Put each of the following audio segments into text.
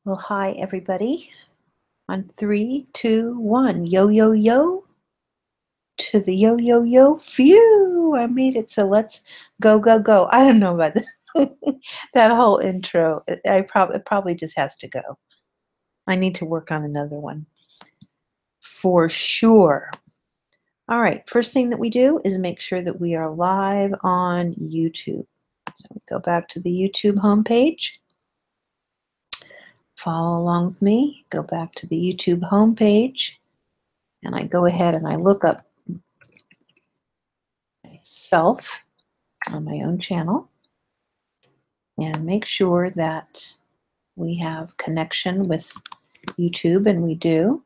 Well, hi, everybody. On 3, 2, 1. Yo, yo, yo. To the yo, yo, yo. Phew! I made it. So let's go, go, go. I don't know about that whole intro. It probably just has to go. I need to work on another one. For sure. All right. First thing that we do is make sure that we are live on YouTube. So we go back to the YouTube homepage. Follow along with me. Go back to the YouTube homepage. And I go ahead and I look up myself on my own channel and make sure that we have connection with YouTube, and we do.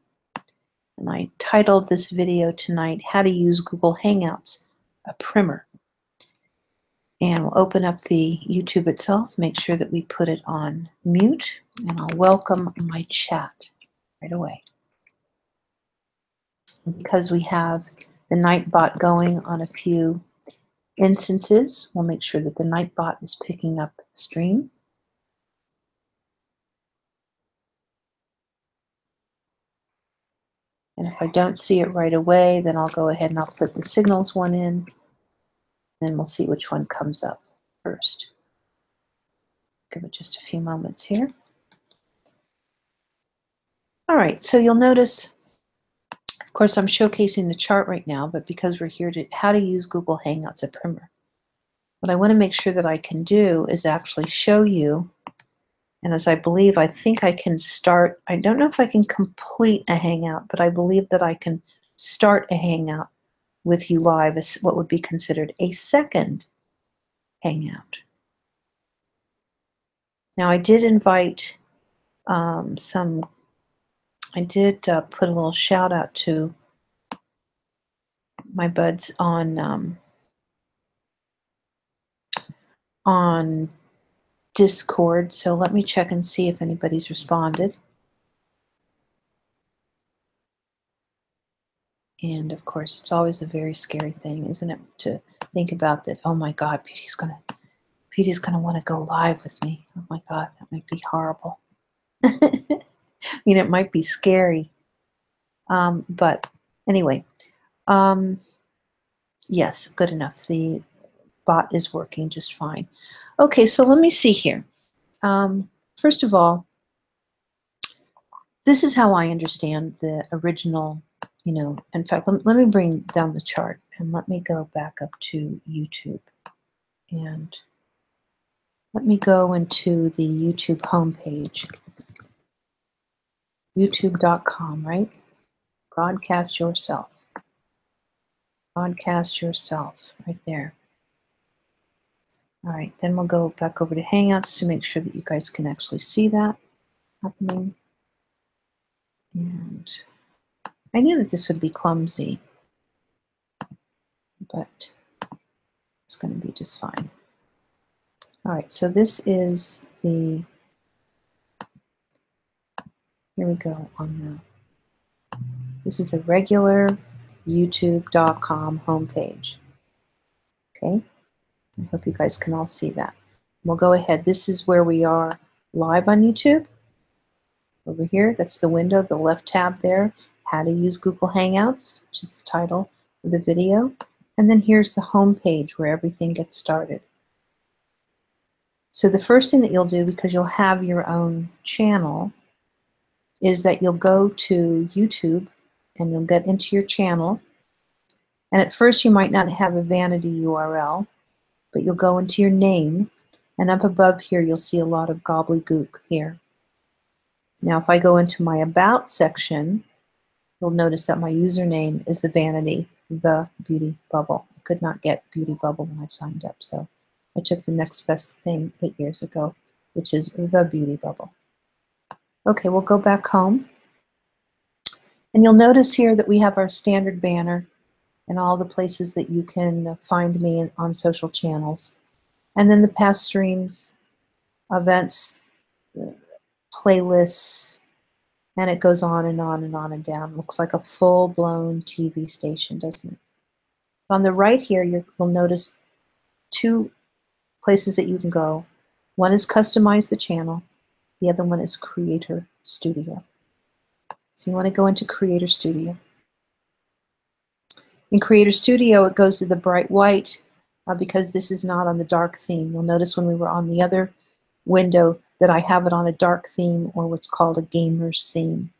And I titled this video tonight, How to Use Google Hangouts, a Primer. And we'll open up the YouTube itself, make sure that we put it on mute, and I'll welcome my chat right away. And because we have the Nightbot going on a few instances, we'll make sure that the Nightbot is picking up the stream. And if I don't see it right away, then I'll go ahead and I'll put the signals one in, and we'll see which one comes up first. Give it just a few moments here. All right, so you'll notice, of course, I'm showcasing the chart right now, but because we're here to how to use Google Hangouts, a primer. What I want to make sure that I can do is actually show you, and as I think I can start, I don't know if I can complete a Hangout, but I believe that I can start a Hangout with you live as what would be considered a second Hangout. Now, I did invite I did put a little shout out to my buds on Discord, so let me check and see if anybody's responded. And of course, it's always a very scary thing, isn't it, to think about that, oh my God, Beauty's gonna want to go live with me. Oh my God, that might be horrible. I mean, it might be scary. But anyway, yes, good enough. The bot is working just fine. Okay, so let me see here. First of all, this is how I understand the original, in fact, let me bring down the chart and let me go back up to YouTube. And let me go into the YouTube homepage. YouTube.com, right? Broadcast yourself. Broadcast yourself, right there. All right, then we'll go back over to Hangouts to make sure that you guys can actually see that happening. And I knew that this would be clumsy, but it's going to be just fine. All right, so this is the, here we go on this is the regular youtube.com homepage. Okay, I hope you guys can all see that. We'll go ahead. This is where we are live on YouTube. Over here, that's the window, the left tab there, How to Use Google Hangouts, which is the title of the video. And then here's the home page where everything gets started. So the first thing that you'll do, because you'll have your own channel, is that you'll go to YouTube and you'll get into your channel. And at first you might not have a vanity URL, but you'll go into your name, and up above here you'll see a lot of gobbledygook here. Now if I go into my About section, you'll notice that my username is the vanity, the BeautyBubble. I could not get BeautyBubble when I signed up, so I took the next best thing 8 years ago, which is the BeautyBubble. Okay, we'll go back home. And you'll notice here that we have our standard banner and all the places that you can find me on social channels. And then the past streams, events, playlists, and it goes on and on and on and down. Looks like a full-blown TV station, doesn't it? On the right here, you'll notice 2 places that you can go. One is customize the channel, The other one is Creator Studio. So you want to go into Creator Studio. In Creator Studio, it goes to the bright white because this is not on the dark theme. You'll notice when we were on the other window that I have it on a dark theme, or what's called a gamer's theme.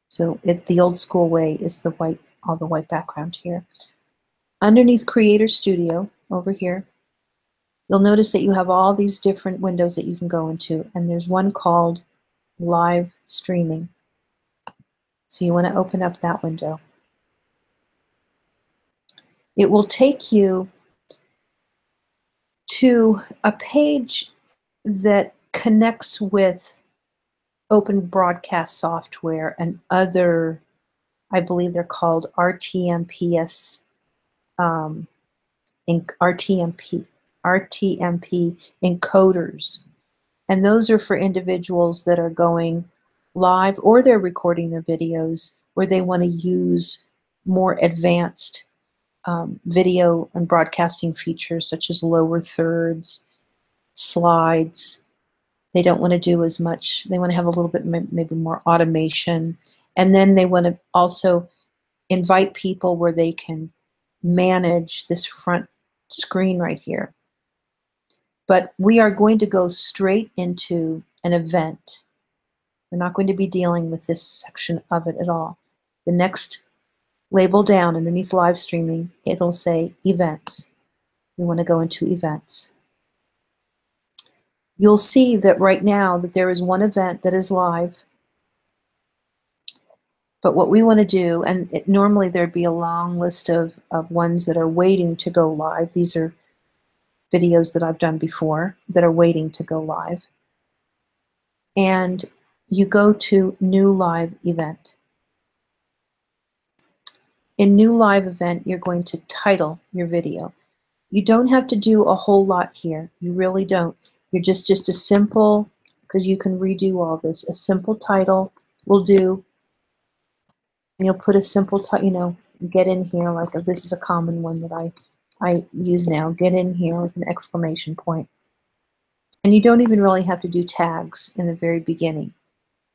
So the old school way is the white, all the white background here. Underneath Creator Studio, over here, you'll notice that you have all these different windows that you can go into, and there's one called Live Streaming. So you want to open up that window. It will take you to a page that connects with open broadcast software and other, I believe they're called RTMPS, RTMP encoders. And those are for individuals that are going live or they're recording their videos where they want to use more advanced video and broadcasting features such as lower thirds, slides. They don't want to do as much. They want to have a little bit maybe more automation. And then they want to also invite people where they can manage this front screen right here. But we are going to go straight into an event. We're not going to be dealing with this section of it at all. The next label down underneath live streaming, it'll say events. We want to go into events. You'll see that right now that there is one event that is live. But what we want to do, and normally there'd be a long list of ones that are waiting to go live. These are videos that I've done before that are waiting to go live. And you go to New Live Event. In New Live Event, you're going to title your video. You don't have to do a whole lot here. You really don't. You're just a simple, because you can redo all this, a simple title will do. And you'll put a simple, get in here, like this is a common one that I use now, get in here with an exclamation point. And you don't even really have to do tags in the very beginning.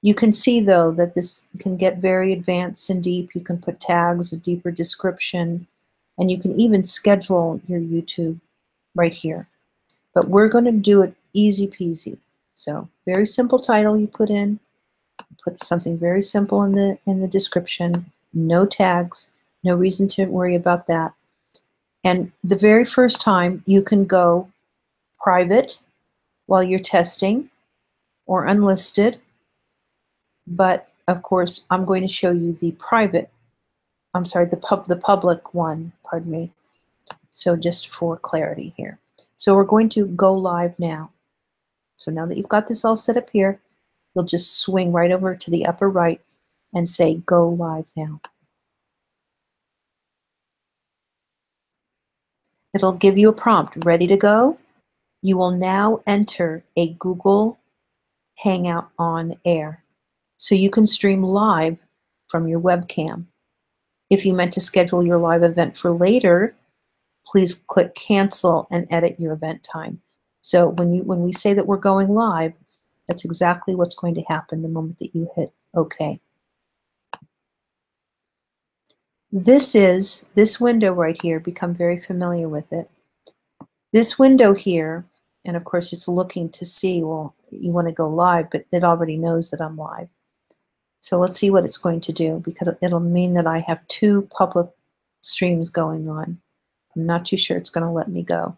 You can see, though, that this can get very advanced and deep. You can put tags, a deeper description, and you can even schedule your YouTube right here. But we're going to do it easy peasy. So very simple title you put in. Put something very simple in the description. No tags. No reason to worry about that. And the very first time you can go private while you're testing or unlisted. But of course, I'm going to show you the private, the public one, pardon me. So just for clarity here. So we're going to go live now. So now that you've got this all set up here, you'll just swing right over to the upper right and say go live now. It'll give you a prompt, ready to go? You will now enter a Google Hangout on air. So you can stream live from your webcam. If you meant to schedule your live event for later, please click cancel and edit your event time. So when we say that we're going live, that's exactly what's going to happen the moment that you hit OK. This window right here, become very familiar with it. This window here, and of course it's looking to see, well, you want to go live, but it already knows that I'm live. So let's see what it's going to do, because it'll mean that I have two public streams going on. I'm not too sure it's going to let me go.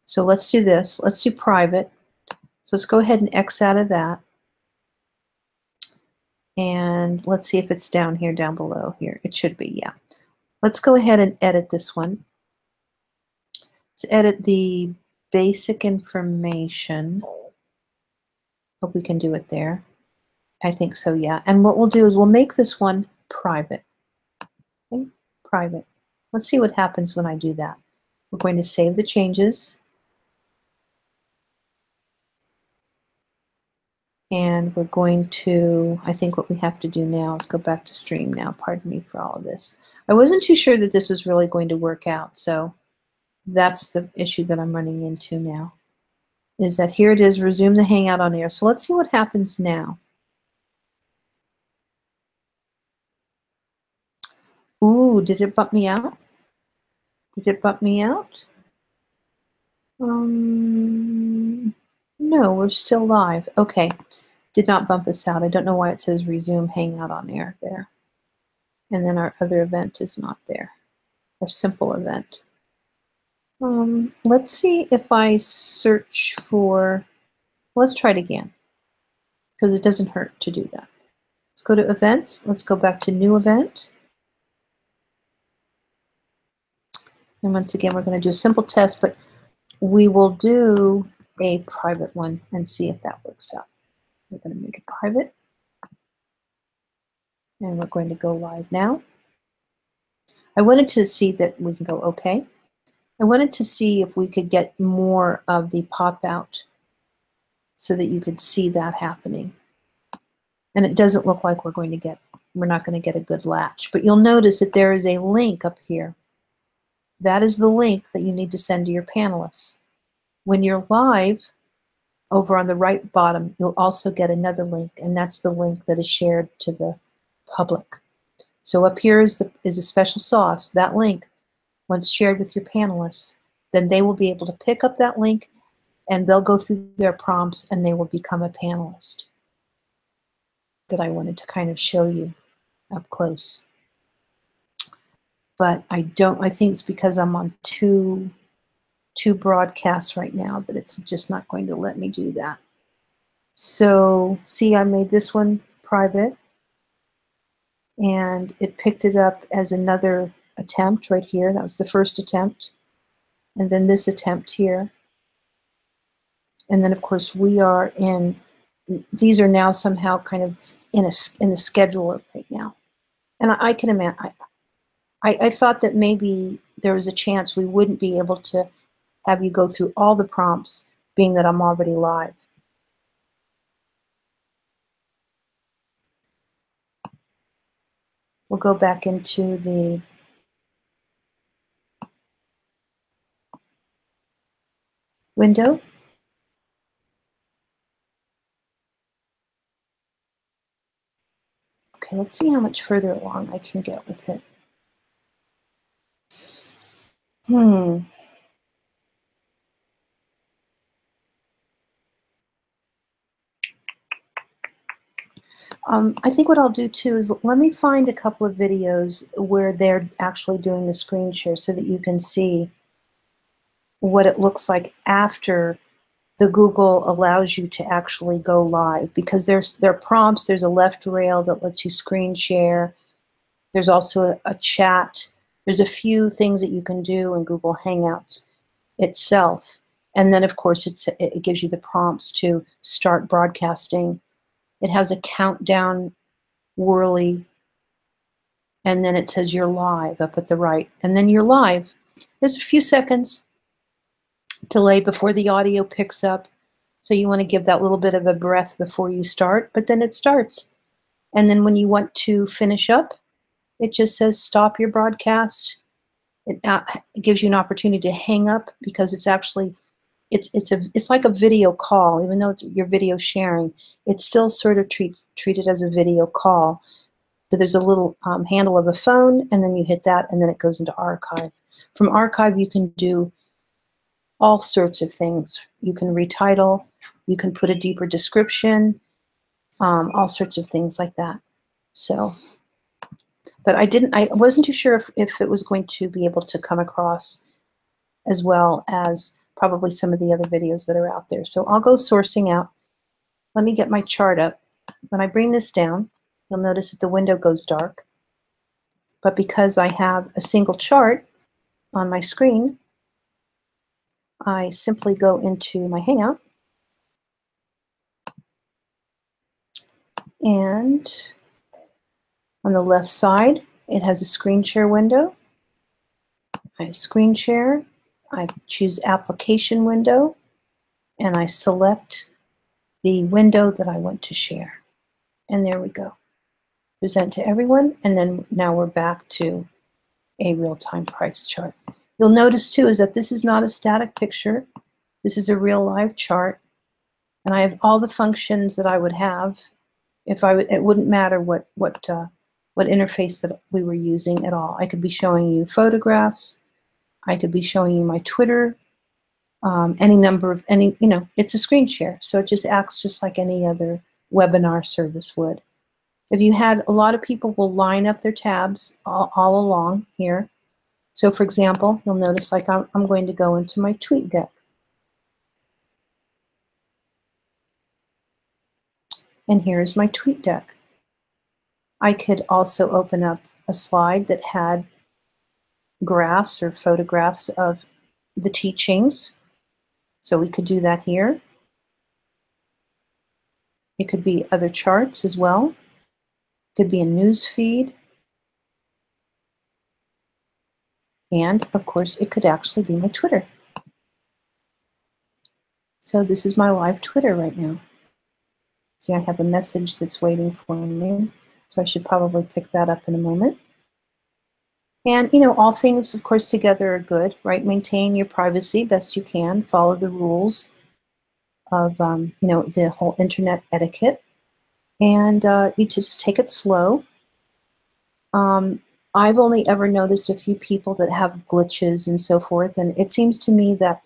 So let's do this. Let's do private. So let's go ahead and X out of that. And let's see if it's down here, down below here. It should be, yeah. Let's go ahead and edit this one. Let's edit the basic information. Hope we can do it there. I think so, yeah. And what we'll do is we'll make this one private. Okay? Private. Let's see what happens when I do that. We're going to save the changes. And we're going to, I think what we have to do now is go back to stream now. Pardon me for all of this. I wasn't too sure that this was really going to work out, so that's the issue that I'm running into now. is that here it is, resume the Hangout on air. So let's see what happens now. Ooh, did it bump me out? Did it bump me out? No, we're still live. Okay, did not bump us out. I don't know why it says resume Hangout on air there. And then our other event is not there. Our simple event. Let's see if I search for, let's try it again, because it doesn't hurt to do that. Let's go to events. Let's go back to new event. And once again, we're going to do a simple test, but we will do a private one and see if that works out. We're going to make it private. And we're going to go live now. I wanted to see that we can go okay. I wanted to see if we could get more of the pop out so that you could see that happening. And it doesn't look like we're not going to get a good latch. But you'll notice that there is a link up here. That is the link that you need to send to your panelists. When you're live, over on the right bottom, you'll also get another link, and that's the link that is shared to the public. So up here is a special sauce. That link, once shared with your panelists, then they will be able to pick up that link, and they'll go through their prompts, and they will become a panelist. That I wanted to kind of show you up close. But I think it's because I'm on two broadcasts right now that it's just not going to let me do that. So see, I made this one private, and it picked it up as another attempt right here. That was the first attempt. And then this attempt here. And then of course we are in, these are now somehow kind of in the scheduler right now. And I can imagine, I thought that maybe there was a chance we wouldn't be able to have you go through all the prompts, being that I'm already live. We'll go back into the window. Okay, let's see how much further along I can get with it. I think what I'll do too is let me find a couple of videos where they're actually doing the screen share so that you can see what it looks like after the Google allows you to actually go live, because there are prompts. There's a left rail that lets you screen share. There's also a chat. There's a few things that you can do in Google Hangouts itself. And then of course it gives you the prompts to start broadcasting. It has a countdown whirly, and then it says you're live up at the right, and then you're live. There's a few seconds delay before the audio picks up, so you want to give that little bit of a breath before you start, but then it starts. And then when you want to finish up, it just says stop your broadcast. It gives you an opportunity to hang up, because it's actually it's like a video call. Even though you're video sharing, it's still sort of treated as a video call. So there's a little handle of a phone, and then you hit that, and then it goes into archive. From archive, you can do all sorts of things. You can retitle, you can put a deeper description, all sorts of things like that. So, but I wasn't too sure if it was going to be able to come across as well as probably some of the other videos that are out there. So I'll go sourcing out. Let me get my chart up. When I bring this down, you'll notice that the window goes dark. But because I have a single chart on my screen, I simply go into my Hangout, and on the left side, it has a screen share window. I screen share, I choose application window, and I select the window that I want to share. And there we go. Present to everyone, and then now we're back to a real-time price chart. You'll notice too is that this is not a static picture. This is a real live chart, and I have all the functions that I would have if I would. It wouldn't matter what interface that we were using at all. I could be showing you photographs. I could be showing you my Twitter. Any number of it's a screen share, so it just acts just like any other webinar service would. If you had a lot of people will line up their tabs all along here. So for example, you'll notice like I'm going to go into my tweet deck. And here's my tweet deck. I could also open up a slide that had graphs or photographs of the teachings. So we could do that here. It could be other charts as well. It could be a news feed. And of course, it could actually be my Twitter. So this is my live Twitter right now. See, I have a message that's waiting for me. So I should probably pick that up in a moment. And, all things, of course, together are good, right? Maintain your privacy best you can. Follow the rules of, the whole internet etiquette. And you just take it slow. I've only ever noticed a few people that have glitches and so forth. And it seems to me that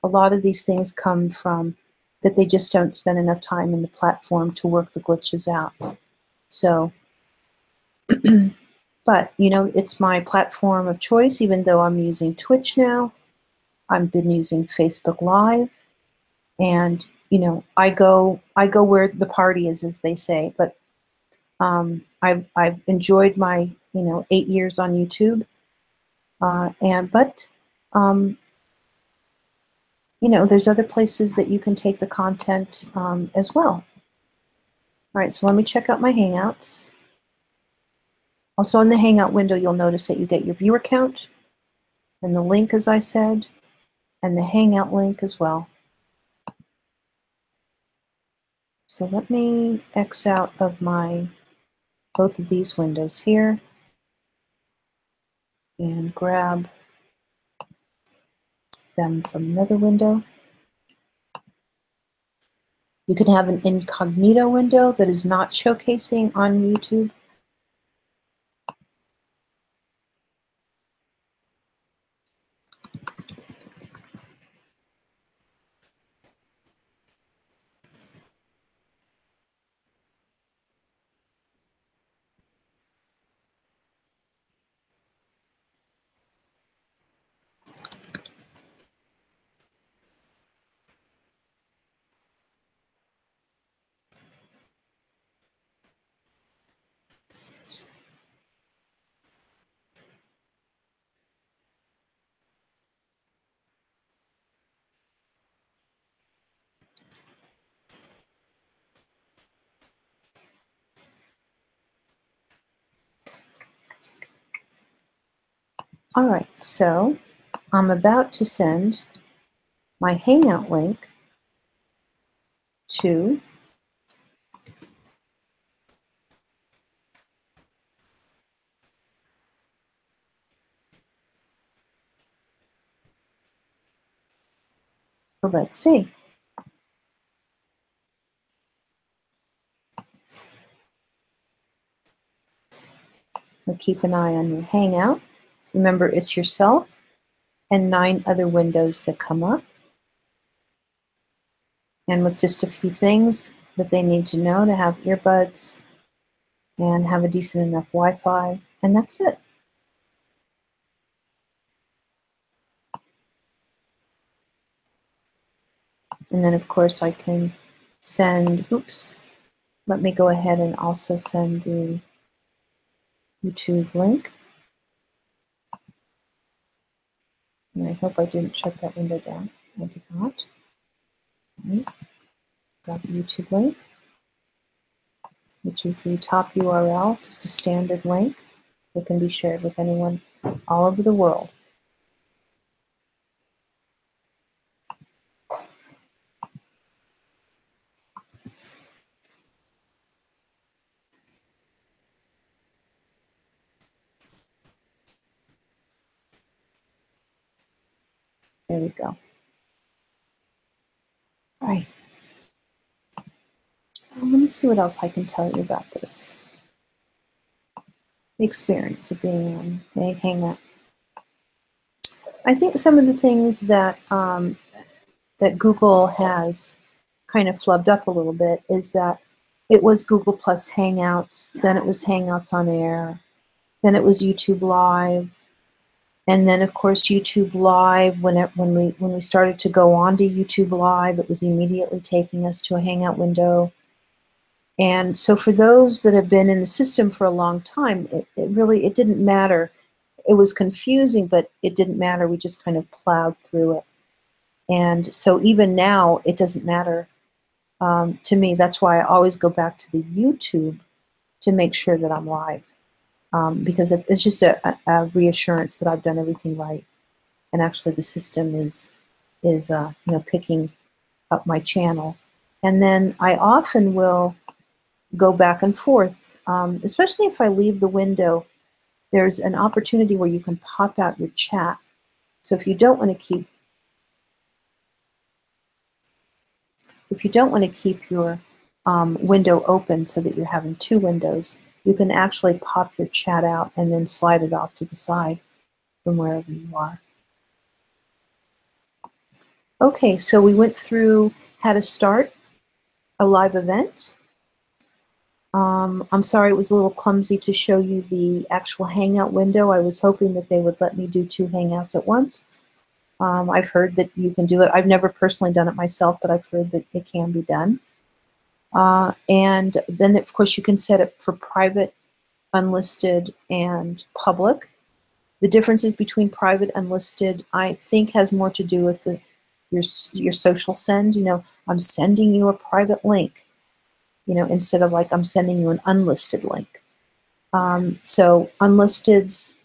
a lot of these things come from that they just don't spend enough time in the platform to work the glitches out. So, but, it's my platform of choice, even though I'm using Twitch now. I've been using Facebook Live. And, I go where the party is, as they say. But I've enjoyed my, 8 years on YouTube. There's other places that you can take the content as well. All right, so let me check out my Hangouts. Also in the Hangout window, you'll notice that you get your viewer count and the link, as I said, and the Hangout link as well. So let me X out of both of these windows here and grab them from another window. You can have an incognito window that is not showcasing on YouTube. All right, so I'm about to send my Hangout link to let's see. So keep an eye on your Hangout. Remember, it's yourself and 9 other windows that come up. And with just a few things that they need to know to have earbuds and have a decent enough Wi-Fi, and that's it. And then, of course, I can send, let me go ahead and also send the YouTube link. And I hope I didn't shut that window down. I did not. Right. Got the YouTube link, which is the top URL, just a standard link that can be shared with anyone all over the world. There we go. me see what else I can tell you about this. The experience of being on a Hangout. I think some of the things that that Google has kind of flubbed up a little bit is that it was Google plus Hangouts, then it was Hangouts on Air, then it was YouTube Live, and then of course YouTube Live. When we started to go on to YouTube Live, it was immediately taking us to a Hangout window. And so for those that have been in the system for a long time, it didn't matter. It was confusing, but it didn't matter. We just kind of plowed through it. And so even now, it doesn't matter to me. That's why I always go back to the YouTube to make sure that I'm live, because it's just a reassurance that I've done everything right. And actually the system is picking up my channel. And then I often will go back and forth, especially if I leave the window. There's an opportunity where you can pop out your chat. So if you don't want to keep your window open so that you're having two windows, you can actually pop your chat out and then slide it off to the side from wherever you are. Okay, so we went through how to start a live event. I'm sorry it was a little clumsy to show you the actual Hangout window. I was hoping that they would let me do two Hangouts at once. I've heard that you can do it. I've never personally done it myself, but I've heard that it can be done. And then, of course, you can set it for private, unlisted, and public. The differences between private and listed, I think, has more to do with your social send. You know, I'm sending you a private link, you know, instead of like I'm sending you an unlisted link. So unlisteds,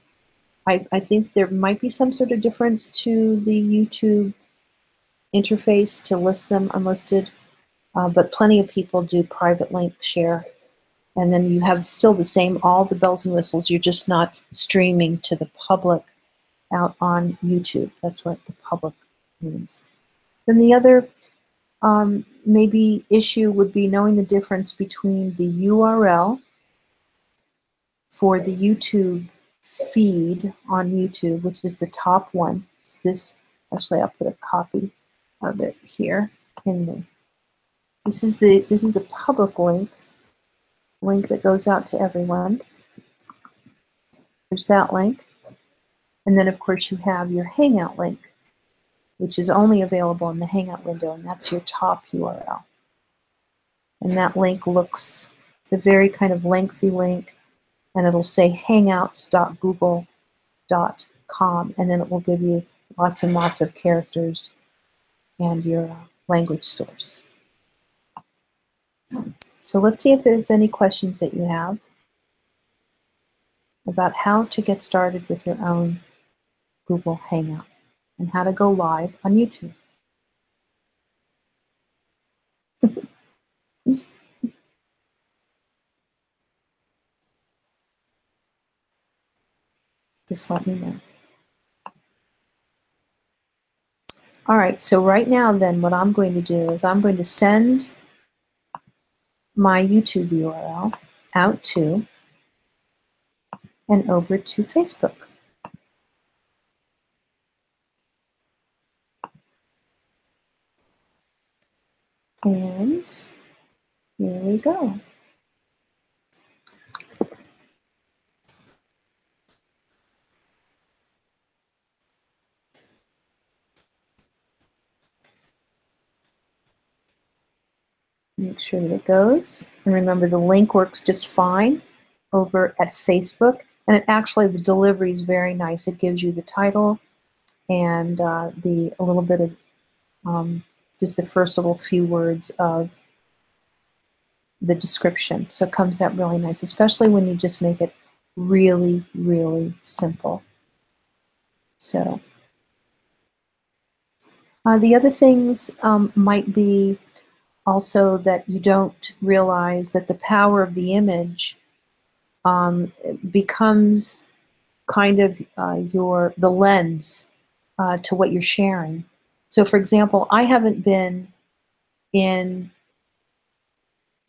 I think there might be some sort of difference to the YouTube interface to list them unlisted, but plenty of people do private link share. And then you have still the same, all the bells and whistles. You're just not streaming to the public out on YouTube. That's what the public means. Then the other maybe issue would be knowing the difference between the URL for the YouTube feed on YouTube, which is the top one. It's this. Actually, I'll put a copy of it here in the. This is the public link that goes out to everyone. There's that link, and then of course you have your Hangout link, which is only available in the Hangout window, and that's your top URL. And that link looks, it's a very kind of lengthy link, and it'll say hangouts.google.com, and then it will give you lots and lots of characters and your language source. So let's see if there's any questions that you have about how to get started with your own Google Hangout and how to go live on YouTube. Just let me know. All right, so right now then what I'm going to do is I'm going to send my YouTube URL out to and over to Facebook. And here we go. Make sure that it goes. And remember, the link works just fine over at Facebook. And it actually, the delivery is very nice. It gives you the title and a little bit of just the first little few words of the description. So it comes out really nice, especially when you just make it really, really simple. So the other things might be also that you don't realize that the power of the image becomes kind of the lens to what you're sharing. So for example, I haven't been in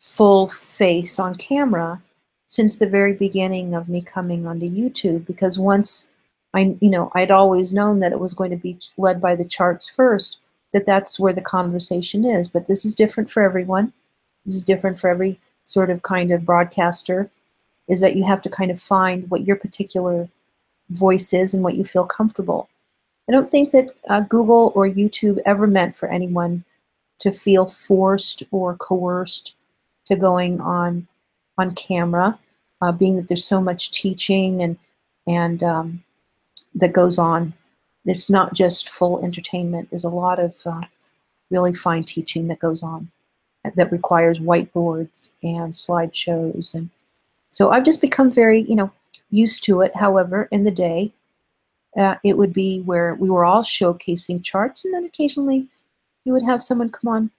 full face on camera since the very beginning of me coming onto YouTube, because once I'd always known that it was going to be led by the charts first, that's where the conversation is. But this is different for everyone. This is different for every sort of kind of broadcaster, is that you have to kind of find what your particular voice is and what you feel comfortable. I don't think that Google or YouTube ever meant for anyone to feel forced or coerced to going on camera, being that there's so much teaching and that goes on. It's not just full entertainment. There's a lot of really fine teaching that goes on that requires whiteboards and slideshows, and so I've just become very used to it. However, in the day, it would be where we were all showcasing charts, and then occasionally you would have someone come on.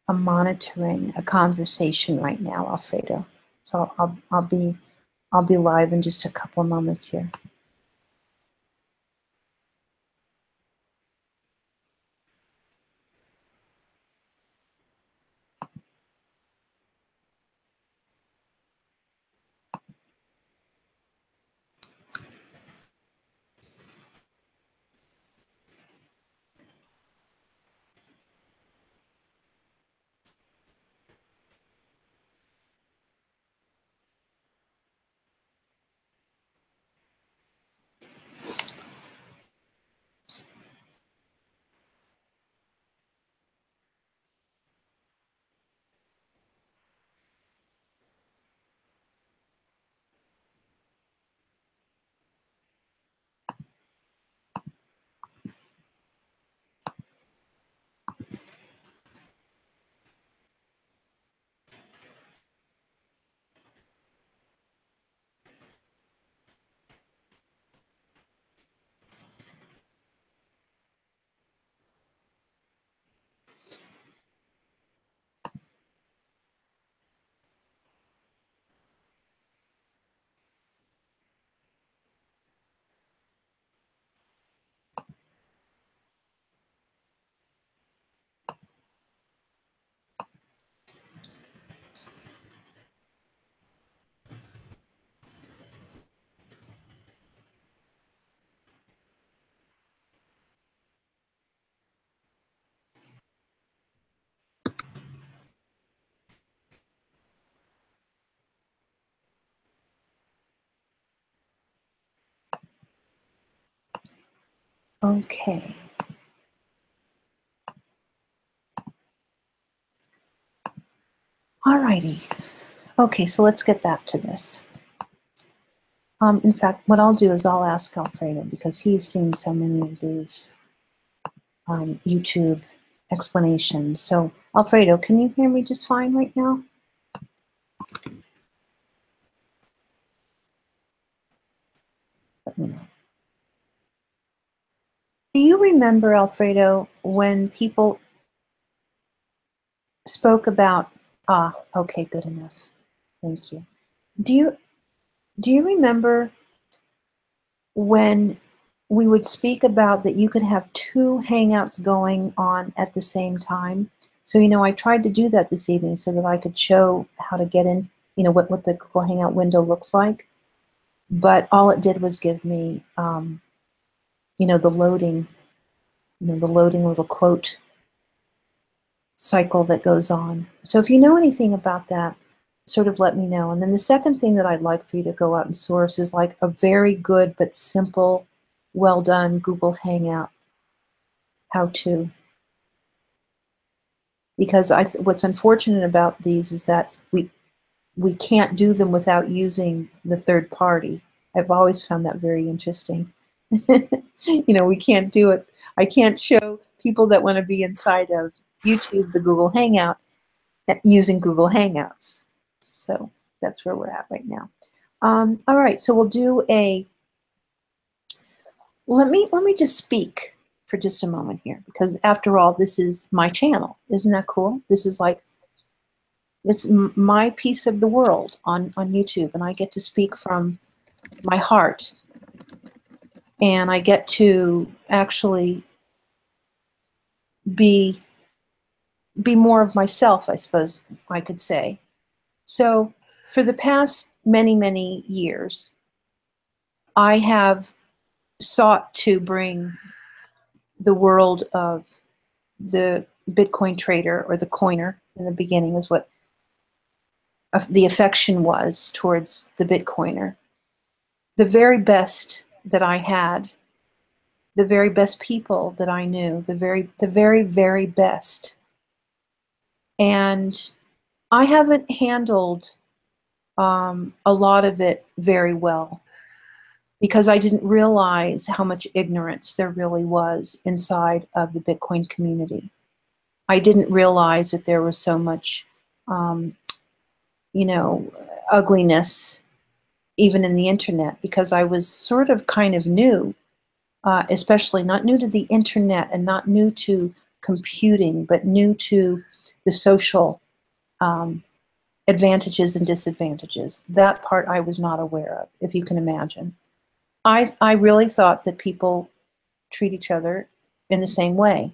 I'm monitoring a conversation right now, Alfredo. So I'll be live in just a couple of moments here. Okay. Alrighty. Okay, so let's get back to this. In fact, what I'll do is I'll ask Alfredo, because he's seen so many of these YouTube explanations. So Alfredo, can you hear me just fine right now? Let me know. Do you remember, Alfredo, when people spoke about, okay, good enough. Thank you. Do you remember when we would speak about that you could have 2 Hangouts going on at the same time? So, I tried to do that this evening so that I could show how to get in, what the Google Hangout window looks like. But all it did was give me, the loading, the loading little quote cycle that goes on. So if you know anything about that, sort of let me know. And then the second thing that I'd like for you to go out and source is like a very good but simple, well done Google Hangout how-to. Because what's unfortunate about these is that we can't do them without using the third party. I've always found that very interesting. We can't do it. I can't show people that want to be inside of YouTube the Google Hangout using Google Hangouts. So that's where we're at right now. All right, so we'll do let me just speak for just a moment here, because after all, this is my channel. Isn't that cool? This is like, it's my piece of the world on YouTube, and I get to speak from my heart, and I get to actually be more of myself, I suppose I could say. So for the past many, many years, I have sought to bring the world of the Bitcoin trader, or the coiner in the beginning is what the affection was towards the Bitcoiner. The very best that I had, the very best people that I knew, the very, very best. And I haven't handled a lot of it very well, because I didn't realize how much ignorance there really was inside of the Bitcoin community. I didn't realize that there was so much, ugliness even in the internet, because I was sort of kind of new, especially not new to the internet and not new to computing, but new to the social advantages and disadvantages. That part I was not aware of, if you can imagine. I really thought that people treat each other in the same way.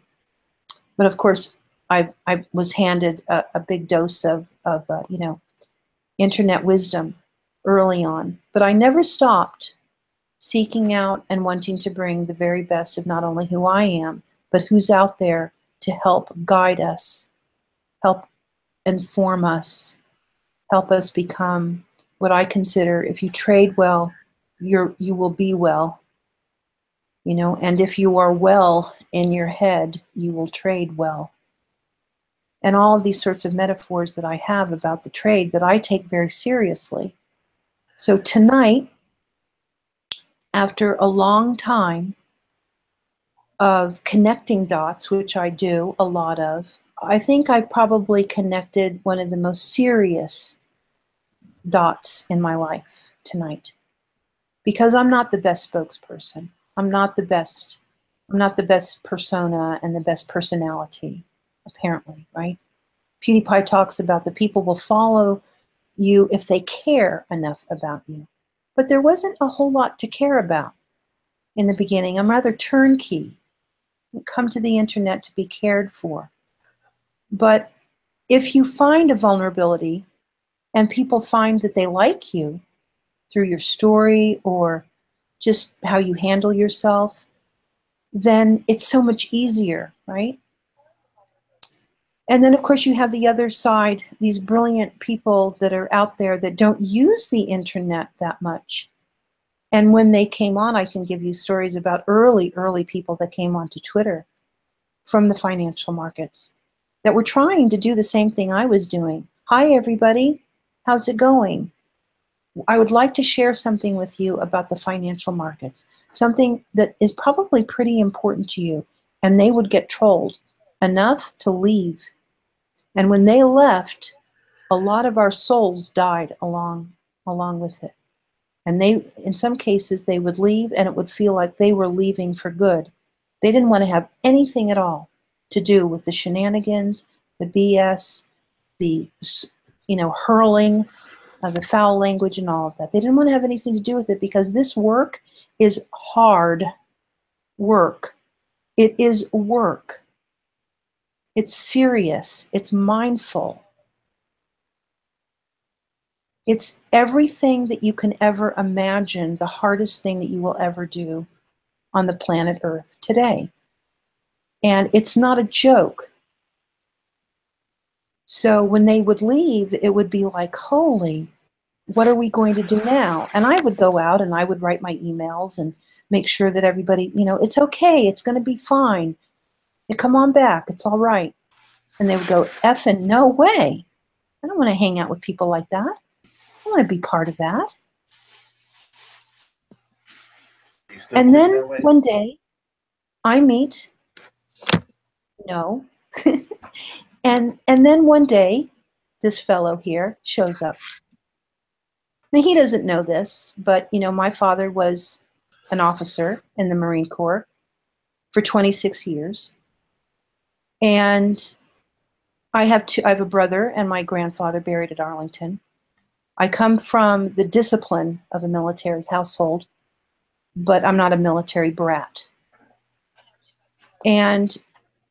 But of course, I was handed a big dose of internet wisdom early on. But I never stopped seeking out and wanting to bring the very best of not only who I am, but who's out there to help guide us, help inform us, help us become what I consider, if you trade well, you will be well. And if you are well in your head, you will trade well. And all of these sorts of metaphors that I have about the trade that I take very seriously. So tonight, after a long time of connecting dots, which I do a lot of, I think I probably connected one of the most serious dots in my life tonight. Because I'm not the best spokesperson. I'm not the best persona and the best personality, apparently, right? PewDiePie talks about the people will follow you if they care enough about you. But there wasn't a whole lot to care about in the beginning. I'm rather turnkey. Come to the internet to be cared for. But if you find a vulnerability and people find that they like you through your story or just how you handle yourself, then it's so much easier, right? And then, of course, you have the other side, these brilliant people that are out there that don't use the internet that much. And when they came on, I can give you stories about early people that came onto Twitter from the financial markets that were trying to do the same thing I was doing. Hi, everybody. How's it going? I would like to share something with you about the financial markets, something that is probably pretty important to you. And they would get trolled enough to leave. And when they left, a lot of our souls died along with it. And they, in some cases, they would leave and it would feel like they were leaving for good. They didn't want to have anything at all to do with the shenanigans, the BS, the, hurling, the foul language and all of that. They didn't want to have anything to do with it because this work is hard work. It is work. It's serious. It's mindful. It's everything that you can ever imagine, the hardest thing that you will ever do on the planet Earth today. And it's not a joke. So when they would leave, it would be like, holy, what are we going to do now? And I would go out and I would write my emails and make sure that everybody, it's okay, it's going to be fine. You come on back, it's all right. And they would go, effing no way. I don't want to hang out with people like that. I want to be part of that. And then one day I meet, no. and then one day this fellow here shows up. Now he doesn't know this, but my father was an officer in the Marine Corps for 26 years. And I have a brother and my grandfather buried at Arlington. I come from the discipline of a military household, but I'm not a military brat. And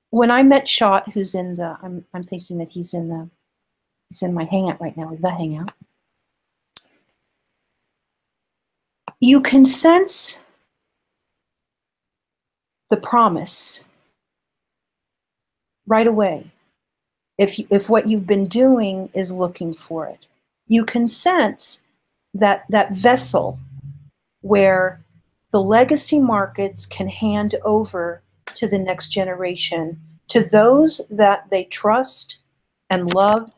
when I met Shot, who's in the, I'm thinking that he's in my Hangout right now, the Hangout. You can sense the promise right away if what you've been doing is looking for it. You can sense that vessel where the legacy markets can hand over to the next generation, to those that they trust and love,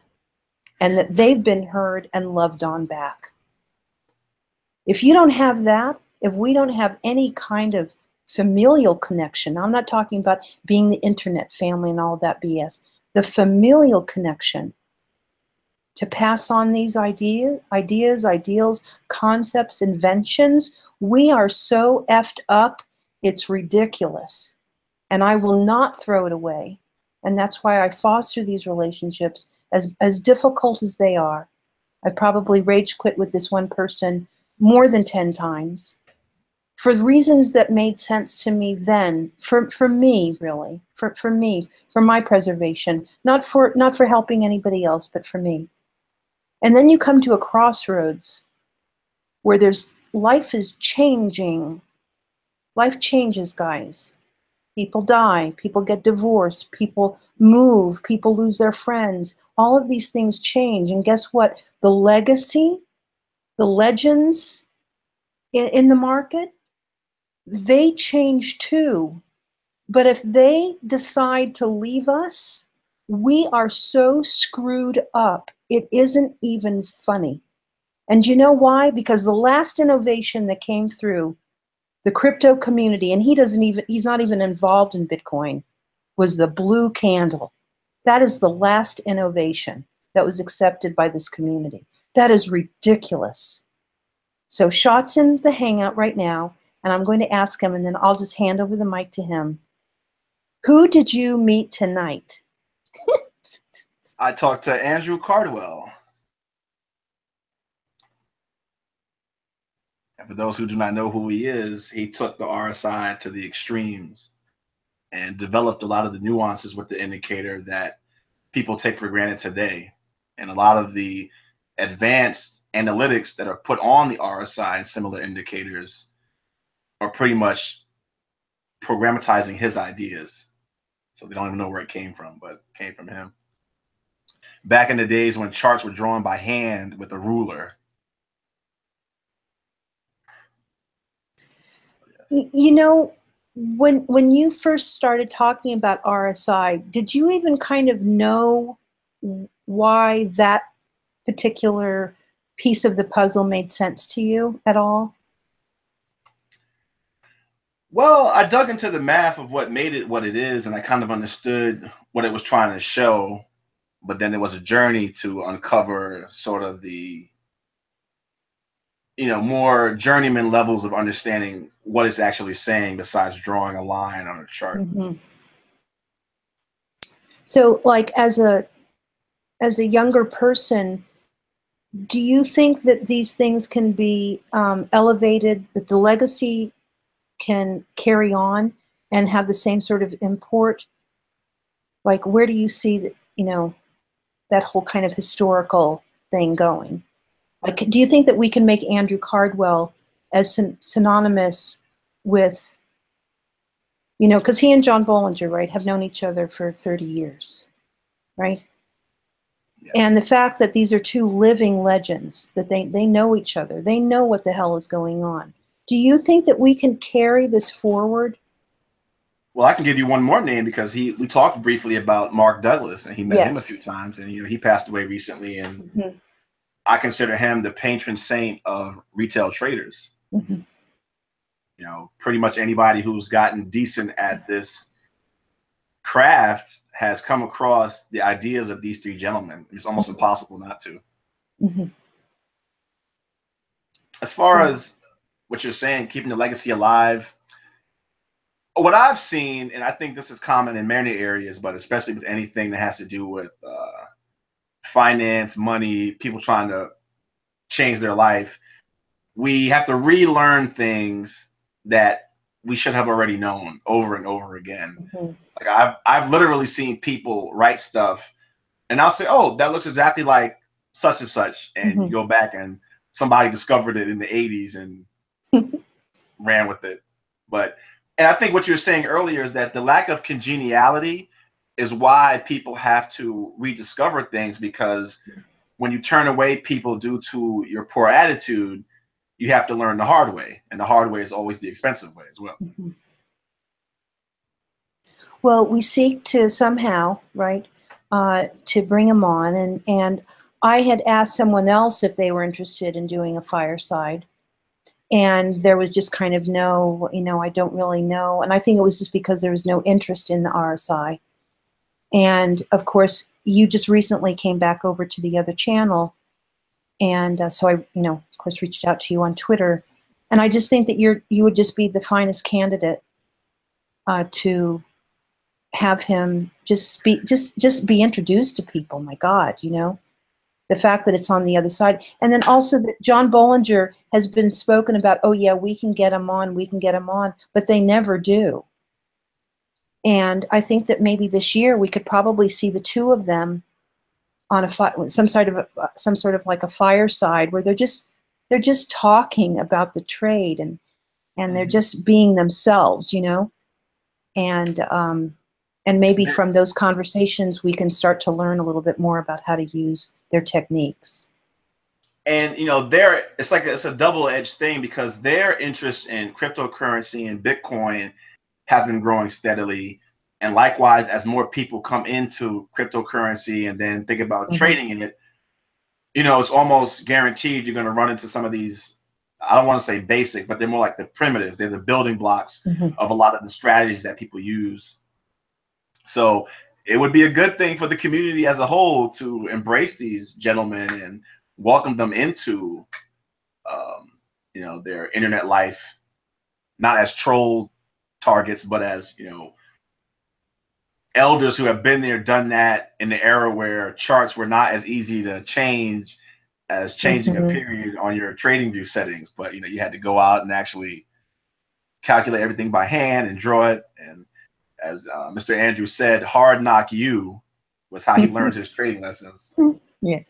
and that they've been heard and loved on back. If you don't have that, if we don't have any kind of familial connection, I'm not talking about being the internet family and all that BS, the familial connection to pass on these ideals, concepts, inventions, we are so effed up, it's ridiculous. And I will not throw it away. And that's why I foster these relationships as difficult as they are. I probably rage quit with this one person more than 10 times for reasons that made sense to me then, for me, really, for me, for my preservation, not for helping anybody else, but for me. And then you come to a crossroads where life is changing. Life changes, guys. People die, people get divorced, people move, people lose their friends. All of these things change. And guess what? The legacy, the legends in the market, they change too. But if they decide to leave us, we are so screwed up. It isn't even funny. And you know why? Because the last innovation that came through the crypto community, and he's not even involved in Bitcoin, was the blue candle. That is the last innovation that was accepted by this community. That is ridiculous. So Shot's in the Hangout right now, and I'm going to ask him, and then I'll just hand over the mic to him. Who did you meet tonight? I talked to Andrew Cardwell. And for those who do not know who he is, he took the RSI to the extremes and developed a lot of the nuances with the indicator that people take for granted today. And a lot of the advanced analytics that are put on the RSI and similar indicators are pretty much programmatizing his ideas. So they don't even know where it came from, but it came from him. Back in the days when charts were drawn by hand with a ruler. You know, when you first started talking about RSI, did you even kind of know why that particular piece of the puzzle made sense to you at all? Well, I dug into the math of what made it what it is, and I kind of understood what it was trying to show. but then there was a journey to uncover sort of the, more journeyman levels of understanding what it's actually saying besides drawing a line on a chart. Mm-hmm. So, like, as a younger person, do you think that these things can be elevated, that the legacy can carry on and have the same sort of import? Like, where do you see that, that whole kind of historical thing going? Like, do you think that we can make Andrew Cardwell as synonymous with, because he and John Bollinger, right, have known each other for 30 years, right? Yes. And the fact that these are two living legends, that they know each other, they know what the hell is going on. Do you think that we can carry this forward? Well, I can give you one more name, because we talked briefly about Mark Douglas, and he met him a few times, and he passed away recently, and mm-hmm. I consider him the patron saint of retail traders. Mm-hmm. Pretty much anybody who's gotten decent at this craft has come across the ideas of these three gentlemen. It's almost mm-hmm. impossible not to. Mm-hmm. As far as what you're saying, keeping the legacy alive, what I've seen, and I think this is common in many areas, but especially with anything that has to do with finance, money, people trying to change their life, we have to relearn things that we should have already known over and over again. Mm-hmm. Like I've literally seen people write stuff, and I'll say, "Oh, that looks exactly like such and such," and mm-hmm. you go back and somebody discovered it in the 80s and ran with it. And I think what you're saying earlier is that the lack of congeniality is why people have to rediscover things, because when you turn away people due to your poor attitude, you have to learn the hard way, and the hard way is always the expensive way as well. Mm-hmm. Well, we seek to somehow, right, to bring them on, and I had asked someone else if they were interested in doing a fireside, and there was just kind of no, I don't really know, and I think it was just because there was no interest in the RSI. And of course, you just recently came back over to the other channel, and so I, of course, reached out to you on Twitter, and I just think that you would just be the finest candidate to have him just be introduced to people. My God, the fact that it's on the other side, and then also that John Bollinger has been spoken about. Oh yeah, we can get him on, but they never do. And I think that maybe this year we could probably see the two of them on some sort of like a fireside where they're just talking about the trade, and they're just being themselves, and maybe from those conversations we can start to learn a little bit more about how to use their techniques. And it's a double-edged thing, because their interest in cryptocurrency and Bitcoin has been growing steadily. And likewise, as more people come into cryptocurrency and then think about mm-hmm. trading in it, it's almost guaranteed you're going to run into some of these, I don't want to say basic, but they're more like the primitives. They're the building blocks mm-hmm. of a lot of the strategies that people use. So it would be a good thing for the community as a whole to embrace these gentlemen and welcome them into, their internet life, not as troll targets, but as, elders who have been there, done that in the era where charts were not as easy to change as changing mm-hmm. a period on your trading view settings. But, you had to go out and actually calculate everything by hand and draw it. And as Mr. Andrew said, hard knock you was how he learned his trading lessons. Yeah.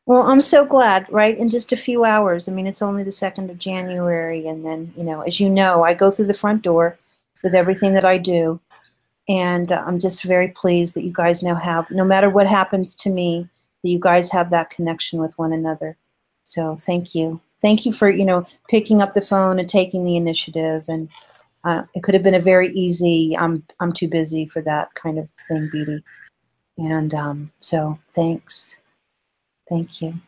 Well, I'm so glad, right? In just a few hours. I mean, it's only the 2nd of January. And then, as I go through the front door with everything that I do. And I'm just very pleased that you guys now have, no matter what happens to me, that you guys have that connection with one another. So thank you. Thank you for, picking up the phone and taking the initiative. And it could have been a very easy, I'm too busy for that kind of thing, Beauty. And so thanks. Thank you.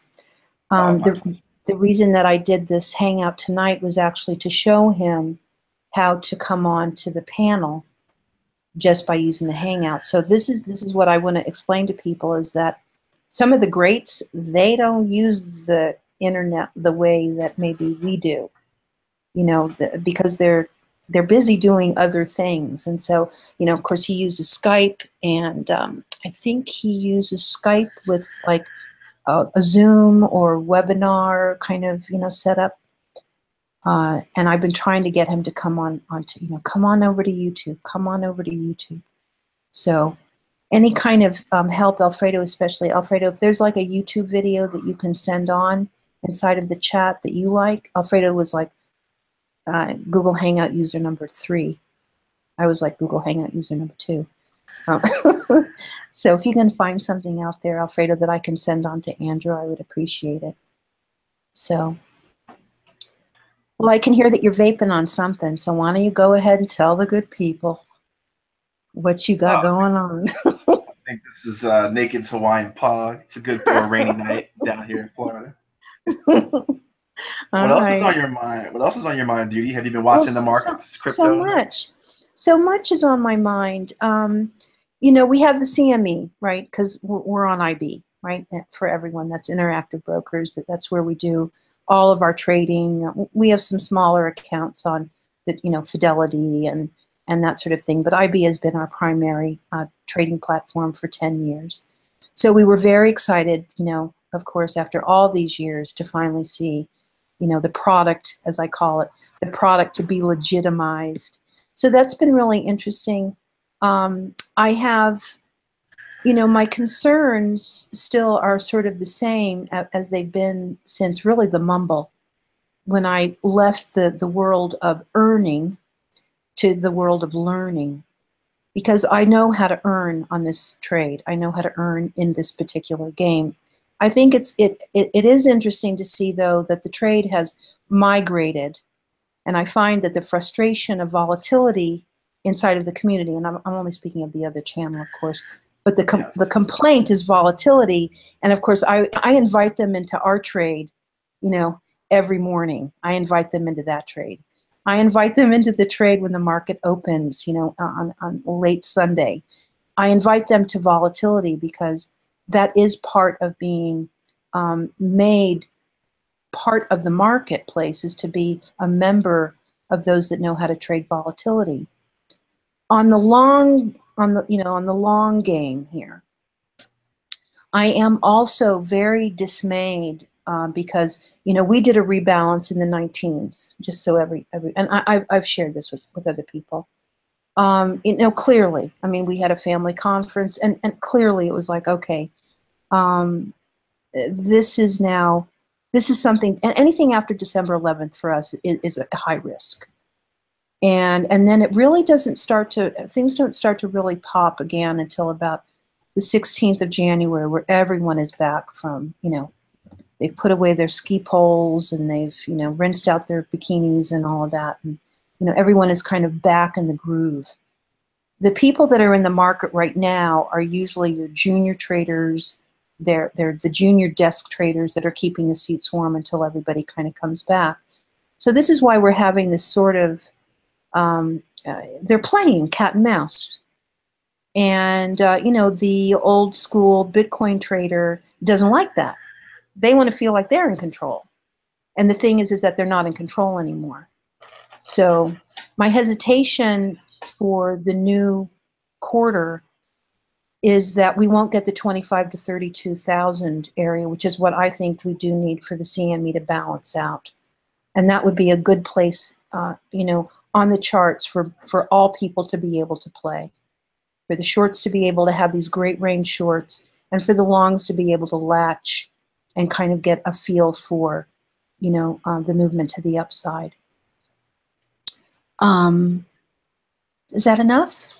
The reason that I did this hangout tonight was actually to show him how to come on to the panel just by using the Hangouts. So this is what I want to explain to people, is that some of the greats, they don't use the internet the way that maybe we do, you know, because they're busy doing other things. And so, you know, of course, he uses Skype, and I think he uses Skype with like a Zoom or webinar kind of, you know, setup. And I've been trying to get him to come onto, you know, come on over to YouTube, come on over to YouTube. So any kind of help, Alfredo especially. Alfredo, if there's like a YouTube video that you can send on inside of the chat that you like. Alfredo was like Google Hangout user number 3. I was like Google Hangout user number 2. So if you can find something out there, Alfredo, that I can send on to Andrew, I would appreciate it. So, well, I can hear that you're vaping on something, so why don't you go ahead and tell the good people what you got going on. I think this is Naked's Hawaiian Pog. It's good for a rainy night down here in Florida. What else is on your mind? What else is on your mind, Beauty? Have you been watching the markets, crypto? So much. So much is on my mind. You know, we have the CME, right? Because we're on IB, right? For everyone, that's Interactive Brokers. That's where we do all of our trading. We have some smaller accounts on the, you know, Fidelity and that sort of thing. But IB has been our primary trading platform for 10 years. So we were very excited, you know, of course, after all these years to finally see, you know, the product, as I call it, the product to be legitimized. So that's been really interesting. I have, you know, my concerns still are sort of the same as they've been since really the mumble. When I left the world of earning to the world of learning, because I know how to earn on this trade. I know how to earn in this particular game. I think it is interesting to see, though, that the trade has migrated, and I find that the frustration of volatility inside of the community, and I'm only speaking of the other channel, of course, but the complaint is volatility, and of course I invite them into our trade, you know, every morning. I invite them into that trade. I invite them into the trade when the market opens, you know, on late Sunday. I invite them to volatility because that is part of being made part of the marketplace, is to be a member of those that know how to trade volatility. On the long game here, I am also very dismayed because, you know, we did a rebalance in the 19s, just so and I've shared this with other people. You know, clearly, I mean, we had a family conference, and clearly it was like, okay, this is something, and anything after December 11th for us is a high risk. And then it really things don't start to really pop again until about the 16th of January, where everyone is back from, you know, they've put away their ski poles and they've, you know, rinsed out their bikinis and all of that. And, you know, everyone is kind of back in the groove. The people that are in the market right now are usually your junior traders. They're the junior desk traders that are keeping the seats warm until everybody kind of comes back. So this is why we're having this sort of, they're playing cat and mouse. And, you know, the old school Bitcoin trader doesn't like that. They want to feel like they're in control. And the thing is that they're not in control anymore. So my hesitation for the new quarter is that we won't get the 25 to 32,000 area, which is what I think we do need for the CME to balance out. And that would be a good place, you know, on the charts for all people to be able to play. For the shorts to be able to have these great range shorts, and for the longs to be able to latch and kind of get a feel for, you know, the movement to the upside. Is that enough?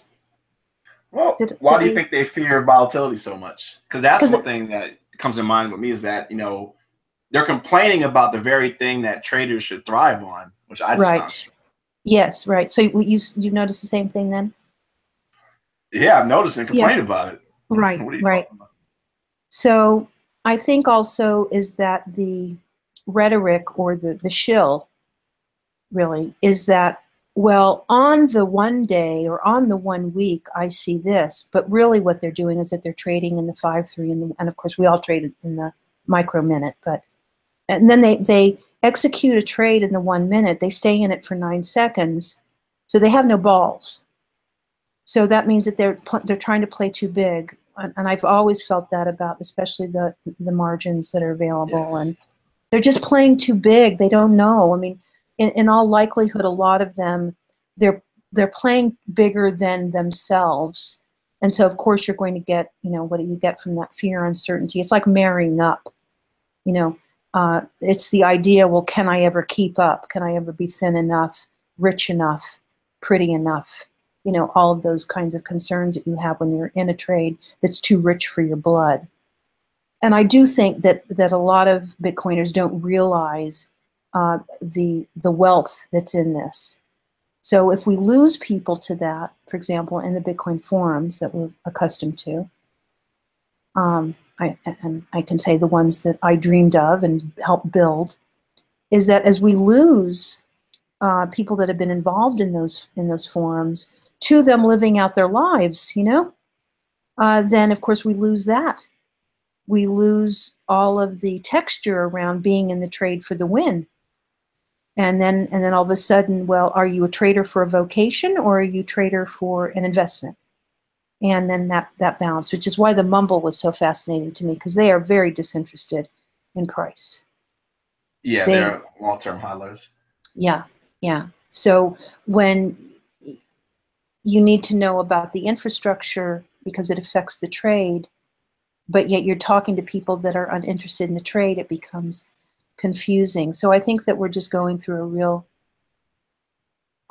Well, why do you think they fear volatility so much? Because that's one thing that comes in mind with me, is that, you know, they're complaining about the very thing that traders should thrive on, which I just right. Yes, right. So you notice the same thing then? Yeah, I've noticed and complained about it. Right, What are you right. talking about? So I think also is that the rhetoric, or the shill really, is that Well, on the one day or on the 1 week, I see this, but really what they're doing is that they're trading in the 5-3, and of course we all trade in the micro minute, and then they execute a trade in the 1 minute, they stay in it for 9 seconds, so they have no balls. So that means that they're trying to play too big, and I've always felt that about especially the margins that are available, Yes. and they're just playing too big. They don't know. I mean, in all likelihood, a lot of them, they're playing bigger than themselves. And so, of course, you're going to get, what do you get from that fear, uncertainty? It's like marrying up. It's the idea, well, can I ever keep up? Can I ever be thin enough, rich enough, pretty enough? All of those kinds of concerns that you have when you're in a trade that's too rich for your blood. And I do think that a lot of Bitcoiners don't realize the wealth that's in this. So if we lose people to that, for example, in the Bitcoin forums that we're accustomed to, I can say the ones that I dreamed of and helped build, is that as we lose people that have been involved in those forums to them living out their lives, then of course we lose that. We lose all of the texture around being in the trade for the win. And then all of a sudden, well, are you a trader for a vocation or are you a trader for an investment? And then that balance, which is why the mumble was so fascinating to me, because they are very disinterested in price. Yeah, they're long-term hodlers. Yeah, yeah. So when you need to know about the infrastructure because it affects the trade, but yet you're talking to people that are uninterested in the trade, it becomes confusing. So I think that we're just going through a real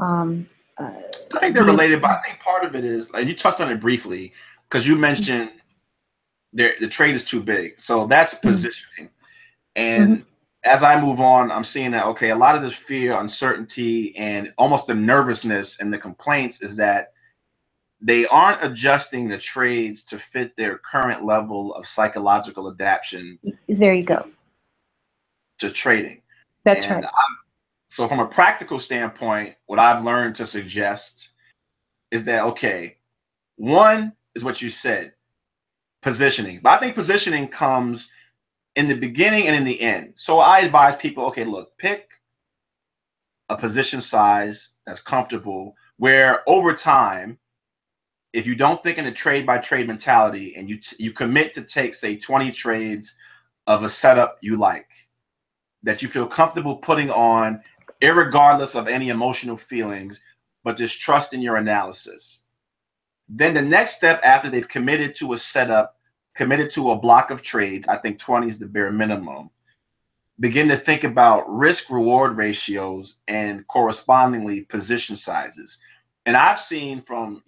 I think they're related, but I think part of it is, like you touched on it briefly, because you mentioned the trade is too big. So that's positioning. And as I move on, I'm seeing that, okay, a lot of this fear, uncertainty, and almost the nervousness and the complaints is that they aren't adjusting the trades to fit their current level of psychological adaptation. There you go. To trading. That's right. So from a practical standpoint, what I've learned to suggest is that, okay, one is what you said, positioning. But I think positioning comes in the beginning and in the end. So I advise people, okay, look, pick a position size that's comfortable, where over time, if you don't think in a trade by trade mentality and you commit to take, say, 20 trades of a setup you like, that you feel comfortable putting on, irregardless of any emotional feelings, but just trust in your analysis. Then the next step after they've committed to a setup, committed to a block of trades, I think 20 is the bare minimum, begin to think about risk reward ratios and correspondingly position sizes. And I've seen from,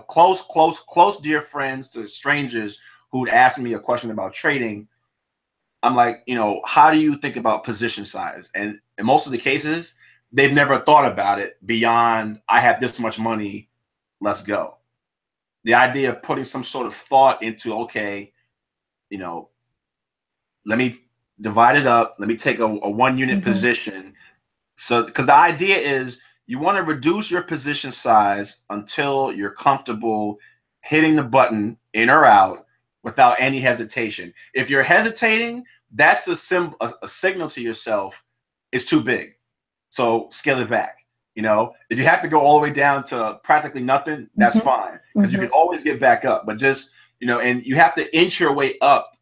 close dear friends to strangers who'd ask me a question about trading. I'm like, how do you think about position size? And in most of the cases, they've never thought about it beyond, I have this much money, let's go. The idea of putting some sort of thought into, okay, let me divide it up. Let me take a 1 unit position. So, because the idea is you want to reduce your position size until you're comfortable hitting the button in or out without any hesitation. If you're hesitating, that's a signal to yourself it's too big. So scale it back. If you have to go all the way down to practically nothing, that's fine, because you can always get back up. But just, and you have to inch your way up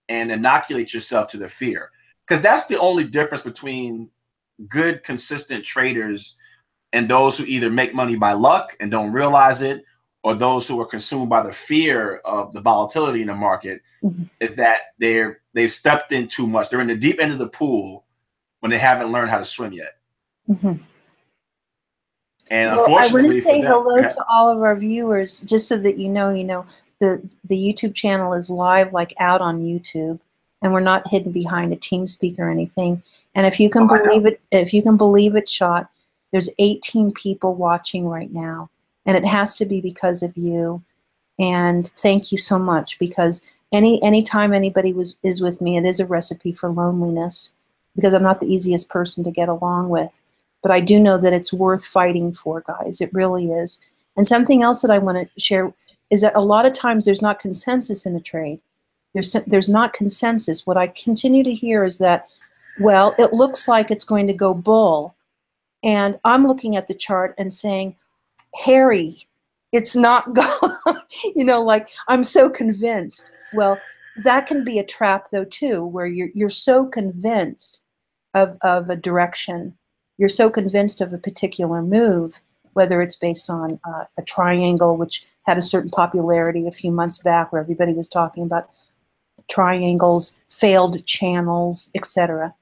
and inoculate yourself to the fear, because that's the only difference between good, consistent traders and those who either make money by luck and don't realize it, or those who are consumed by the fear of the volatility in the market, is that they've stepped in too much. They're in the deep end of the pool when they haven't learned how to swim yet. And well, I want to say them, hello to all of our viewers, just so that the YouTube channel is live, like out on YouTube, and we're not hidden behind a TeamSpeak or anything. And if you can believe it, Shot, there's 18 people watching right now, and it has to be because of you. And thank you so much, because anytime anybody is with me, it is a recipe for loneliness, because I'm not the easiest person to get along with. But I do know that it's worth fighting for, guys. It really is. And something else that I want to share is that a lot of times there's not consensus in a trade. There's not consensus. What I continue to hear is that, well, it looks like it's going to go bull. And I'm looking at the chart and saying, Harry, it's not going, like I'm so convinced. Well, that can be a trap though too, where you're so convinced of a direction, you're so convinced of a particular move, whether it's based on a triangle, which had a certain popularity a few months back, where everybody was talking about triangles, failed channels, etc.,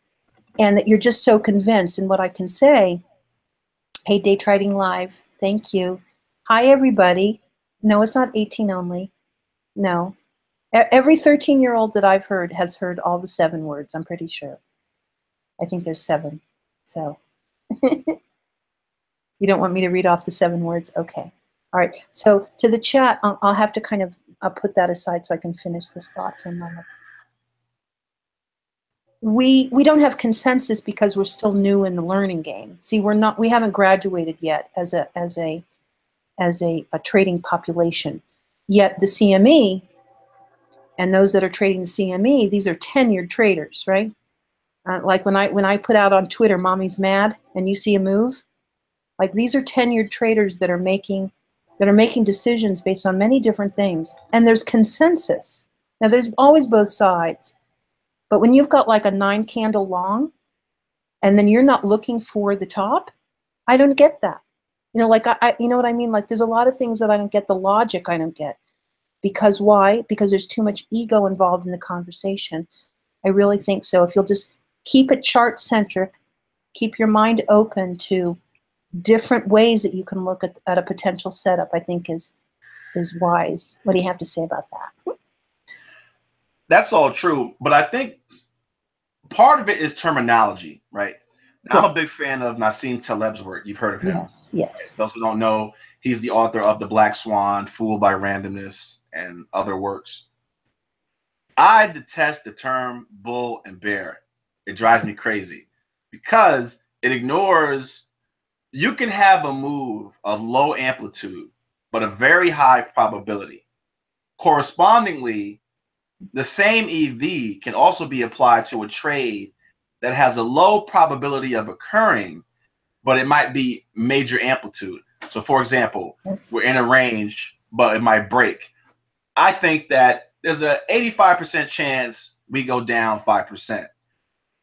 and that you're just so convinced. And what I can say, hey, Day Trading Live, thank you. Hi, everybody. No, it's not 18 only. No. Every 13-year-old that I've heard has heard all the 7 words, I'm pretty sure. I think there's 7. So you don't want me to read off the 7 words? Okay. All right. So to the chat, I'll have to kind of put that aside so I can finish this thought for a moment. We don't have consensus because we're still new in the learning game. See, we haven't graduated yet as a trading population. Yet the CME and those that are trading the CME, these are tenured traders, right? Like when I put out on Twitter, "Mommy's mad," and you see a move, like these are tenured traders that are making decisions based on many different things, and there's consensus. Now there's always both sides, but when you've got like a 9-candle long, and then you're not looking for the top, I don't get that. Like you know what I mean? Like there's a lot of things that I don't get. The logic I don't get. Because why? Because there's too much ego involved in the conversation. I really think so. If you'll just keep it chart-centric, keep your mind open to different ways that you can look at a potential setup, I think is wise. What do you have to say about that? That's all true, but I think part of it is terminology, right? Now, Yeah. I'm a big fan of Nassim Taleb's work. You've heard of him. Yes. Those who don't know, he's the author of The Black Swan, Fooled by Randomness, and other works. I detest the term bull and bear. It drives me crazy because it ignores, you can have a move of low amplitude, but a very high probability. Correspondingly, the same EV can also be applied to a trade that has a low probability of occurring, but it might be major amplitude. So for example, we're in a range, but it might break. I think that there's an 85% chance we go down 5%,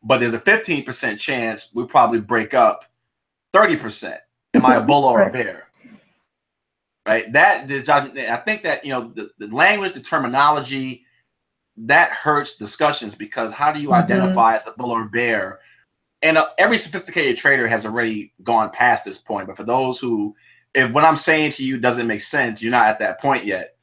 but there's a 15% chance we probably break up 30%. Am I a bull or a bear? Right? I think that, the language, the terminology, that hurts discussions, because how do you identify as a bull or a bear? And every sophisticated trader has already gone past this point. But for those who, if what I'm saying to you doesn't make sense, you're not at that point yet,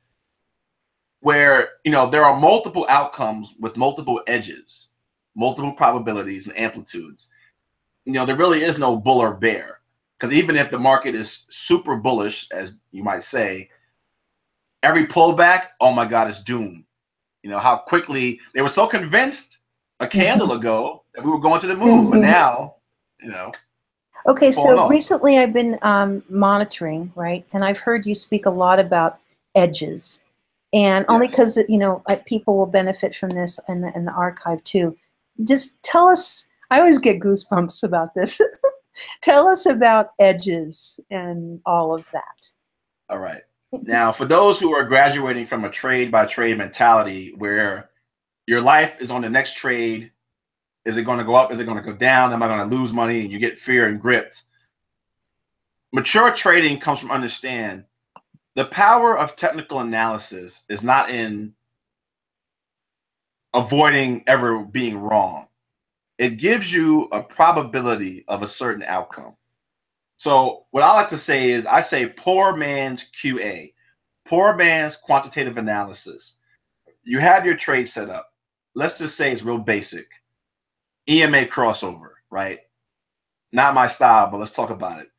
where, there are multiple outcomes with multiple edges, multiple probabilities and amplitudes. There really is no bull or bear, because even if the market is super bullish, as you might say, every pullback, oh my God, it's doomed. How quickly they were so convinced a candle ago that we were going to the moon, but now, Okay, so recently I've been monitoring, right? And I've heard you speak a lot about edges, and only because people will benefit from this in the archive too. Just tell us. I always get goosebumps about this. Tell us about edges and all of that. All right. Now, for those who are graduating from a trade-by-trade mentality where your life is on the next trade, is it going to go up? Is it going to go down? Am I going to lose money? And you get fear and gripped. Mature trading comes from understand the power of technical analysis is not in avoiding ever being wrong. It gives you a probability of a certain outcome. So what I like to say is, I say poor man's QA, poor man's quantitative analysis. You have your trade set up. Let's just say it's real basic. EMA crossover, right? Not my style, but let's talk about it.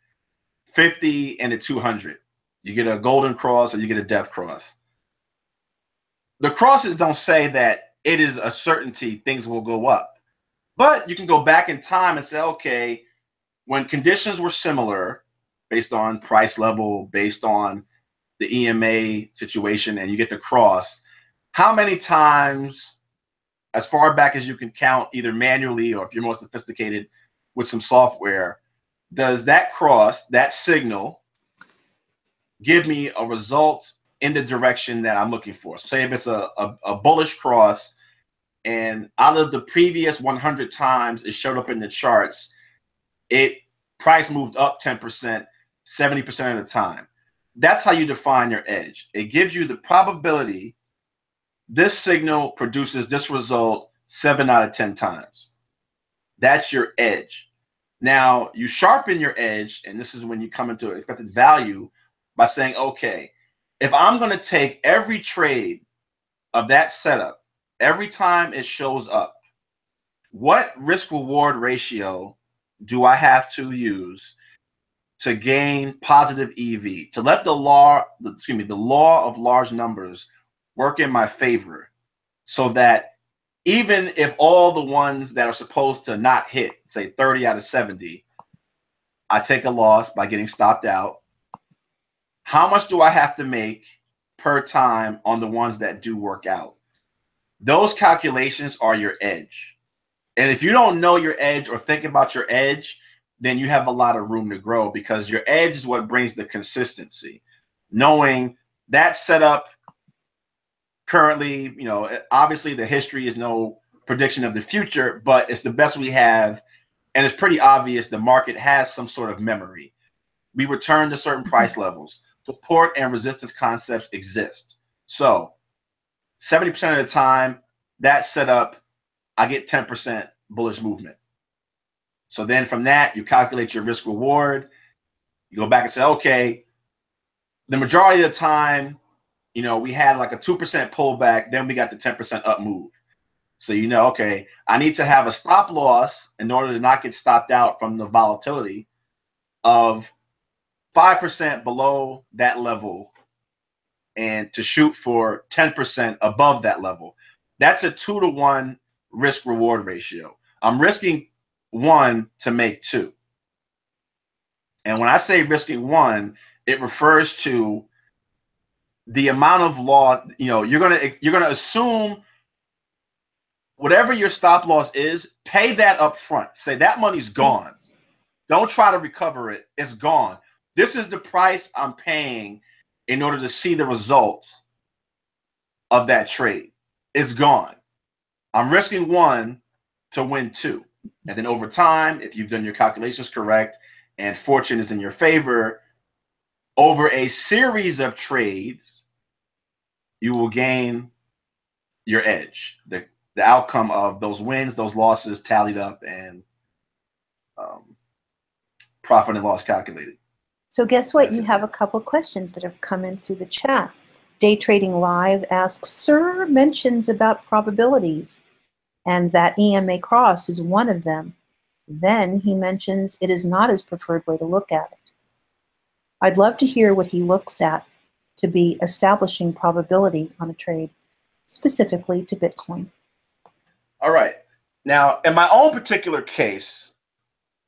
50 and a 200. You get a golden cross or you get a death cross. The crosses don't say that it is a certainty things will go up. But you can go back in time and say, okay, when conditions were similar, based on price level, based on the EMA situation, and you get the cross, how many times, as far back as you can count, either manually or if you're more sophisticated with some software, does that cross, that signal, give me a result in the direction that I'm looking for? So say if it's a bullish cross, and out of the previous 100 times it showed up in the charts, price moved up 10%, 70% of the time. That's how you define your edge. It gives you the probability this signal produces this result 7 out of 10 times. That's your edge. Now, you sharpen your edge, and this is when you come into expected value by saying, okay, if I'm going to take every trade of that setup, every time it shows up, what risk reward ratio do I have to use to gain positive EV, to let the law of large numbers work in my favor, so that even if all the ones that are supposed to not hit, say 30 out of 70, I take a loss by getting stopped out, how much do I have to make per time on the ones that do work out? Those calculations are your edge. And if you don't know your edge or think about your edge, then you have a lot of room to grow, because your edge is what brings the consistency. Knowing that setup currently, obviously the history is no prediction of the future, but it's the best we have. And it's pretty obvious the market has some sort of memory. We return to certain price levels. Support and resistance concepts exist. So 70% of the time, that setup, I get 10% bullish movement. So then from that, you calculate your risk reward. You go back and say, okay, the majority of the time, we had like a 2% pullback, then we got the 10% up move. So okay, I need to have a stop loss in order to not get stopped out from the volatility of 5% below that level, and to shoot for 10% above that level. That's a 2-to-1 risk reward ratio. I'm risking 1 to make 2. And when I say risking 1, it refers to the amount of loss. You're gonna assume whatever your stop loss is, pay that up front. Say that money's gone. Don't try to recover it. It's gone. This is the price I'm paying in order to see the results of that trade. It's gone. I'm risking 1 to win 2. And then over time, if you've done your calculations correct and fortune is in your favor, over a series of trades, you will gain your edge. The outcome of those wins, those losses tallied up, and profit and loss calculated. So guess what? You have a couple questions that have come in through the chat. Day Trading Live asks, Sir mentions about probabilities and that EMA cross is one of them. Then he mentions it is not his preferred way to look at it. I'd love to hear what he looks at to be establishing probability on a trade, specifically to Bitcoin. All right. Now, in my own particular case,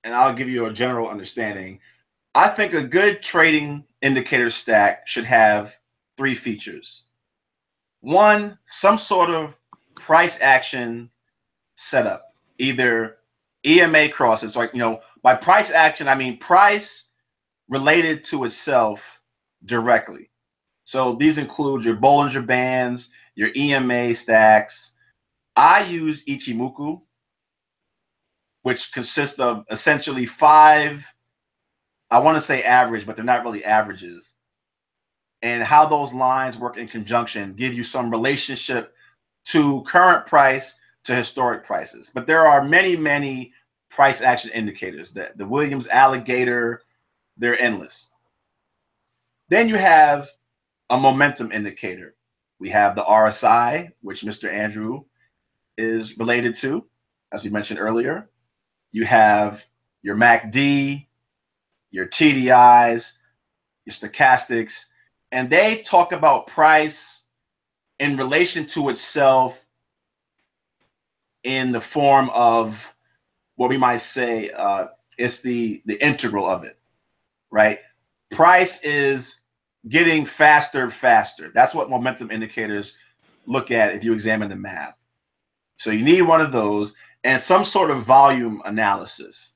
and I'll give you a general understanding, I think a good trading indicator stack should have 3 features. 1, some sort of price action setup, either EMA crosses, like, by price action, I mean price related to itself directly. So these include your Bollinger Bands, your EMA stacks. I use Ichimoku, which consists of essentially 5, I want to say average, but they're not really averages. And how those lines work in conjunction give you some relationship to current price to historic prices. But there are many, many price action indicators. The Williams alligator, they're endless. Then you have a momentum indicator. We have the RSI, which Mr. Andrew is related to, as we mentioned earlier. You have your MACD, your TDIs, your stochastics, and they talk about price in relation to itself in the form of what we might say it's the integral of it, right? Price is getting faster, faster. That's what momentum indicators look at if you examine the math. So you need one of those and some sort of volume analysis,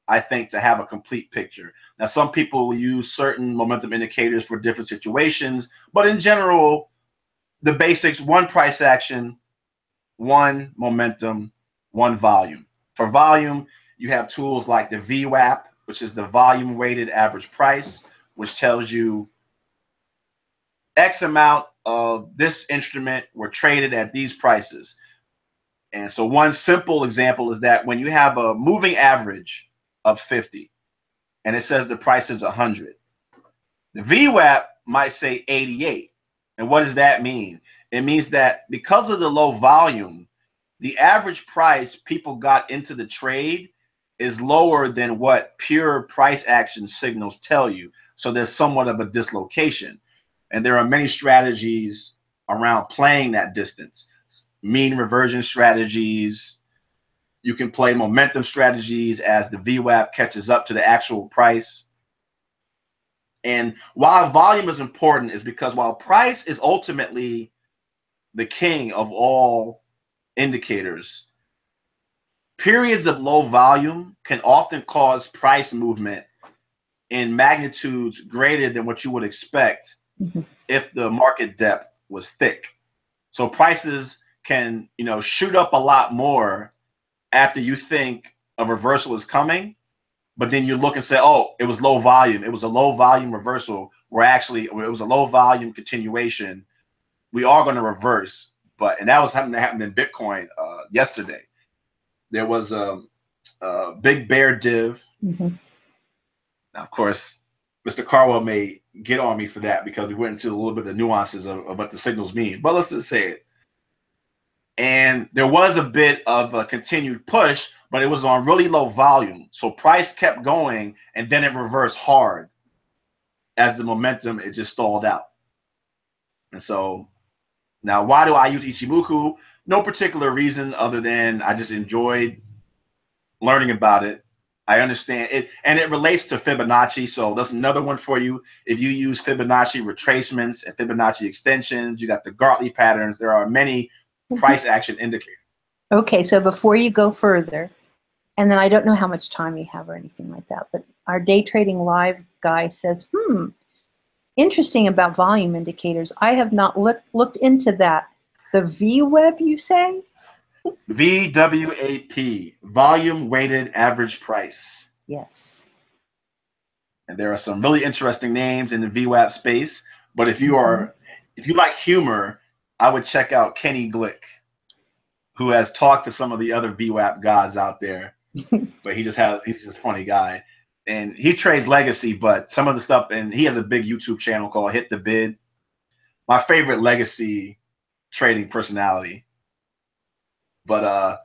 I think, to have a complete picture. Now, some people will use certain momentum indicators for different situations, but in general, the basics: one price action, one momentum, one volume. For volume, you have tools like the VWAP, which is the volume weighted average price, which tells you X amount of this instrument were traded at these prices. And so one simple example is that when you have a moving average of 50 and it says the price is 100, the VWAP might say 88. And what does that mean? It means that because of the low volume, the average price people got into the trade is lower than what pure price action signals tell you. So there's somewhat of a dislocation. And there are many strategies around playing that distance. Mean reversion strategies. You can play momentum strategies as the VWAP catches up to the actual price. And why volume is important is because while price is ultimately the king of all indicators, periods of low volume can often cause price movement in magnitudes greater than what you would expect if the market depth was thick. So prices can, shoot up a lot more after you think a reversal is coming, but then you look and say, oh, it was low volume. It was a low volume reversal, where actually it was a low volume continuation. We are going to reverse. And that was something that happened in Bitcoin yesterday. There was a big bear div. Now, of course, Mr. Carwell may get on me for that because we went into a little bit of the nuances of what the signals mean, but let's just say it. And there was a bit of a continued push, but it was on really low volume. So price kept going, and then it reversed hard as the momentum, it just stalled out. And so now, why do I use Ichimoku? No particular reason other than I just enjoyed learning about it. I understand it, and it relates to Fibonacci. So that's another one for you. If you use Fibonacci retracements and Fibonacci extensions, you got the Gartley patterns. There are many price action indicators. Okay, so before you go further, and then I don't know how much time you have or anything like that, but our day trading live guy says, interesting about volume indicators. I have not looked into that. The VWAP, you say? VWAP, volume weighted average price. Yes. And there are some really interesting names in the VWAP space. But if you like humor, I would check out Kenny Glick, who has talked to some of the other VWAP gods out there. But he's just a funny guy. And he trades legacy, but some of the stuff, and he has a big YouTube channel called Hit the Bid. My favorite legacy trading personality. But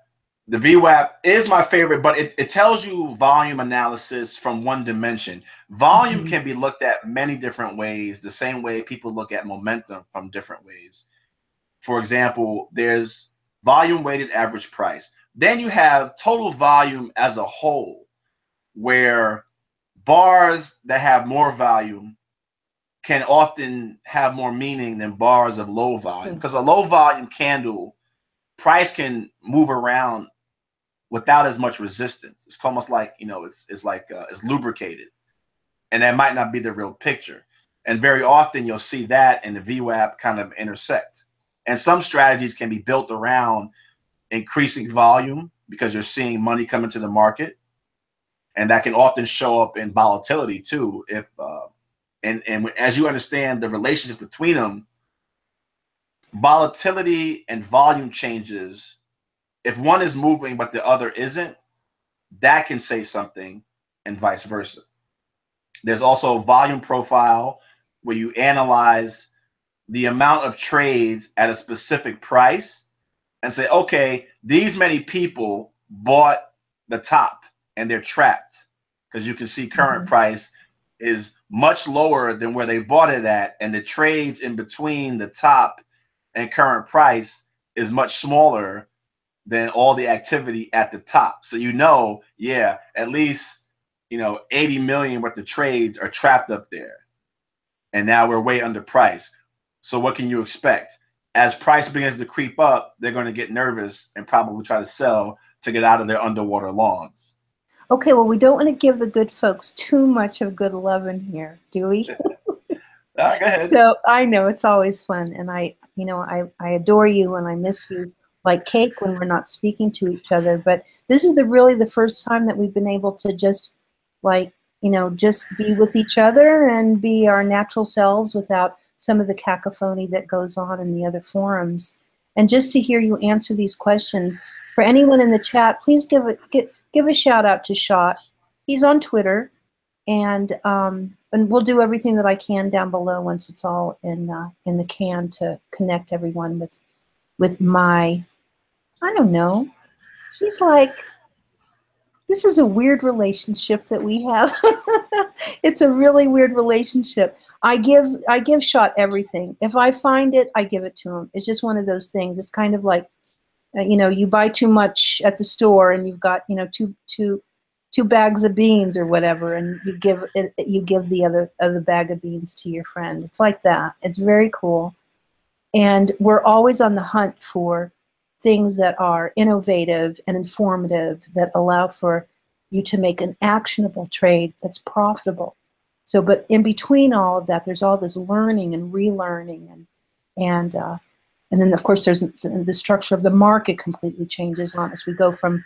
the VWAP is my favorite, but it tells you volume analysis from one dimension. Volume can be looked at many different ways, the same way people look at momentum from different ways. For example, there's volume weighted average price. Then you have total volume as a whole, where bars that have more volume can often have more meaning than bars of low volume, because a low volume candle price can move around without as much resistance. It's almost like, it's lubricated, and that might not be the real picture. And very often you'll see that and the VWAP kind of intersect. And some strategies can be built around increasing volume because you're seeing money come into the market. And that can often show up in volatility too. And as you understand the relationship between them, volatility and volume changes, if one is moving but the other isn't, that can say something, and vice versa. There's also a volume profile where you analyze the amount of trades at a specific price and say, okay, these many people bought the top and they're trapped, because you can see current price is much lower than where they bought it at, and the trades in between the top and current price is much smaller than all the activity at the top. So yeah, at least 80 million worth of trades are trapped up there, and now we're way underpriced. So what can you expect? As price begins to creep up, they're going to get nervous and probably try to sell to get out of their underwater lawns. Okay, well, we don't want to give the good folks too much of good love in here, do we? Go ahead. So I know it's always fun, and I adore you and I miss you like cake when we're not speaking to each other. But this is really the first time that we've been able to just just be with each other and be our natural selves without some of the cacophony that goes on in the other forums. And just to hear you answer these questions, for anyone in the chat, please give a shout out to Shot. He's on Twitter, and we'll do everything that I can down below once it's all in the can to connect everyone with my, I don't know. She's like, this is a weird relationship that we have. It's a really weird relationship. I give Shot everything. If I find it, I give it to him. It's just one of those things. It's kind of like, you buy too much at the store and you've got, two bags of beans or whatever, and you give the other bag of beans to your friend. It's like that. It's very cool. And we're always on the hunt for things that are innovative and informative that allow for you to make an actionable trade that's profitable. So, but in between all of that, there's all this learning and relearning, and then of course there's the structure of the market completely changes on us. We go from,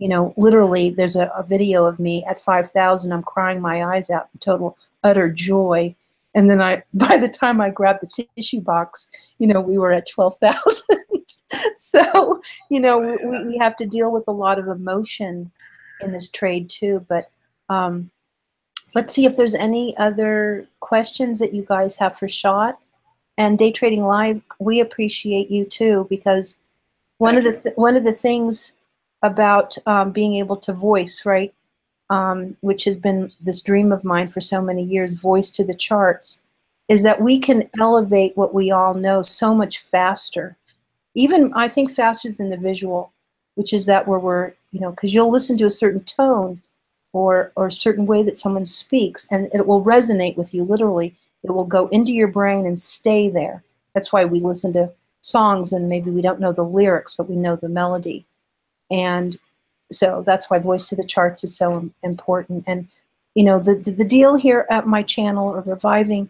literally there's a video of me at 5,000. I'm crying my eyes out in total utter joy, and then by the time I grabbed the tissue box, we were at 12,000. So, we have to deal with a lot of emotion in this trade too. But let's see if there's any other questions that you guys have for Shot. And Day Trading Live, we appreciate you too, because one of the things about being able to voice, right, which has been this dream of mine for so many years, voice to the charts, is that we can elevate what we all know so much faster. Even, I think, faster than the visual, which is that where we're, because you'll listen to a certain tone or a certain way that someone speaks, and it will resonate with you, literally. It will go into your brain and stay there. That's why we listen to songs and maybe we don't know the lyrics, but we know the melody. And so that's why voice to the charts is so important. And, the deal here at my channel, or reviving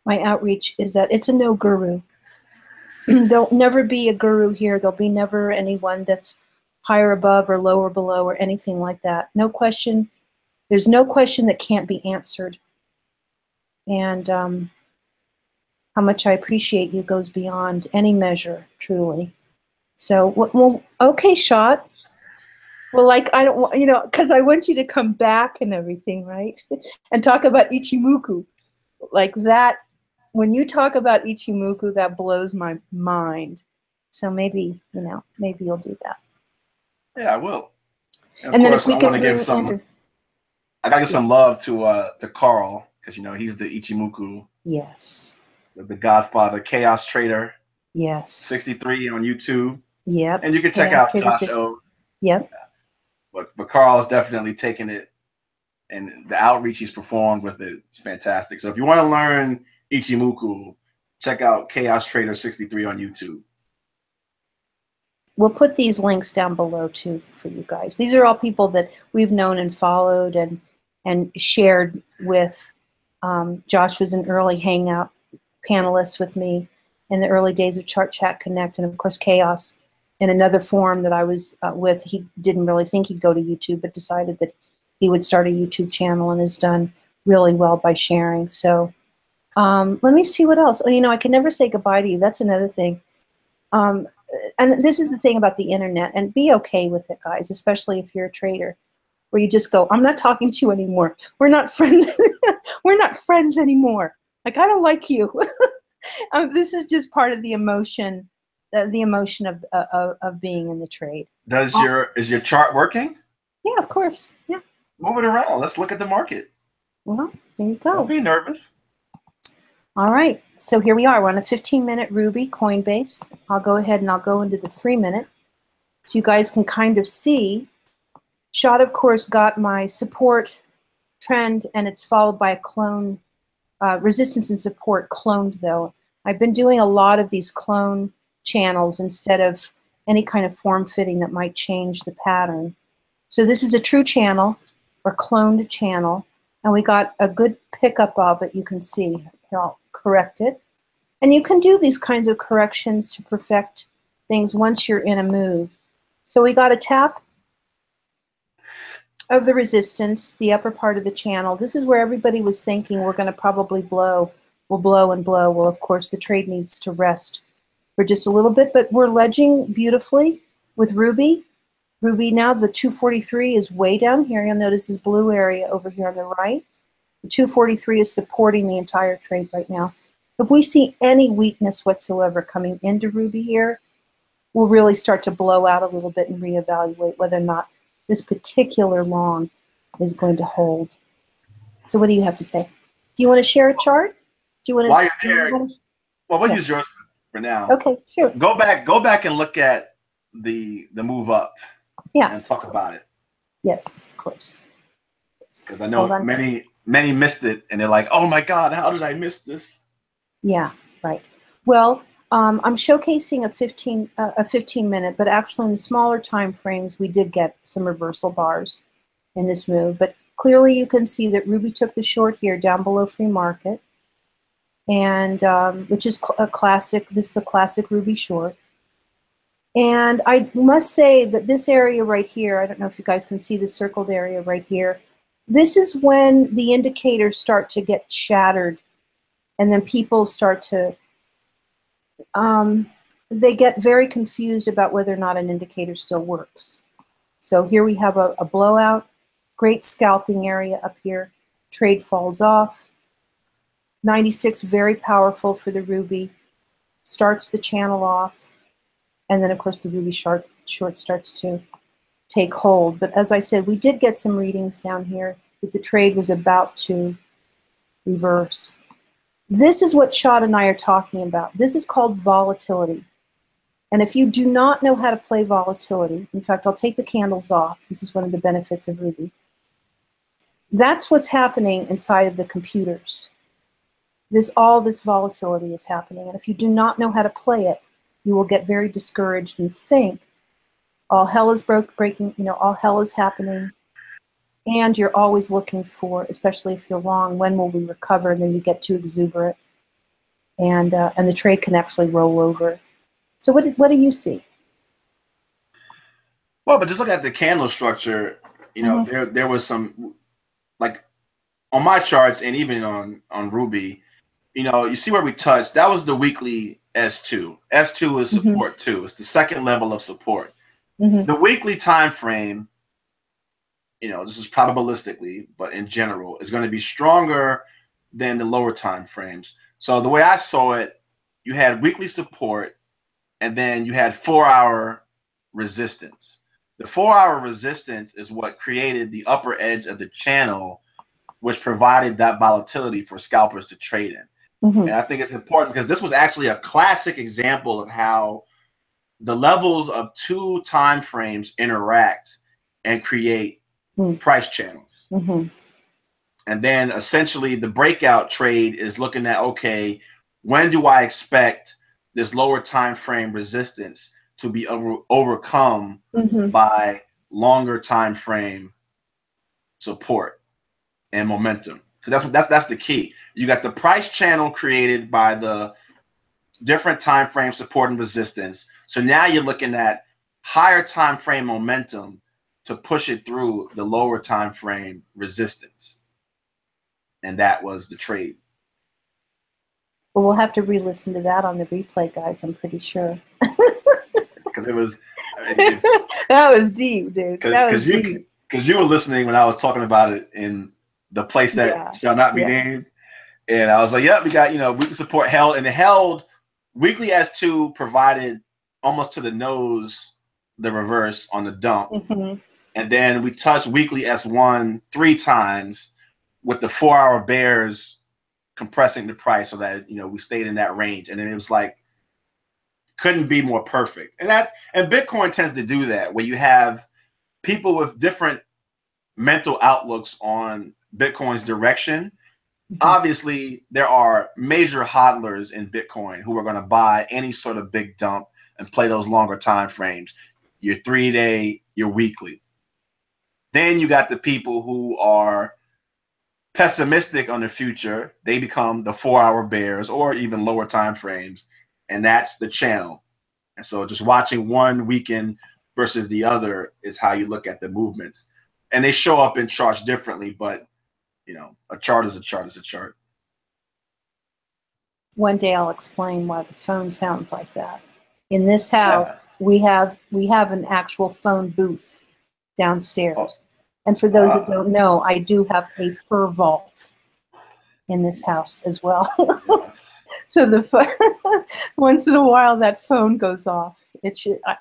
my outreach, is that it's a no guru. There'll never be a guru here. There'll be never anyone that's higher above or lower below or anything like that. No question. There's no question that can't be answered. And how much I appreciate you goes beyond any measure, truly. So, well, okay, Shot. Well, I don't want, because I want you to come back and everything, right? And talk about Ichimoku. Like that. When you talk about Ichimoku, that blows my mind. So maybe, maybe you'll do that. Yeah, I will. And then if we can bring Andrew. I gotta give some love to Carl, because he's the Ichimoku. Yes. The Godfather, Chaos Trader. Yes. 63 on YouTube. Yep. And you can check out Josh O. Yep. But Carl is definitely taking it, and the outreach he's performed with it is fantastic. So if you want to learn Ichimoku, check out Chaos Trader 63 on YouTube. We'll put these links down below too for you guys. These are all people that we've known and followed and shared with. Josh was an early Hangout panelist with me in the early days of ChartChatConnect, and of course Chaos in another forum that I was with. He didn't really think he'd go to YouTube, but decided that he would start a YouTube channel and has done really well by sharing. So let me see what else. I can never say goodbye to you. That's another thing. And this is the thing about the internet, and be okay with it, guys, especially if you're a trader, where you just go, I'm not talking to you anymore. We're not friends. We're not friends anymore. Like, I don't like you. This is just part of the emotion of being in the trade. Is your chart working? Yeah, of course. Yeah. Move it around. Let's look at the market. Well, there you go. Don't be nervous. All right, so here we are. We're on a 15-minute Ruby Coinbase. I'll go ahead and I'll go into the 3-minute, so you guys can kind of see. Shot, of course, got my support trend, and it's followed by a clone, resistance and support cloned though. I've been doing a lot of these clone channels instead of any kind of form fitting that might change the pattern. So this is a true channel or cloned channel, and we got a good pickup of it. You can see. Here, I'll correct it. And you can do these kinds of corrections to perfect things once you're in a move. So we got a tap of the resistance, the upper part of the channel. This is where everybody was thinking we're going to probably blow. We'll blow and blow. Well, of course, the trade needs to rest for just a little bit, but we're ledging beautifully with Ruby. Ruby now, the 243 is way down here. You'll notice this blue area over here on the right. The 243 is supporting the entire trade right now. If we see any weakness whatsoever coming into Ruby here, we'll really start to blow out a little bit and reevaluate whether or not this particular long is going to hold. So what do you have to say? Do you want to share a chart? Do you want to? While you're there, well, we'll use yours for now. Okay, sure. Go back and look at the move up. Yeah. And talk about it. Yes, of course. Because I know many missed it, and they're like, "Oh my God, how did I miss this?" Yeah, right. Well, I'm showcasing a 15 minute, but actually in the smaller time frames, we did get some reversal bars in this move. But clearly, you can see that Ruby took the short here down below free market, and which is a classic. This is a classic Ruby short. And I must say that this area right here, I don't know if you guys can see the circled area right here, this is when the indicators start to get shattered, and then people start to, they get very confused about whether or not an indicator still works. So here we have a blowout, great scalping area up here, trade falls off, 96 very powerful for the Ruby, starts the channel off, and then, of course, the Ruby short starts to take hold. But as I said, we did get some readings down here that the trade was about to reverse. This is what Shad and I are talking about. This is called volatility. And if you do not know how to play volatility, in fact, I'll take the candles off. This is one of the benefits of Ruby. That's what's happening inside of the computers. All this volatility is happening. And if you do not know how to play it, you will get very discouraged and think all hell is breaking, all hell is happening. And you're always looking for, especially if you're long, when will we recover? And then you get too exuberant, and the trade can actually roll over. So what do you see? Well, but just look at the candle structure. There was some, like on my charts and even on Ruby, you see where we touched. That was the weekly S2. S2 is support too. It's the second level of support. The weekly time frame, this is probabilistically, but in general, is going to be stronger than the lower time frames. So the way I saw it, you had weekly support, and then you had 4-hour resistance. The 4-hour resistance is what created the upper edge of the channel, which provided that volatility for scalpers to trade in. And I think it's important because this was actually a classic example of how the levels of two time frames interact and create price channels. And then essentially the breakout trade is looking at, okay, when do I expect this lower time frame resistance to be overcome by longer time frame support and momentum? So that's the key. You got the price channel created by the different time frame support and resistance. So now you're looking at higher time frame momentum to push it through the lower time frame resistance. And that was the trade. Well, we'll have to re-listen to that on the replay, guys, I'm pretty sure. Because it was that was deep, dude. That was deep. Because you were listening when I was talking about it in the place that shall not be named. And I was like, yeah, we got, weekly support held, and it held. Weekly S2 provided almost to the nose the reverse on the dump. And then we touched weekly S1 3 times with the 4-hour bears compressing the price so that, we stayed in that range. And then it was like, couldn't be more perfect. And Bitcoin tends to do that, where you have people with different mental outlooks on Bitcoin's direction. Mhm. Obviously, there are major hodlers in Bitcoin who are going to buy any sort of big dump and play those longer time frames, your 3-day, your weekly. Then you got the people who are pessimistic on the future. They become the 4-hour bears or even lower time frames, and that's the channel. And so just watching one weekend versus the other is how you look at the movements. And they show up in charts differently, but you know, a chart is a chart is a chart. One day I'll explain why the phone sounds like that. In this Yeah. house, we have an actual phone booth downstairs. Oh, And for those that don't know, I do have a fur vault in this house as well. yes. So once in a while that phone goes off.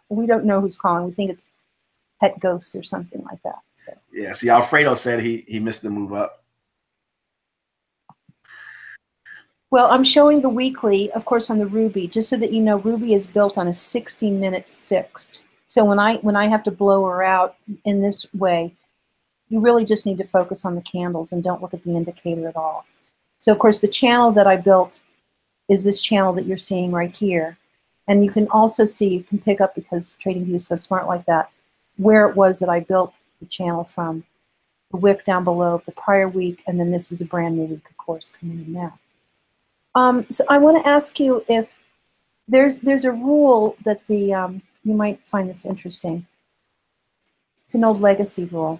We don't know who's calling. We think it's pet ghosts or something like that. So Yeah. See, Alfredo said he missed the move up. well, I'm showing the weekly, of course, on the Ruby, just so that you know, Ruby is built on a 60-minute fixed. So when I have to blow her out in this way, you really just need to focus on the candles and don't look at the indicator at all. So of course, the channel that I built is this channel that you're seeing right here. And you can also see, you can pick up, because TradingView is so smart like that, where it was that I built the channel from. The wick down below, the prior week, and then this is a brand new week, of course, coming in now. So I want to ask you if there's a rule that you might find this interesting. It's an old legacy rule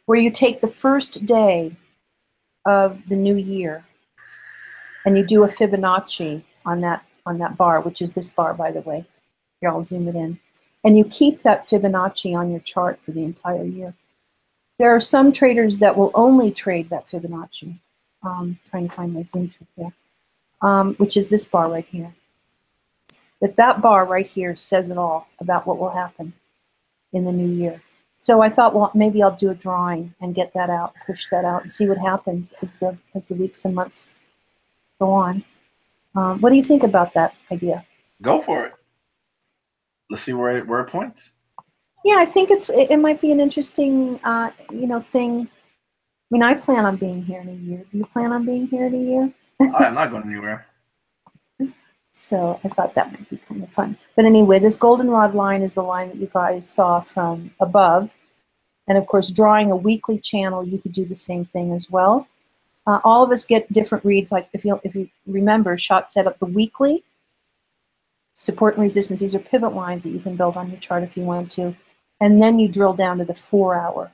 where you take the first day of the new year and you do a Fibonacci on that bar, which is this bar, by the way. Here, I'll zoom it in. And you keep that Fibonacci on your chart for the entire year. There are some traders that will only trade that Fibonacci. Trying to find my zoom trick here. Which is this bar right here. That bar right here says it all about what will happen in the new year. So I thought, well, maybe I'll do a drawing and get that out, push that out, and see what happens as the weeks and months go on. What do you think about that idea? Go for it. Let's see where it points. Yeah, I think it might be an interesting thing. I mean, I plan on being here in a year. Do you plan on being here in a year? I'm not going anywhere. So I thought that might be kind of fun. But anyway, this goldenrod line is the line that you guys saw from above. And of course, drawing a weekly channel, you could do the same thing as well. All of us get different reads. Like if you remember, Shot set up the weekly support and resistance. These are pivot lines that you can build on your chart if you want to. And then you drill down to the 4-hour,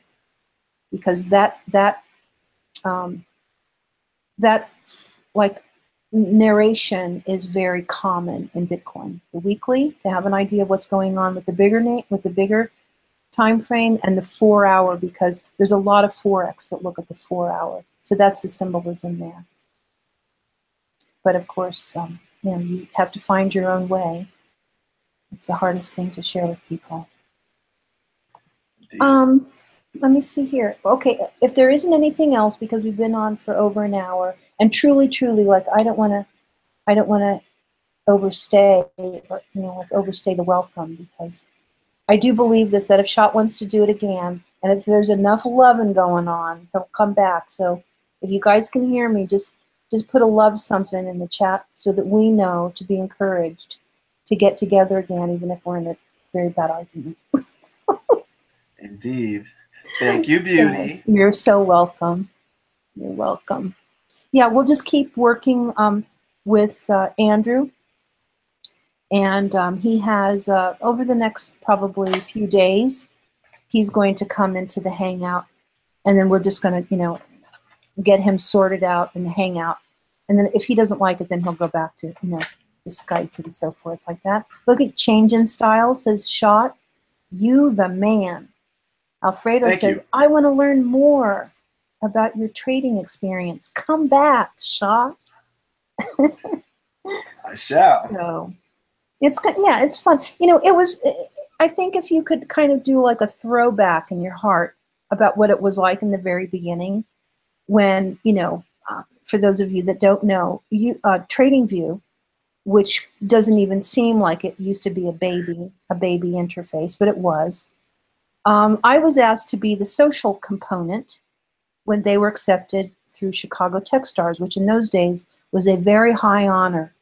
because that like narration is very common in Bitcoin. The weekly, to have an idea of what's going on with the bigger time frame, and the 4-hour, because there's a lot of Forex that look at the 4-hour. So that's the symbolism there. But of course, you have to find your own way. It's the hardest thing to share with people. Let me see here. Okay, if there isn't anything else, because we've been on for over an hour, and truly, like I don't want to overstay, or overstay the welcome, because I do believe this, that if Shot wants to do it again, and if there's enough loving going on, he'll come back. So if you guys can hear me, just put a love something in the chat so that we know to be encouraged to get together again, even if we're in a very bad argument. Indeed. Thank you, Beauty. So, you're so welcome. You're welcome. Yeah, we'll just keep working with Andrew. And he has, over the next probably few days, he's going to come into the Hangout. And then we're just going to, get him sorted out in the Hangout. And then if he doesn't like it, then he'll go back to, the Skype and so forth like that. Look at Change in Style, says Shot. You the man. Alfredo Thank says, you. I want to learn more about your trading experience. Come back, Shot. I shall. So it's fun. I think if you could kind of do like a throwback in your heart about what it was like in the very beginning, when, for those of you that don't know, TradingView, which doesn't even seem like it used to be a baby interface, but it was. I was asked to be the social component, when they were accepted through Chicago Techstars, which in those days was a very high honor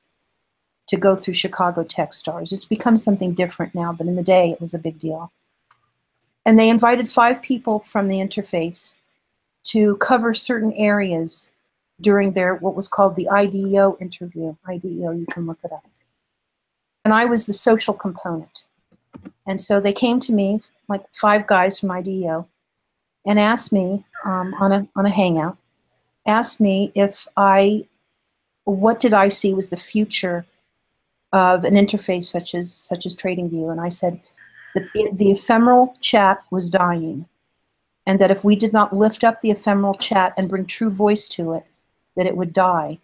to go through Chicago Techstars. It's become something different now, but in the day it was a big deal. And they invited 5 people from the interface to cover certain areas during their, what was called the IDEO interview. IDEO, you can look it up. And I was the social component. And so they came to me, like 5 guys from IDEO, and asked me on a hangout, asked me if what did I see was the future of an interface such as TradingView. And I said that the ephemeral chat was dying, and that if we did not lift up the ephemeral chat and bring true voice to it, that it would die.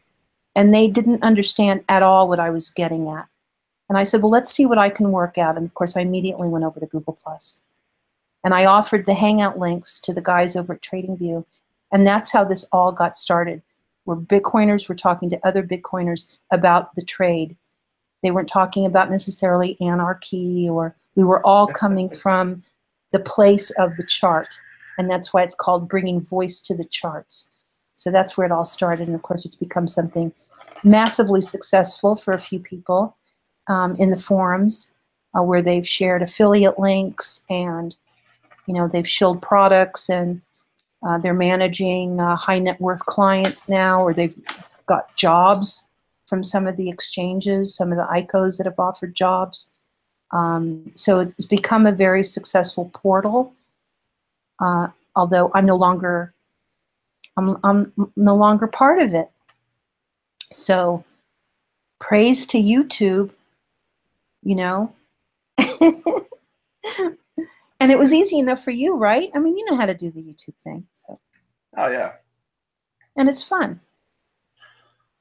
And they didn't understand at all what I was getting at. And I said, well, let's see what I can work out. And of course, I immediately went over to Google+. And I offered the Hangout links to the guys over at TradingView. And that's how this all got started, where Bitcoiners were talking to other Bitcoiners about the trade. They weren't talking about necessarily anarchy, or we were all coming from the place of the chart. And that's why it's called bringing voice to the charts. So that's where it all started. And of course, it's become something massively successful for a few people in the forums where they've shared affiliate links, and they've shilled products, and they're managing high net worth clients now, or they've got jobs from some of the exchanges, some of the ICOs that have offered jobs. So it's become a very successful portal. Although I'm no longer part of it. So praise to YouTube, And it was easy enough for you, right? I mean, you know how to do the YouTube thing. So. Oh, yeah. And it's fun.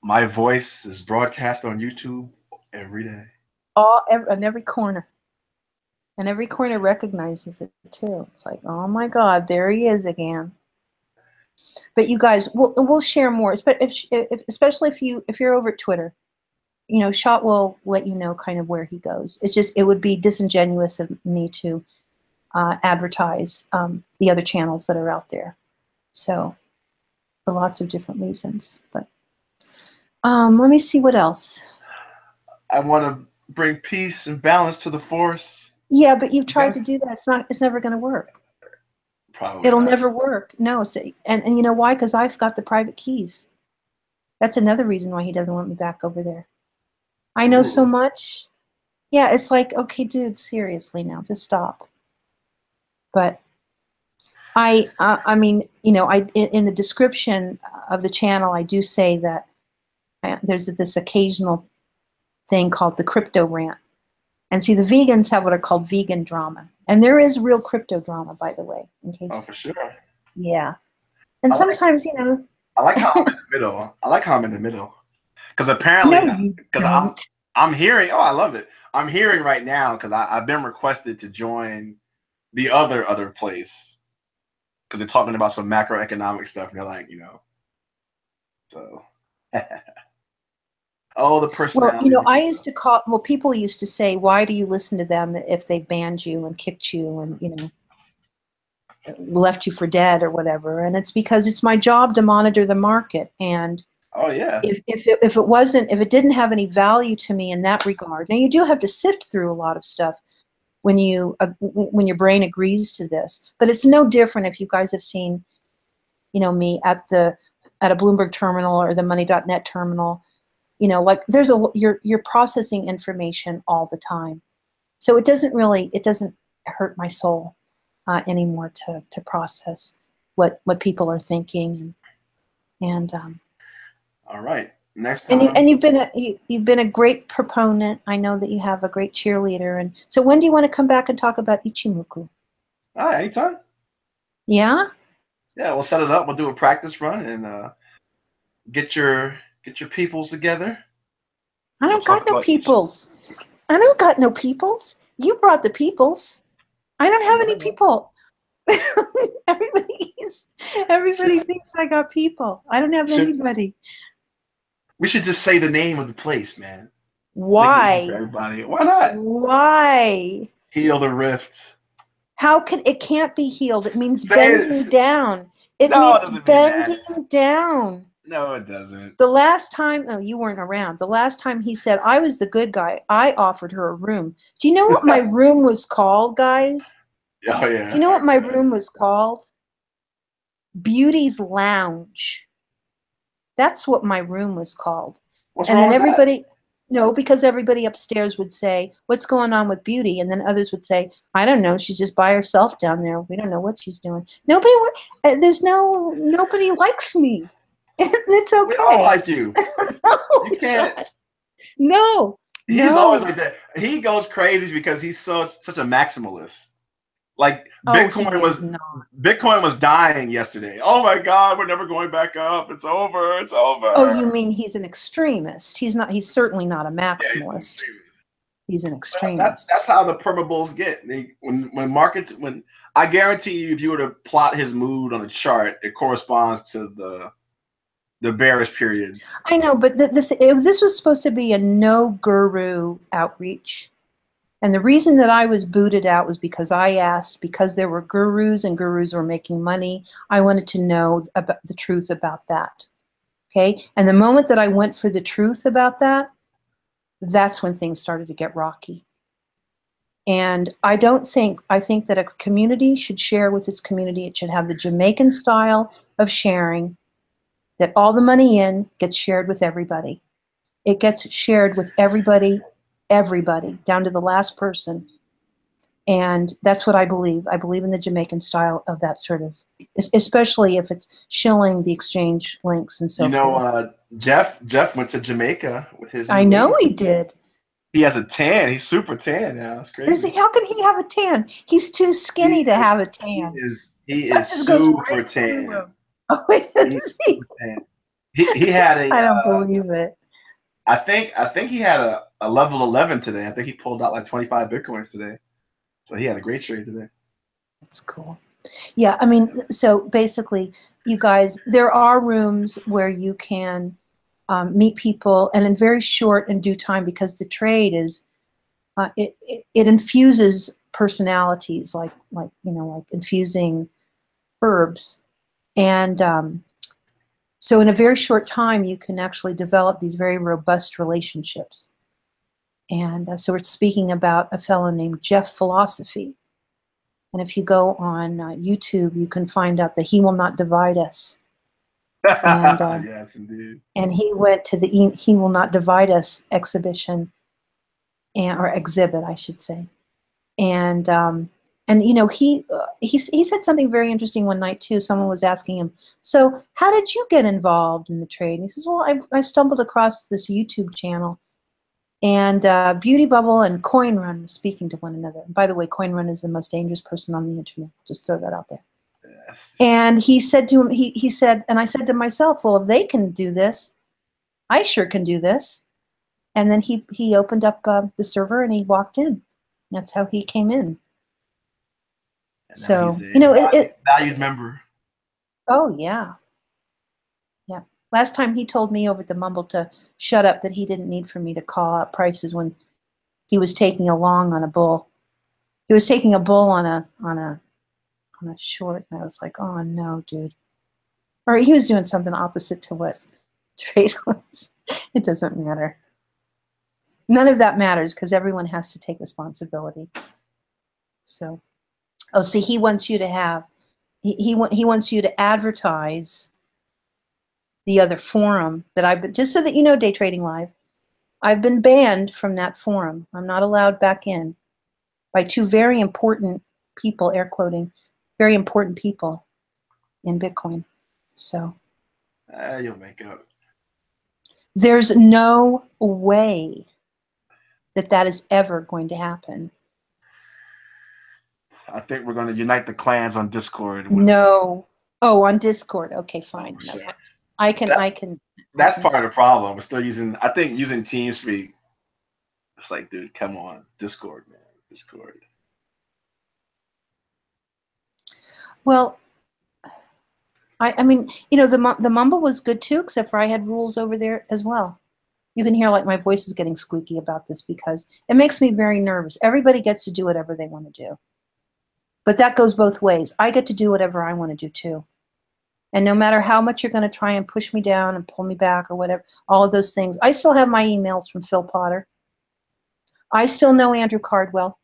My voice is broadcast on YouTube every day. On every corner. And every corner recognizes it, too. It's like, oh, my God, there he is again. But you guys, we'll share more, especially if you're over at Twitter. Shot will let you know kind of where he goes. It's just, it would be disingenuous of me to advertise the other channels that are out there. So, for lots of different reasons. But let me see what else. I want to bring peace and balance to the force. Yeah, but you've tried to do that. It's never going to work. Probably It'll not. never work. No, and you know why? Because I've got the private keys. That's another reason why he doesn't want me back over there. I know so much. Yeah, it's like, okay, dude, seriously now, just stop. But I mean, in the description of the channel, I do say that there's this occasional thing called the crypto rant. And see, the vegans have what are called vegan drama. And there is real crypto drama, by the way, in case. Oh, for sure. Yeah. And sometimes, I like how I'm in the middle. I like how I'm in the middle. Because apparently, I'm hearing, I love it. I'm hearing right now, because I've been requested to join the other place. Because they're talking about some macroeconomic stuff. And they're like, so. Oh, the personality. Well, people used to say, why do you listen to them if they banned you and kicked you and, left you for dead or whatever? And it's because it's my job to monitor the market. And oh, yeah. If it didn't have any value to me in that regard, now you do have to sift through a lot of stuff when your brain agrees to this, but it's no different if you guys have seen, me at a Bloomberg terminal or the money.net terminal. Like you're processing information all the time. So it doesn't hurt my soul anymore to process what people are thinking and all right. Next time. And you've been a great proponent. I know that you have a great cheerleader. And so when do you want to come back and talk about Ichimoku? Anytime. Yeah? Yeah, we'll set it up. We'll do a practice run and get your peoples together. I don't got no peoples. I don't got no peoples. You brought the peoples. I don't have any people. Everybody thinks I got people. I don't have anybody. We should just say the name of the place, man. Why? Everybody. Why not? Why? Heal the rift. How can it can't be healed? It means Say bending it. down. It No, it means doesn't mean that. bending down. No, it doesn't. The last time, oh, you weren't around. The last time he said, I was the good guy. I offered her a room. Do you know what my room was called, guys? Oh yeah. Do you know what my room was called? Beauty's Lounge. That's what my room was called. What's And wrong then with everybody, no, because everybody upstairs would say, what's going on with Beauty? And then others would say, I don't know. She's just by herself down there. We don't know what she's doing. Nobody likes me. It's that? We don't okay. like you. No, You can't. Josh. No, He's always no. like that. He goes crazy because he's such a maximalist. Like Oh, he is not. Bitcoin was dying yesterday. Oh my God, we're never going back up. It's over. It's over. Oh, you mean he's an extremist? He's not. He's certainly not a Yeah, he's an maximalist. extremist. He's an Well, extremist. that's how the perma bulls get. When I guarantee you, if you were to plot his mood on a chart, it corresponds to the bearish periods. I know, but this was supposed to be a no guru outreach. And the reason that I was booted out was because I asked, because there were gurus and gurus were making money, I wanted to know about the truth about that. Okay? And the moment that I went for the truth about that, that's when things started to get rocky. And I think that a community should share with its community. It should have the Jamaican style of sharing, that all the money in gets shared with everybody. It gets shared with everybody, down to the last person. And that's what I believe. I believe in the Jamaican style of that sort of, especially if it's shilling the exchange links and so forth. Jeff went to Jamaica with his I new know lady. he did. He has a tan. He's super tan now. It's crazy. How can he have a tan? He's too skinny to have a tan. He That is just goes super right through tan. him. Oh, He's is he? super tan. He had a I don't believe it. I think he had a level 11 today. I think he pulled out like 25 bitcoins today. So he had a great trade today. That's cool. Yeah, I mean, so basically, you guys, there are rooms where you can meet people, and in very short and due time, because the trade is, it infuses personalities, like infusing herbs, and so in a very short time, you can actually develop these very robust relationships. And so we're speaking about a fellow named Jeff Philosophy. And if you go on YouTube, you can find out that He Will Not Divide Us. And yes, indeed. And he went to the He Will Not Divide Us exhibition, or exhibit, I should say. And he said something very interesting one night too. Someone was asking him, so how did you get involved in the trade? And he says, well, I stumbled across this YouTube channel, and BeautyBubble and CoinRun were speaking to one another. And by the way, CoinRun is the most dangerous person on the internet. Just throw that out there. Yes. And he said to him, he said, and I said to myself, well, if they can do this, I sure can do this. And then he opened up the server and he walked in. That's how he came in. And so he's a valued member. Oh yeah, yeah. Last time he told me over at the Mumble to shut up, that he didn't need for me to call out prices when he was taking a long on a bull. He was taking a bull on a short, and I was like, oh no, dude. Or he was doing something opposite to what trade was. It doesn't matter. None of that matters, because everyone has to take responsibility. So, see, he wants you to have, he wants you to advertise the other forum that I've been, just so that you know, Day Trading Live, I've been banned from that forum. I'm not allowed back in by two very important people, air quoting, very important people in Bitcoin. So You'll make up. There's no way that is ever going to happen. I think we're going to unite the clans on Discord. No. Oh, on Discord. Okay, fine. Oh, sure. I can. That's part of the problem. We're still using TeamSpeak. It's like, dude, come on, Discord, man, Discord. Well, I mean, the Mumble was good too, except for I had rules over there as well. You can hear like my voice is getting squeaky about this because it makes me very nervous. Everybody gets to do whatever they want to do. But that goes both ways. I get to do whatever I want to do too. And no matter how much you're going to try and push me down and pull me back or whatever, all of those things. I still have my emails from Phil Potter. I still know Andrew Cardwell.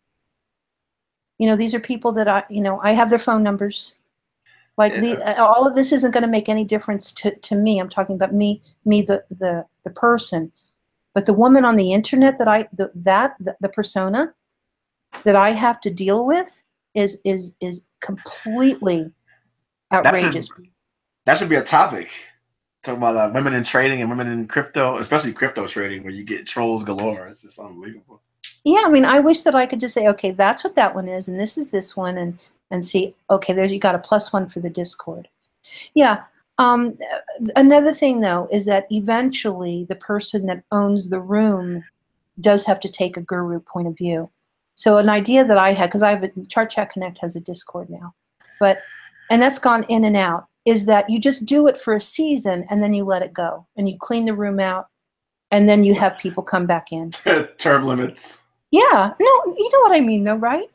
You know, these are people that I have their phone numbers. Like all of this isn't going to make any difference to me. I'm talking about me, the person. But the woman on the internet the persona that I have to deal with is completely outrageous. That should be a topic. Talking about women in trading and women in crypto, especially crypto trading, where you get trolls galore. It's just unbelievable. Yeah, I mean, I wish that I could just say, okay, that's what that one is, and this is this one, and see, okay, there's you got a +1 for the Discord. Yeah. Another thing, though, is that eventually the person that owns the room does have to take a guru point of view. So an idea that I had, because ChartChatConnect has a Discord now, and that's gone in and out, is that you just do it for a season and then you let it go and you clean the room out and then you have people come back in. Term limits. Yeah, no, you know what I mean, though, right?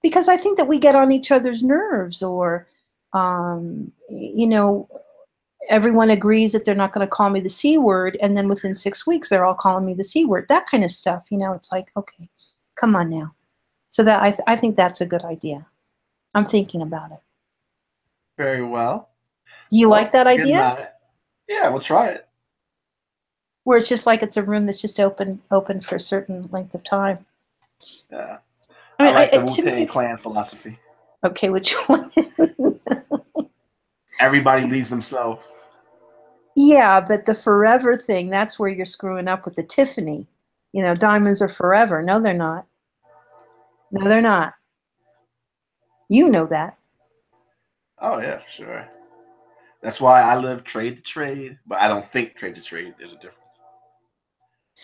Because I think that we get on each other's nerves, or, you know, everyone agrees that they're not going to call me the C word, and then within 6 weeks they're all calling me the C word. That kind of stuff, you know, it's like, okay, come on now. So that I think that's a good idea. I'm thinking about it. Very well. You like that idea? Yeah, we'll try it. Where it's just like it's a room that's just open for a certain length of time. Yeah. I mean, I like the Wu-Tang Clan philosophy. Okay, which one? Everybody leads themselves. Yeah, but the forever thing, that's where you're screwing up with the Tiffany. You know, diamonds are forever. No, they're not. No, they're not. You know that. Oh, yeah, sure. That's why I live trade to trade, but I don't think trade to trade is a difference.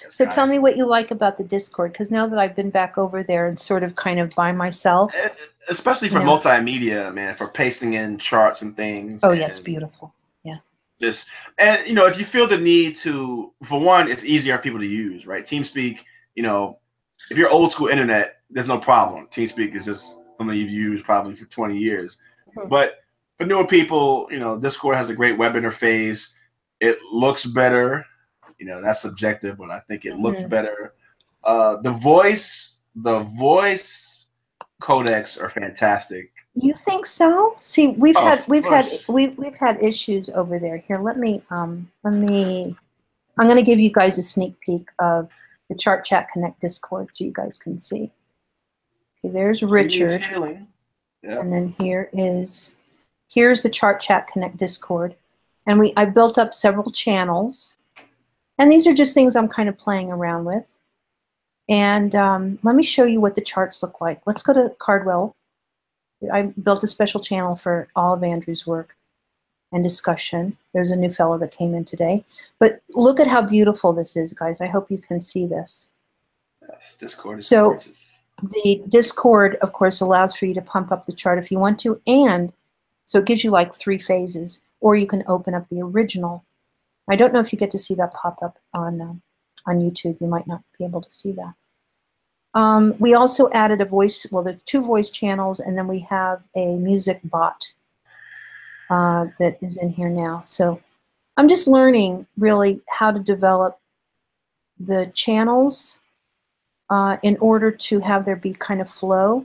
So tell me what you like about the Discord, because now that I've been back over there and sort of kind of by myself. Especially for multimedia, man, for pasting in charts and things. Oh, yes, beautiful. Yeah. And, you know, if you feel the need to, for one, it's easier for people to use, right? TeamSpeak, you know, if you're old school internet, there's no problem. TeamSpeak is just something you've used probably for 20 years. Mm-hmm. But for newer people, you know, Discord has a great web interface. It looks better. You know, that's subjective, but I think it looks better. The voice codecs are fantastic. You think so? See, we've had issues over there. Here, let me I'm going to give you guys a sneak peek of the ChartChatConnect Discord so you guys can see. Okay, there's Richard. Yeah. And then here's the ChartChatConnect Discord. And I built up several channels. And these are just things I'm kind of playing around with. And let me show you what the charts look like. Let's go to Cardwell. I built a special channel for all of Andrew's work and discussion. There's a new fellow that came in today. But look at how beautiful this is, guys. I hope you can see this. Yes, Discord is gorgeous. The Discord, of course, allows for you to pump up the chart if you want to. And so it gives you like 3 phases. Or you can open up the original. I don't know if you get to see that pop up on YouTube. You might not be able to see that. We also added a voice, well, there's 2 voice channels, and then we have a music bot that is in here now. So I'm just learning really how to develop the channels in order to have there be kind of flow.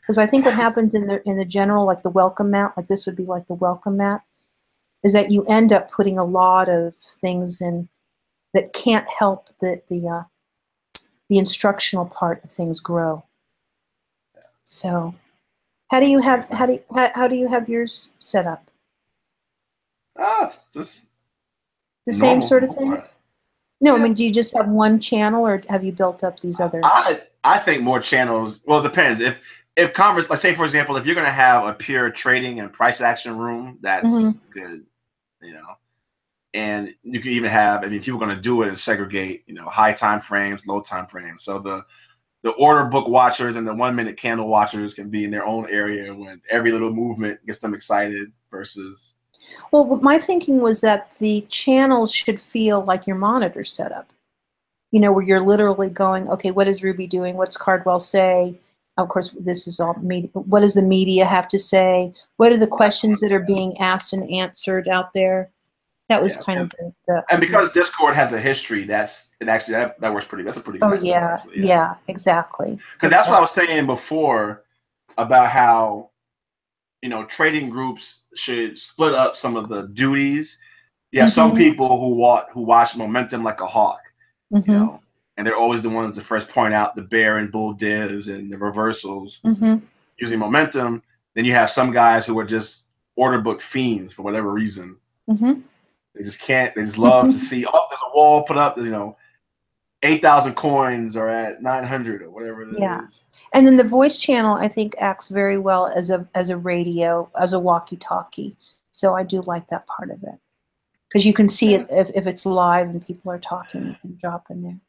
Because I think what happens in the general, like the welcome mat, like this would be like the welcome mat, is that you end up putting a lot of things in that can't help the instructional part of things grow. So, how do you have yours set up? Just the same sort of thing. No, yeah. I mean, do you just have one channel, or have you built up these other? I think more channels. Well, it depends. If converse, let's say for example, if you're going to have a pure trading and price action room, that's good, you know. And you can even have, I mean, people are going to do it and segregate, you know, high time frames, low time frames. So the order book watchers and the 1 minute candle watchers can be in their own area when every little movement gets them excited versus. Well, my thinking was that the channels should feel like your monitor setup, you know, where you're literally going, okay, what is Ruby doing? What's Cardwell say? of course, this is all media. What does the media have to say? What are the questions that are being asked and answered out there? That was Yeah, kind of the and idea. because Discord has a history, that works pretty. That's a pretty good Oh method, yeah, actually. Yeah, yeah, exactly, because that's what I exactly. was saying before about how trading groups should split up some of the duties. You have some Mm-hmm. people who watch momentum like a hawk, you Mm-hmm. know, and they're always the ones to first point out the bear and bull divs and the reversals Mm-hmm. using momentum. Then you have some guys who are just order book fiends for whatever reason. Mm-hmm. They just can't. They just love to see. Oh, there's a wall put up. 8,000 coins are at 900 or whatever it Yeah. is. And then the voice channel, I think, acts very well as a radio, as a walkie-talkie. So I do like that part of it. Because you can see Yeah. it if it's live and people are talking, you can drop in there.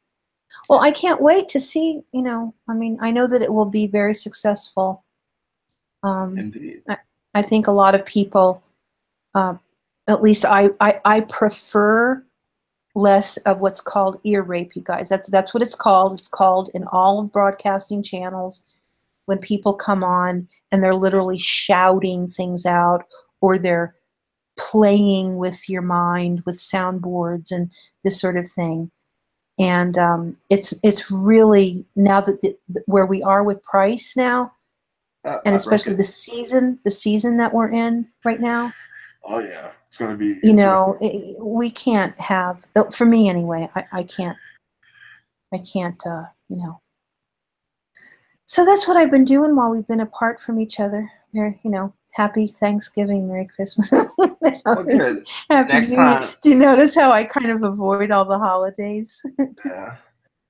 Well, I can't wait to see, I mean, I know that it will be very successful. Indeed. I think a lot of people, uh, at least I prefer less of what's called ear rape, you guys. That's what it's called. It's called in all of broadcasting channels when people come on and they're literally shouting things out, or they're playing with your mind with soundboards and this sort of thing. And it's really, now that where we are with price now, and I broke especially it. the season that we're in right now, Oh yeah, it's going to be interesting. we can't have, for me anyway, I can't, So that's what I've been doing while we've been apart from each other. Happy Thanksgiving, Merry Christmas, Well, good. Happy Next New Year. time, Do you notice how I kind of avoid all the holidays? uh,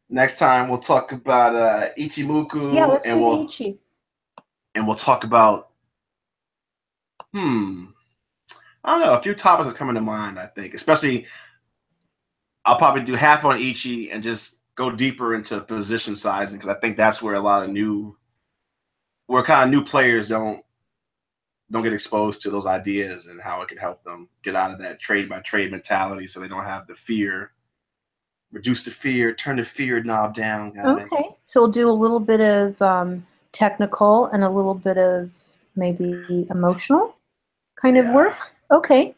next time we'll talk about Yeah, Ichimoku, let's and do the we'll Ichi. talk about hmm, I don't know, a few topics are coming to mind. I think, especially, I'll probably do half on Ichi and just go deeper into position sizing because I think that's where a lot of where kind of new players don't get exposed to those ideas and how it can help them get out of that trade by trade mentality, so they don't have the fear. Reduce the fear, turn the fear knob down, Okay, guys. so we'll do a little bit of technical and a little bit of maybe emotional kind of Yeah. work. Okay.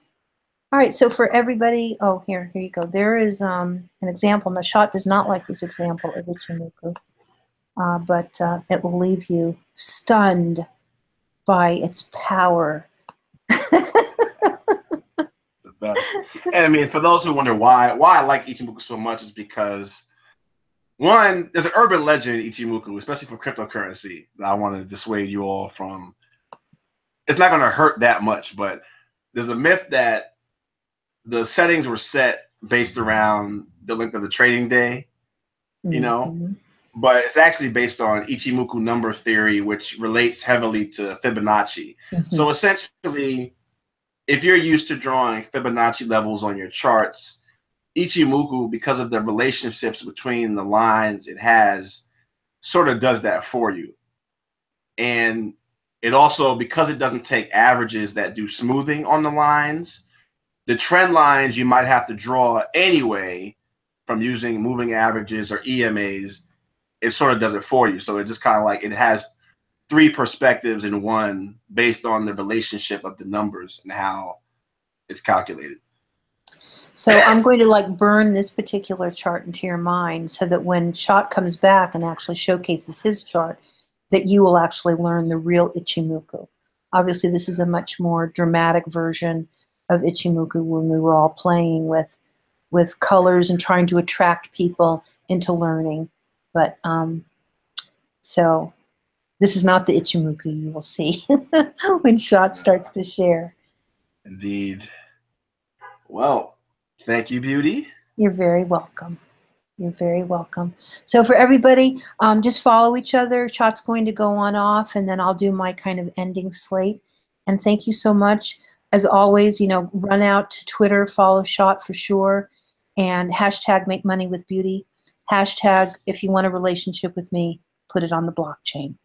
All right, so for everybody, oh, here you go. There is an example. Nashat does not like this example of Ichimoku, but it will leave you stunned by its power. The best. And I mean, for those who wonder why I like Ichimoku so much is because one, there's an urban legend in Ichimoku, especially for cryptocurrency, that I want to dissuade you all from. It's not going to hurt that much, but there's a myth that the settings were set based around the length of the trading day, you know, Mm-hmm. but it's actually based on Ichimoku number theory, which relates heavily to Fibonacci. Mm-hmm. So essentially, if you're used to drawing Fibonacci levels on your charts, Ichimoku, because of the relationships between the lines it has, sort of does that for you. And it also, because it doesn't take averages that do smoothing on the lines, the trend lines you might have to draw anyway from using moving averages or EMAs, it sort of does it for you. So it just kind of like it has three perspectives in one based on the relationship of the numbers and how it's calculated. So I'm going to burn this particular chart into your mind so that when Shot comes back and actually showcases his chart, that you will actually learn the real Ichimoku. Obviously, this is a much more dramatic version of Ichimoku when we were all playing with colors and trying to attract people into learning. But so this is not the Ichimoku you will see when Shot starts to share. Indeed. Well, thank you, Beauty. You're very welcome. You're very welcome. So for everybody, just follow each other. Shot's going to go on off, and then I'll do my kind of ending slate. And thank you so much. As always, run out to Twitter, follow Shot for sure, and hashtag make money with beauty. Hashtag if you want a relationship with me, put it on the blockchain.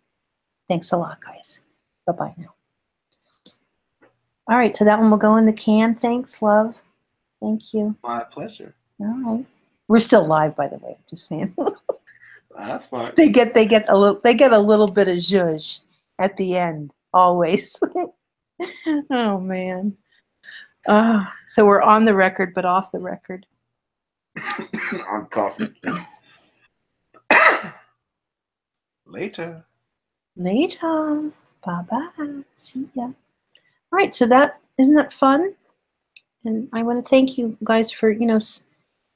Thanks a lot, guys. Bye-bye now. All right, so that one will go in the can. Thanks, love. Thank you. My pleasure. All right. We're still live, by the way. Just saying. That's fine. They get a little bit of zhuzh at the end, always. Oh man. So we're on the record, but off the record. I'm coughing. Later. Later. Bye-bye. See ya. All right, so isn't that fun? And I want to thank you guys for,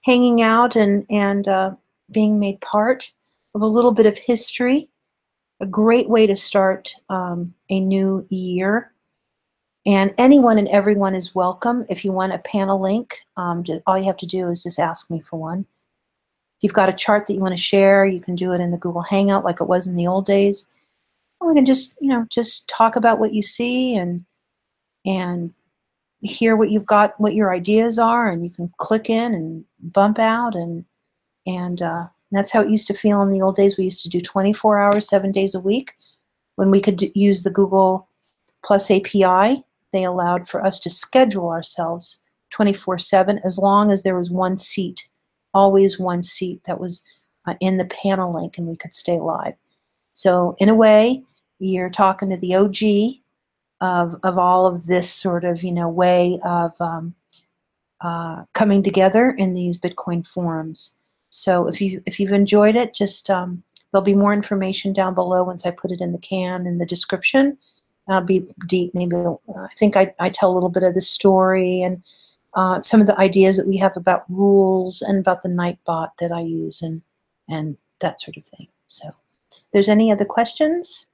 hanging out and being made part of a little bit of history. A great way to start a new year. And anyone and everyone is welcome. If you want a panel link, all you have to do is just ask me for one. If you've got a chart that you want to share, you can do it in the Google Hangout like it was in the old days. Or we can just talk about what you see and hear what you've got, what your ideas are, and you can click in and bump out, and that's how it used to feel in the old days. We used to do 24 hours, 7 days a week. When we could use the Google Plus API, they allowed for us to schedule ourselves 24/7 as long as there was one seat, always one seat that was in the panel link, and we could stay live. So in a way, you're talking to the OG of all of this sort of way of coming together in these Bitcoin forums. So if you've enjoyed it, just there'll be more information down below once I put it in the description. I'll be deep. Maybe I think I tell a little bit of the story and some of the ideas that we have about rules and about the Nightbot that I use and that sort of thing. So if there's any other questions,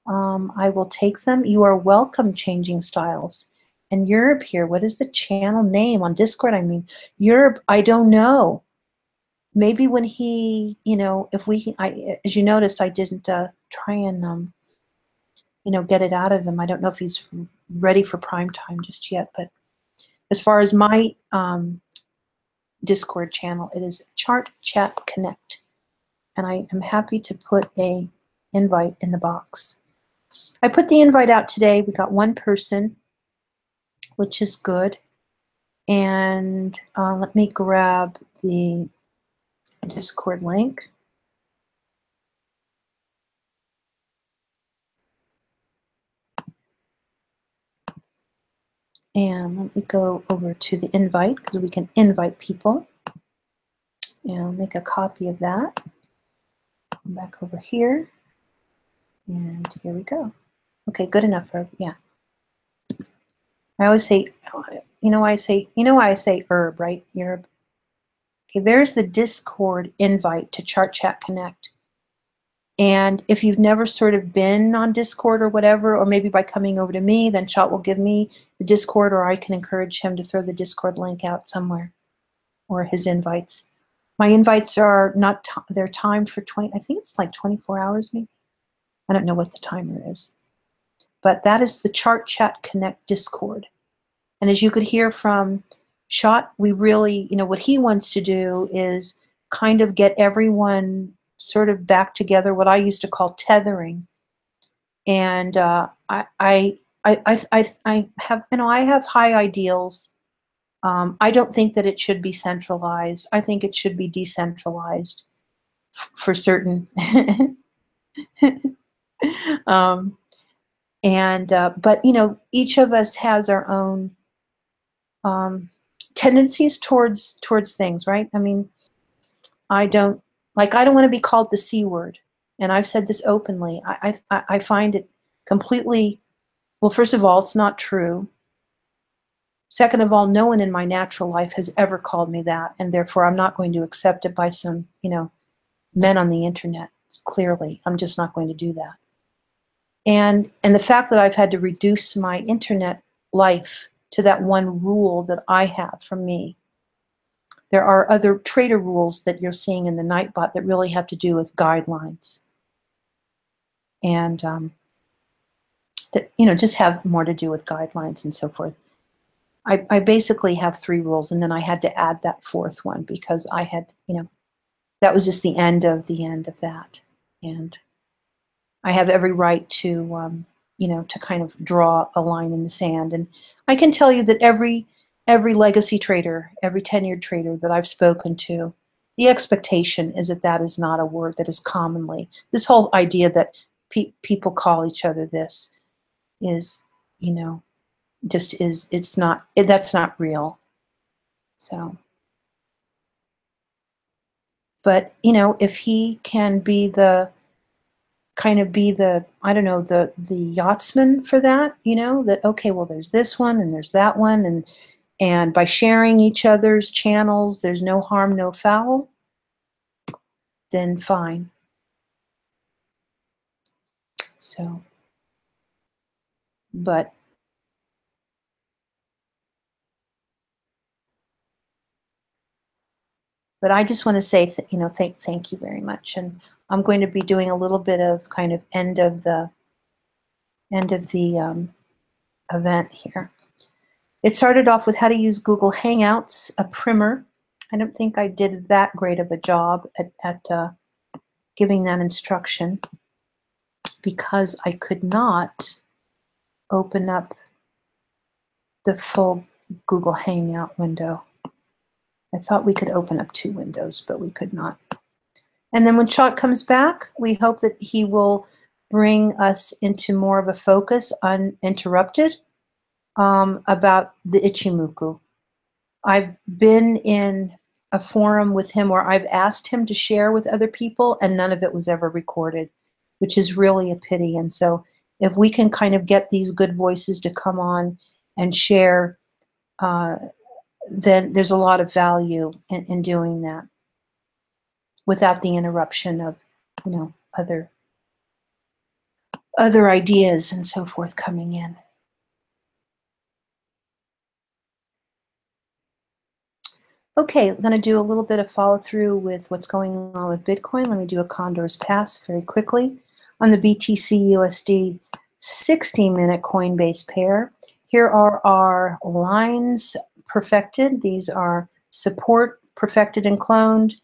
I will take them. You are welcome, Changing Styles. And Europe here, what is the channel name on Discord? I mean, Europe, I don't know. Maybe when he, as you noticed, I didn't try and, get it out of him. I don't know if he's ready for prime time just yet. But as far as my Discord channel, it is ChartChatConnect. And I am happy to put a invite in the box. I put the invite out today. We got one person, which is good. And let me grab the Discord link. And let me go over to the invite because we can invite people. And I'll make a copy of that. Come back over here. And here we go. Okay, good enough, Herb. Yeah. I always say, why I say Herb, right? Herb. Okay, there's the Discord invite to ChartChatConnect. And if you've never sort of been on Discord or whatever, or maybe by coming over to me, then Chat will give me the Discord, or I can encourage him to throw the Discord link out somewhere, or his invites. My invites are not, they're timed for 20, I think it's like 24 hours maybe. I don't know what the timer is. But that is the ChartChatConnect Discord. And as you could hear from Shot, we really, what he wants to do is kind of get everyone sort of back together, what I used to call tethering. And I have, I have high ideals. I don't think that it should be centralized. I think it should be decentralized for certain. But each of us has our own tendencies towards things, right? I mean, I don't want to be called the C word, and I've said this openly. I find it completely, well, first of all, it's not true. Second of all, no one in my natural life has ever called me that, and therefore I'm not going to accept it by some, men on the internet. Clearly, I'm just not going to do that. And the fact that I've had to reduce my internet life to that one rule that I have for me. There are other trader rules that you're seeing in the Nightbot that really have to do with guidelines. And that, just have more to do with guidelines and so forth. I basically have 3 rules, and then I had to add that 4th one because I had, that was just the end of that. And I have every right to, to kind of draw a line in the sand. And I can tell you that every legacy trader, every tenured trader that I've spoken to the expectation is that that is not a word that is commonly, this whole idea that people call each other this is, you know, just is, it's not, that's not real. So, but, you know, if he can be the, kind of be the, I don't know, the yachtsman for that, you know, that, okay, well, there's this one and there's that one, and by sharing each other's channels, there's no harm, no foul, then fine. So, but I just want to say, you know, thank you very much. And I'm going to be doing a little bit of kind of end of the event here. It started off with how to use Google Hangouts, a primer. I don't think I did that great of a job at giving that instruction because I could not open up the full Google Hangout window. I thought we could open up 2 windows, but we could not. And then when Shot comes back, we hope that he will bring us into more of a focus, uninterrupted, about the Ichimoku. I've been in a forum with him where I've asked him to share with other people, and none of it was ever recorded, which is really a pity. And so if we can kind of get these good voices to come on and share, then there's a lot of value in doing that without the interruption of, you know, other ideas and so forth coming in. Okay, I'm going to do a little bit of follow through with what's going on with Bitcoin. Let me do a Condor's Pass very quickly. On the BTC USD 60-minute Coinbase pair, here are our lines perfected. These are support, perfected, and cloned.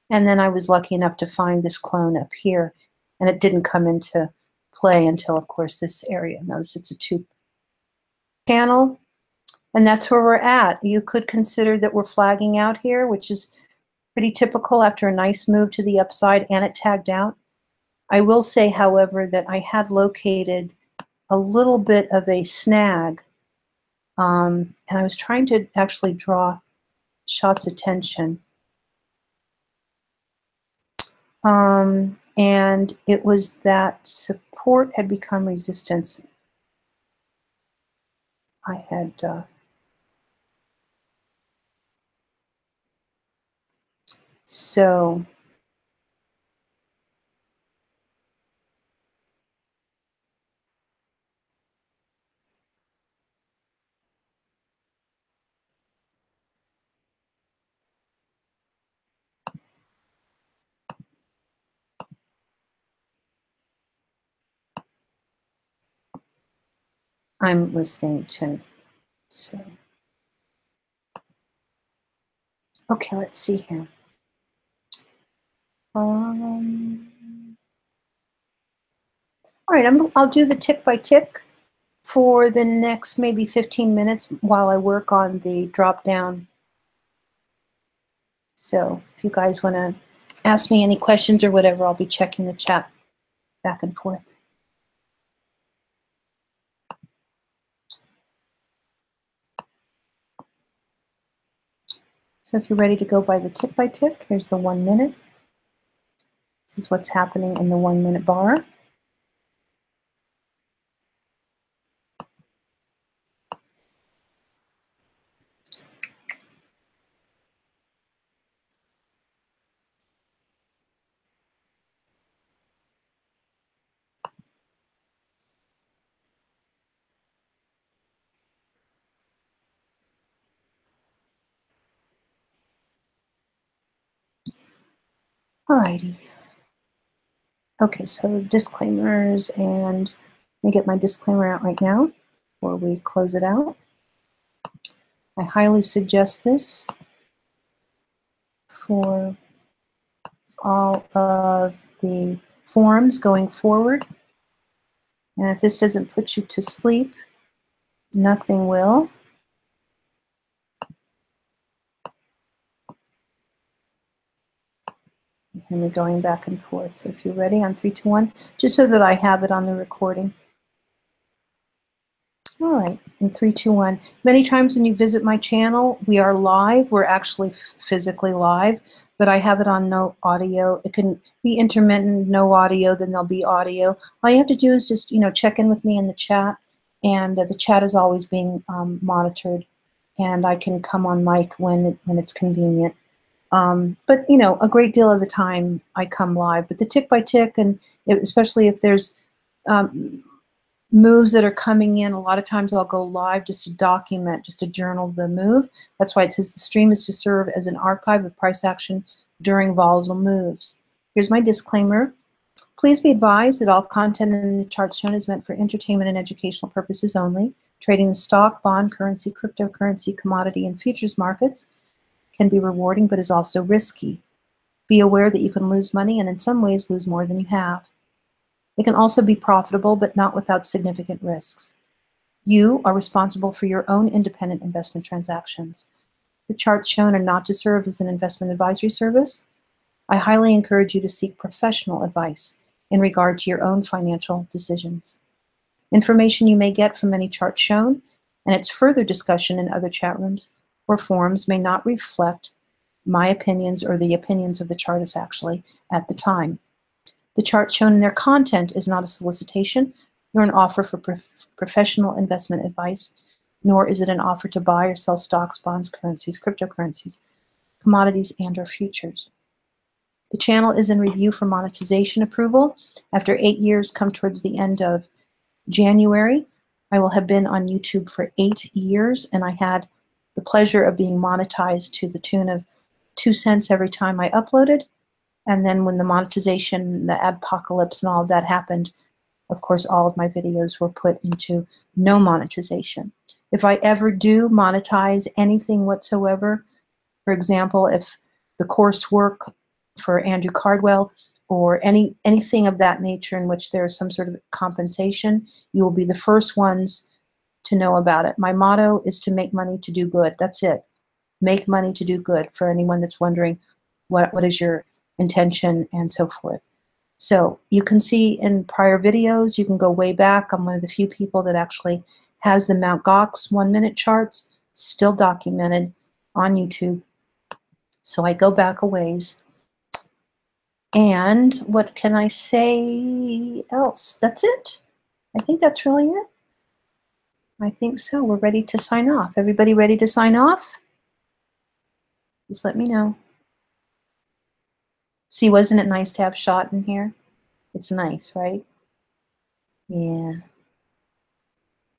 And then I was lucky enough to find this clone up here, and it didn't come into play until, of course, this area. Notice it's a 2-channel. And that's where we're at. You could consider that we're flagging out here, which is pretty typical after a nice move to the upside and it tagged out. I will say, however, that I had located a little bit of a snag, and I was trying to actually draw Shot's attention. And it was that support had become resistance. I had so I'm listening to, so okay, let's see here. All right, I'll do the tick by tick for the next maybe 15 minutes while I work on the drop down. So if you guys want to ask me any questions or whatever, I'll be checking the chat back and forth. So if you're ready to go by the tick by tick, here's the 1 minute. This is what's happening in the 1 minute bar. Alrighty. Okay, so disclaimers, and let me get my disclaimer out right now before we close it out. I highly suggest this for all of the forums going forward. And if this doesn't put you to sleep, nothing will. And we're going back and forth. So if you're ready on 3, 2, 1, just so that I have it on the recording. All right, in 3, 2, 1. Many times when you visit my channel, we are live. We're actually physically live, but I have it on no audio. It can be intermittent, no audio, then there'll be audio. All you have to do is just, check in with me in the chat, and the chat is always being monitored, and I can come on mic when it's convenient. But a great deal of the time I come live. But the tick by tick, and especially if there's moves that are coming in, a lot of times I'll go live just to document, just to journal the move. That's why it says the stream is to serve as an archive of price action during volatile moves. Here's my disclaimer. Please be advised that all content in the chart shown is meant for entertainment and educational purposes only. Trading the stock, bond, currency, cryptocurrency, commodity, and futures markets can be rewarding but is also risky. Be aware that you can lose money and in some ways lose more than you have. It can also be profitable but not without significant risks. You are responsible for your own independent investment transactions. The charts shown are not to serve as an investment advisory service. I highly encourage you to seek professional advice in regard to your own financial decisions. Information you may get from any chart shown and its further discussion in other chat rooms or forums may not reflect my opinions or the opinions of the chartist actually at the time. The chart shown in their content is not a solicitation, nor an offer for professional investment advice, nor is it an offer to buy or sell stocks, bonds, currencies, cryptocurrencies, commodities, and/or futures. The channel is in review for monetization approval. After 8 years, come towards the end of January, I will have been on YouTube for 8 years, and I had the pleasure of being monetized to the tune of 2 cents every time I uploaded. And then when the monetization, the adpocalypse and all of that happened, of course, all of my videos were put into no monetization. If I ever do monetize anything whatsoever, for example, if the coursework for Andrew Cardwell or anything of that nature in which there is some sort of compensation, you will be the first ones to know about it. My motto is to make money to do good. That's it. Make money to do good, for anyone that's wondering what is your intention and so forth. So you can see in prior videos, you can go way back. I'm one of the few people that actually has the Mt. Gox 1-minute charts still documented on YouTube. So I go back a ways. And what can I say else? That's it. I think that's really it. I think so. We're ready to sign off. Everybody ready to sign off? Just let me know. See, wasn't it nice to have Shot in here? It's nice, right? Yeah.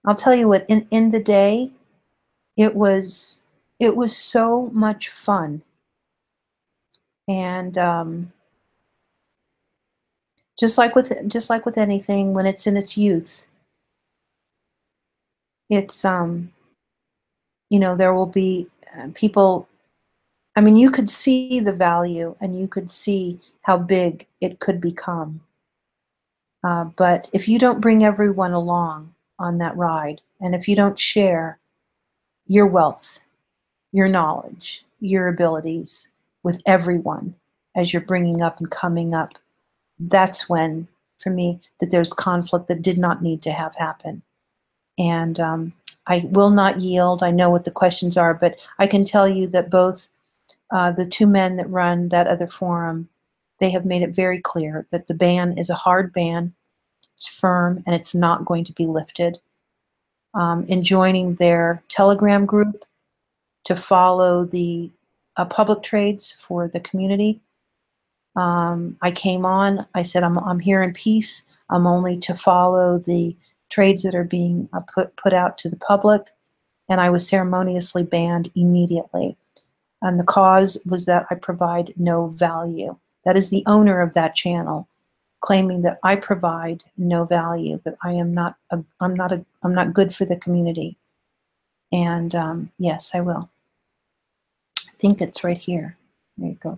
I'll tell you what, in the day, it was so much fun. And just like with anything, when it's in its youth, it's there will be people. I mean, you could see the value and you could see how big it could become. But if you don't bring everyone along on that ride, and if you don't share your wealth, your knowledge, your abilities with everyone as you're bringing up and coming up, that's when, for me, that there's conflict that did not need to have happen. And I will not yield. I know what the questions are, but I can tell you that both the 2 men that run that other forum, they have made it very clear that the ban is a hard ban. It's firm, and it's not going to be lifted. In joining their Telegram group to follow the public trades for the community, I came on. I said, I'm here in peace. I'm only to follow the trades that are being put out to the public, and I was ceremoniously banned immediately. And the cause was that I provide no value. That is the owner of that channel claiming that I provide no value, that I'm not good for the community. And yes, I will. I think it's right here. There you go.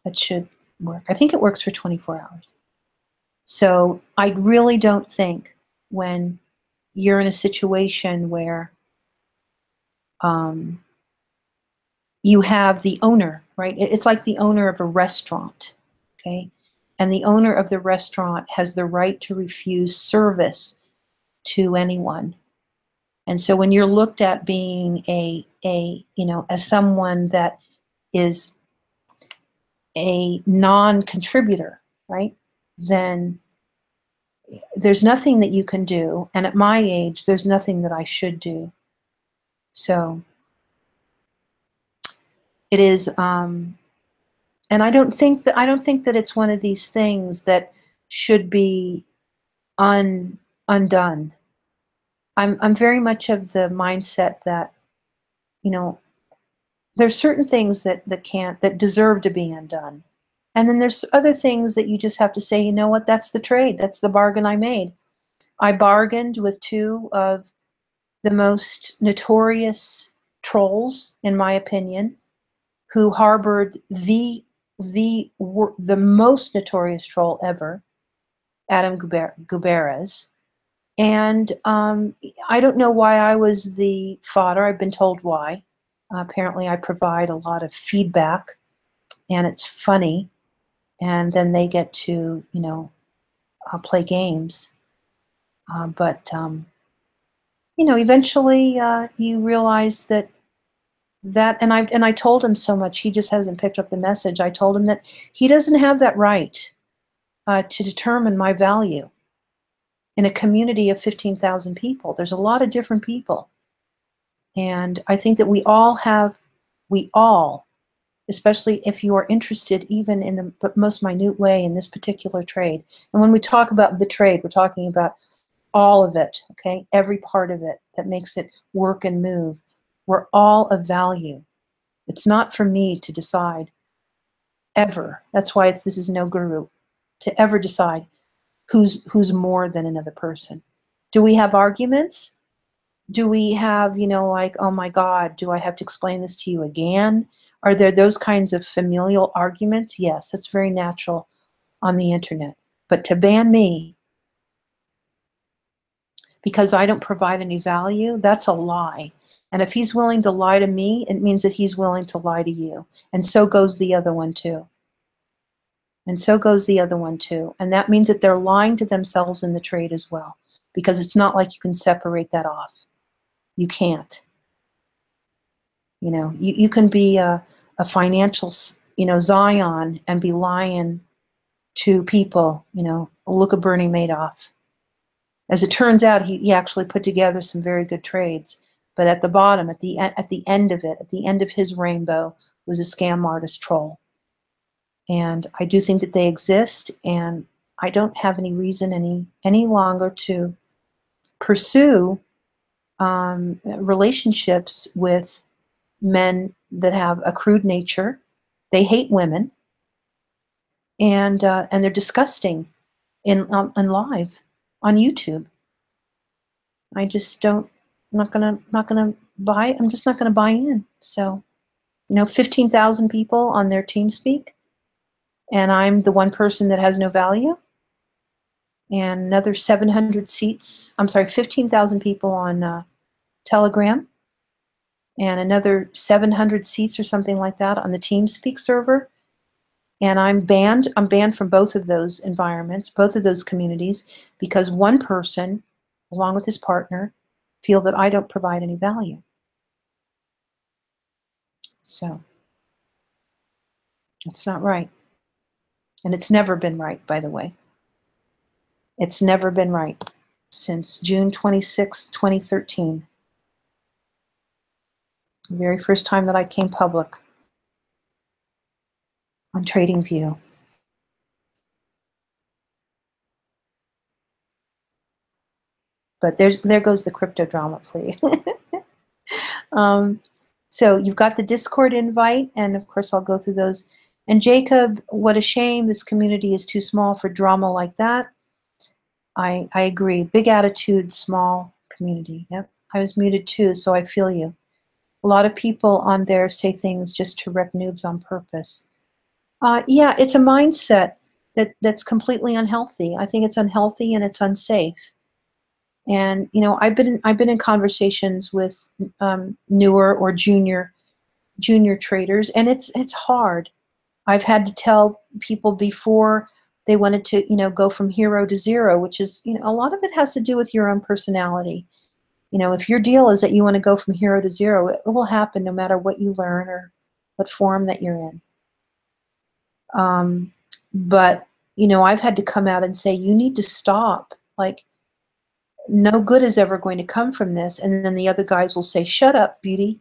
That should work. I think it works for 24 hours. So I really don't think when you're in a situation where you have the owner right? It's like the owner of a restaurant, okay? And the owner of the restaurant has the right to refuse service to anyone. And so when you're looked at being as someone that is a non-contributor, right? Then there's nothing that you can do. And at my age, there's nothing that I should do. So it is, and I don't think that it's one of these things that should be undone. I'm very much of the mindset that, there's certain things that deserve to be undone. And then there's other things that you just have to say, you know what, that's the trade. That's the bargain I made. I bargained with two of the most notorious trolls, in my opinion, who harbored the most notorious troll ever, Adam Guberez. And I don't know why I was the fodder. I've been told why. Apparently I provide a lot of feedback, and it's funny, and then they get to, play games. But eventually you realize that, and I told him so much, he just hasn't picked up the message. I told him that he doesn't have that right to determine my value in a community of 15,000 people. There's a lot of different people. And I think that we all, especially if you are interested even in the most minute way in this particular trade. And when we talk about the trade, we're talking about all of it, okay? Every part of it that makes it work and move. We're all of value. It's not for me to decide, ever. That's why this is no guru, to ever decide who's more than another person. Do we have arguments? Do we have, like, oh my God, do I have to explain this to you again? Are there those kinds of familial arguments? Yes, that's very natural on the internet. But to ban me because I don't provide any value, that's a lie. And if he's willing to lie to me, it means that he's willing to lie to you. And so goes the other one too. And so goes the other one too. And that means that they're lying to themselves in the trade as well, because it's not like you can separate that off. You can't. You can be a financial, Zion and be lying to people, look at Bernie Madoff. As it turns out, he actually put together some very good trades. But at the bottom, at the end of it, at the end of his rainbow, was a scam artist troll. And I do think that they exist, and I don't have any reason any longer to pursue relationships with men that have a crude nature. They hate women, and they're disgusting in live on YouTube. I just don't. Not gonna buy. I'm just not gonna buy in. So, 15,000 people on their TeamSpeak, and I'm the one person that has no value. And another 700 seats. I'm sorry, 15,000 people on Telegram, and another 700 seats or something like that on the TeamSpeak server. And I'm banned. I'm banned from both of those environments, both of those communities, because one person, along with his partner, feel that I don't provide any value. So that's not right. And it's never been right, by the way. It's never been right since June 26, 2013. The very first time that I came public on TradingView. But there goes the crypto drama for you. So you've got the Discord invite, and of course I'll go through those. And Jacob, what a shame, this community is too small for drama like that. I agree. Big attitude, small community. Yep, I was muted too, so I feel you. A lot of people on there say things just to wreck noobs on purpose. Yeah, it's a mindset that's completely unhealthy. I think it's unhealthy and it's unsafe. And I've been in conversations with newer or junior junior traders, and it's hard. I've had to tell people before they wanted to, go from hero to zero, which is, a lot of it has to do with your own personality. If your deal is that you want to go from hero to zero, it will happen no matter what you learn or what forum that you're in. But, I've had to come out and say, you need to stop. Like, no good is ever going to come from this. And then the other guys will say, shut up, Beauty.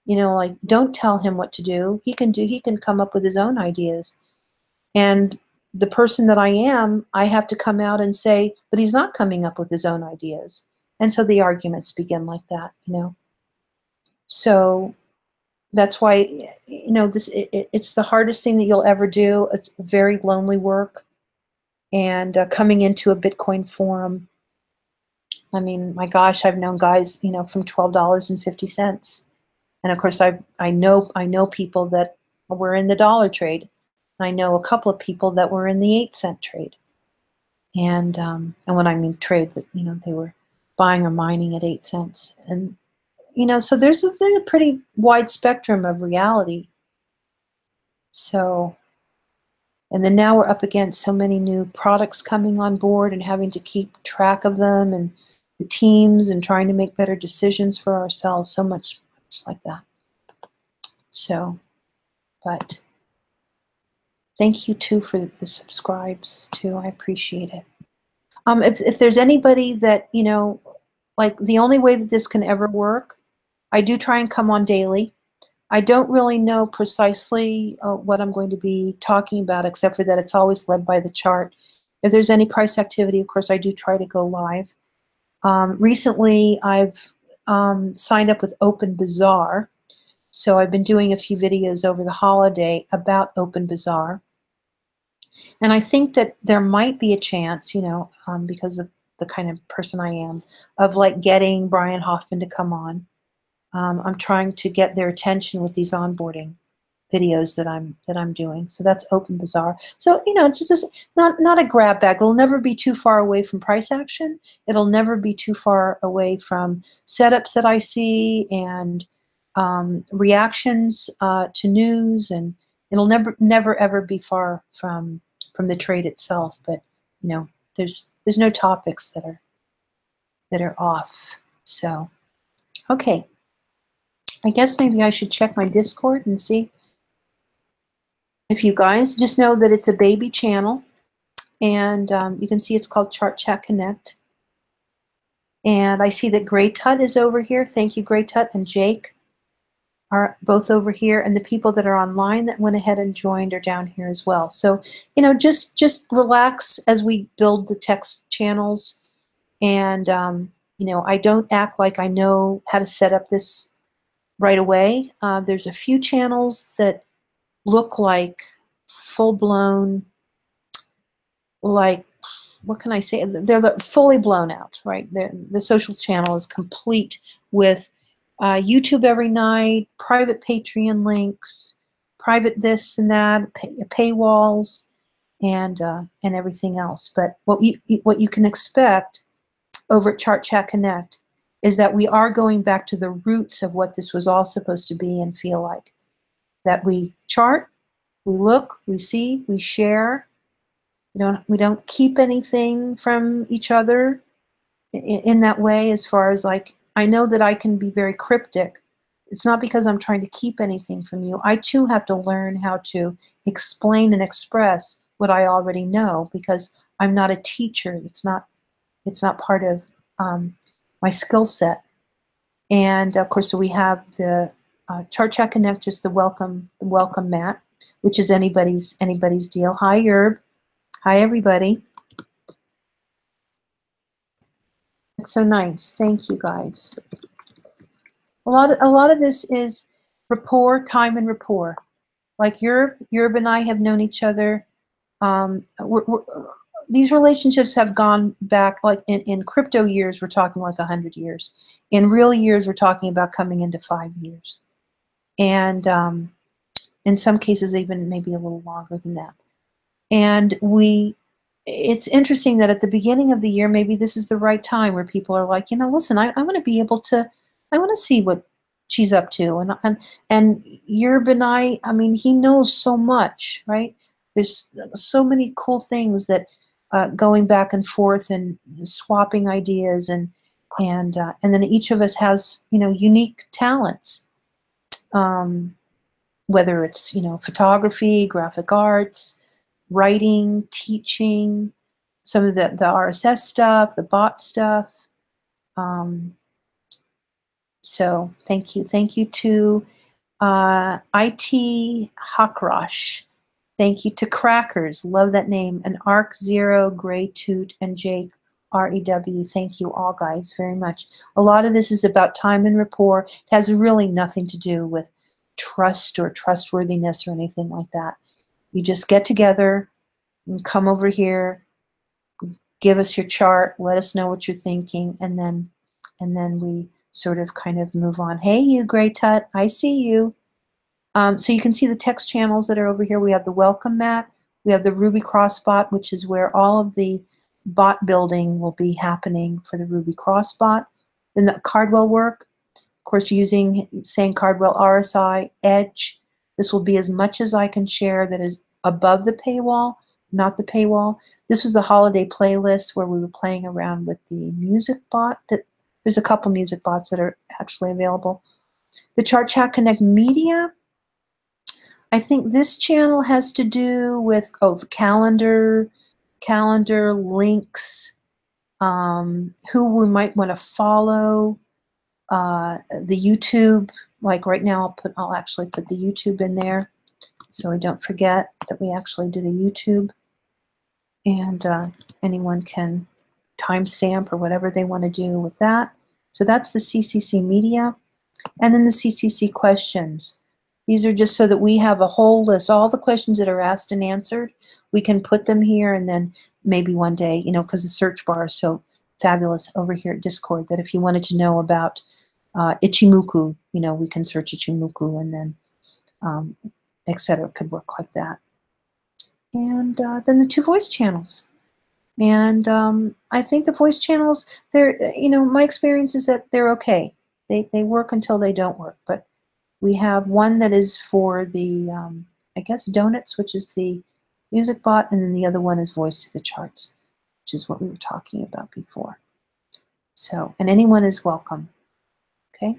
Like, don't tell him what to do. He can come up with his own ideas. And the person that I am, I have to come out and say, but he's not coming up with his own ideas. And so the arguments begin like that, So that's why, it's the hardest thing that you'll ever do. It's very lonely work. And coming into a Bitcoin forum, I mean, my gosh, I've known guys, from $12.50. And of course, I know people that were in the dollar trade. I know a couple of people that were in the 8-cent trade. And when I mean trade, they were buying or mining at 8 cents. And, so there's a pretty wide spectrum of reality. So, and then now we're up against so many new products coming on board and having to keep track of them and the teams and trying to make better decisions for ourselves. So much like that. So, but thank you too for the subscribes too. I appreciate it. If there's anybody that, like the only way that this can ever work, I do try and come on daily. I don't really know precisely what I'm going to be talking about, except for that it's always led by the chart. If there's any price activity, of course, I do try to go live. Recently, I've signed up with Open Bazaar. So I've been doing a few videos over the holiday about Open Bazaar. And I think that there might be a chance, because of the kind of person I am, of like getting Brian Hoffman to come on. I'm trying to get their attention with these onboarding videos that I'm doing. So that's Open Bazaar. So it's just not a grab bag. It'll never be too far away from price action. It'll never be too far away from setups that I see and reactions to news, and it'll never ever be far from the trade itself. But there's no topics that are off. So okay, I guess maybe I should check my Discord and see if you guys just know that it's a baby channel, and you can see it's called ChartChatConnect. And I see that Grey Tut is over here. Thank you, Grey Tut, and Jake are both over here, and the people that are online that went ahead and joined are down here as well. So, just relax as we build the text channels, and I don't act like I know how to set up this right away. There's a few channels that look like full-blown, like, what can I say? They're fully blown out, right? The social channel is complete with YouTube every night, private Patreon links, private this and that, paywalls, and everything else. But what you can expect over at ChartChatConnect is that we are going back to the roots of what this was all supposed to be and feel like. That we chart, we look, we see, we share. We don't keep anything from each other in that way, as far as like, I know that I can be very cryptic. It's not because I'm trying to keep anything from you. I too have to learn how to explain and express what I already know, because I'm not a teacher. It's not part of my skill set. And of course, so we have the ChartChatConnect, just the welcome mat, which is anybody's deal. Hi, Yerb. Hi, everybody. It's so nice. Thank you, guys. A lot of this is rapport, time and rapport. Like Yerb and I have known each other. These relationships have gone back, like in crypto years, we're talking like 100 years. In real years, we're talking about coming into 5 years. And in some cases, even maybe a little longer than that. And it's interesting that at the beginning of the year, maybe this is the right time where people are like, listen, I want to be able to, I want to see what she's up to. And Benai, I mean, he knows so much, right? There's so many cool things that going back and forth and swapping ideas, and then each of us has, you know, unique talents. Whether it's, you know, photography, graphic arts, writing, teaching, some of the RSS stuff, the bot stuff. So thank you to IT Hakrosh. Thank you to Crackers, love that name, and Arc Zero, Gray Toot, and Jake REW. Thank you all, guys, very much. A lot of this is about time and rapport. It has really nothing to do with trust or trustworthiness or anything like that. You just get together and come over here, give us your chart, let us know what you're thinking, and then we sort of kind of move on. Hey, you, Gray Tut, I see you. So you can see the text channels that are over here. We have the welcome mat. We have the rubycrossbot, which is where all of the bot building will be happening for the rubycrossbot. Then the Cardwell work, of course, saying Cardwell RSI, Edge. This will be as much as I can share that is above the paywall, not the paywall. This was the holiday playlist where we were playing around with the music bot. There's a couple music bots that are actually available. The ChartChatConnect media, I think this channel has to do with, the calendar links, who we might want to follow, the YouTube. Like right now, I'll actually put the YouTube in there, so I don't forget that we actually did a YouTube, and anyone can timestamp or whatever they want to do with that. So that's the CCC media, and then the CCC questions. These are just so that we have a whole list, all the questions that are asked and answered. We can put them here, and then maybe one day, you know, because the search bar is so fabulous over here at Discord, that if you wanted to know about Ichimoku, you know, we can search Ichimoku, and then etc. It could work like that. And then the 2 voice channels. And I think the voice channels, they're, you know, my experience is that they're okay. They work until they don't work. But we have one that is for the, I guess, Donuts, which is the music bot, and then the other one is Voice to the Charts, which is what we were talking about before. So, and anyone is welcome, okay?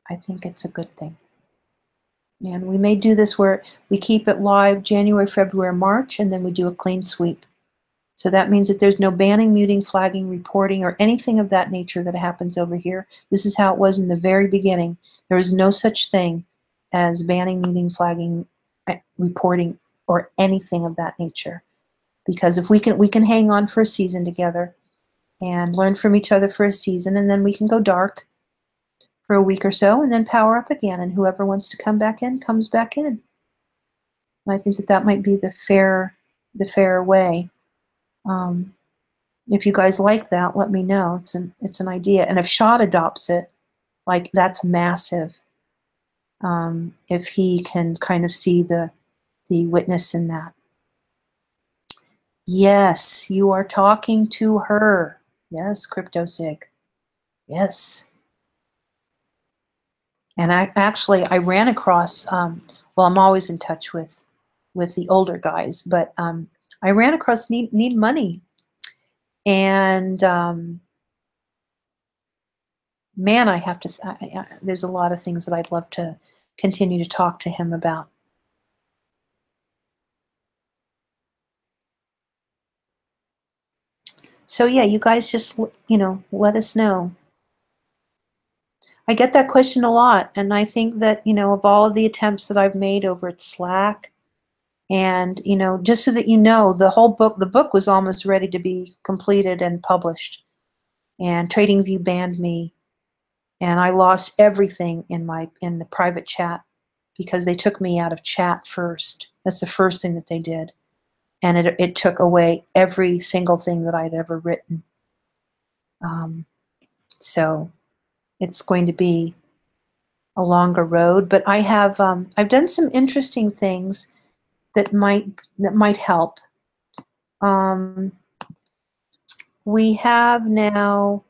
I think it's a good thing. And we may do this where we keep it live January, February, March, and then we do a clean sweep. So that means that there's no banning, muting, flagging, reporting, or anything of that nature that happens over here. This is how it was in the very beginning. There is no such thing as banning, muting, flagging, reporting, or anything of that nature. Because if we can hang on for a season together and learn from each other for a season, and then we can go dark for a week or so and then power up again, and whoever wants to come back in comes back in. And I think that that might be the fair way. If you guys like that, let me know. It's an idea. And if Shad adopts it, like, that's massive. If he can kind of see the witness in that. Yes, you are talking to her. Yes, CryptoSig. Yes. And I ran across, well, I'm always in touch with the older guys, but I ran across Need Money. And man, I have to, there's a lot of things that I'd love to continue to talk to him about. So yeah, you guys just, you know, let us know. I get that question a lot, and I think that, you know, of all of the attempts that I've made over at Slack, and, you know, just so that you know, the book was almost ready to be completed and published, and TradingView banned me, and I lost everything in the private chat because they took me out of chat first. That's the first thing that they did, and it took away every single thing that I'd ever written. So it's going to be a longer road, but I have I've done some interesting things that might help. We have now,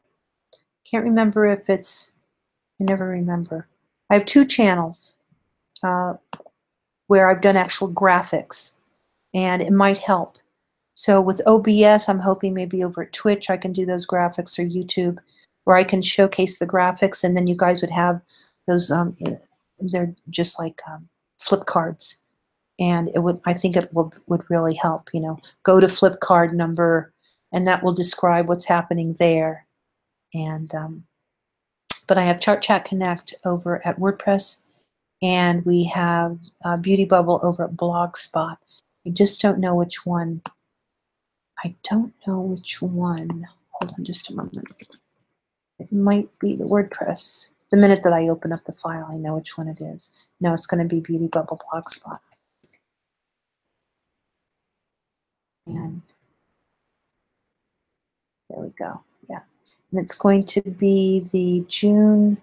can't remember if it's I never remember. I have 2 channels where I've done actual graphics, and it might help. So with OBS, I'm hoping maybe over at Twitch I can do those graphics, or YouTube, where I can showcase the graphics, and then you guys would have those. They're just like flip cards, and it would. I think it would really help. You know, go to flip card number, and that will describe what's happening there. And but I have ChartChatConnect over at WordPress, and we have BeautyBubble over at Blogspot. I just don't know which one. I don't know which one. Hold on just a moment. It might be the WordPress. The minute that I open up the file, I know which one it is. No, it's going to be BeautyBubble Blogspot. And there we go. Yeah. And it's going to be the June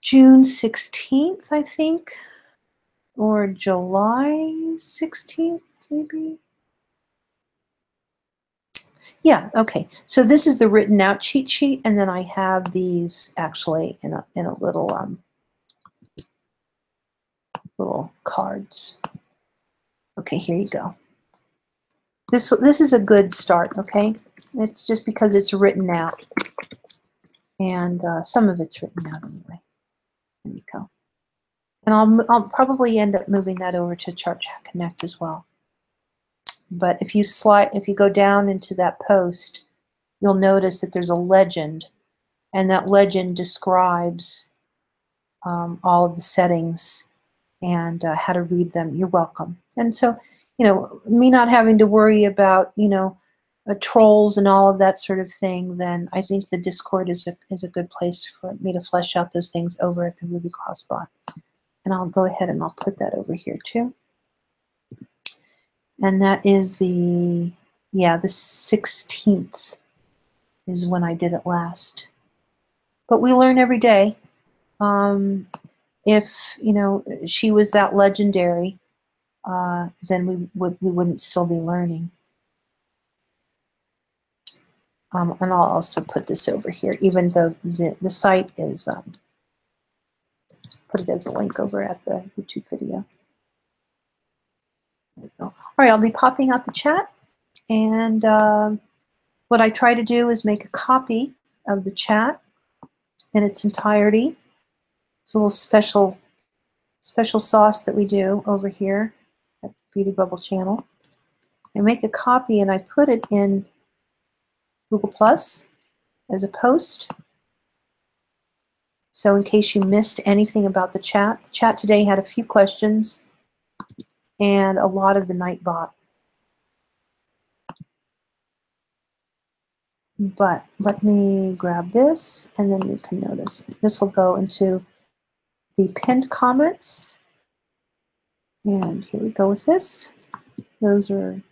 16th, I think, or July 16th, maybe. Yeah, okay. So this is the written out cheat sheet, and then I have these actually in a little little cards. Okay, here you go. This is a good start, okay? It's just because it's written out, and some of it's written out anyway. There you go. And I'll probably end up moving that over to ChartChatConnect as well. But if you go down into that post, you'll notice that there's a legend, and that legend describes all of the settings and how to read them. You're welcome. And so, you know, me not having to worry about, you know, trolls and all of that sort of thing, then I think the Discord is a good place for me to flesh out those things over at the rubycrossbot. And I'll go ahead and I'll put that over here too. And that is the 16th is when I did it last. But we learn every day. If, you know, she was that legendary, then we wouldn't still be learning. And I'll also put this over here, even though the site is, put it as a link over at the YouTube video. There we go. All right, I'll be popping out the chat, and what I try to do is make a copy of the chat in its entirety. It's a little special sauce that we do over here at BeautyBubble channel. I make a copy and I put it in Google Plus as a post. So in case you missed anything about the chat today had a few questions and a lot of the Nightbot. But let me grab this, and then you can notice this will go into the pinned comments. And here we go with this. That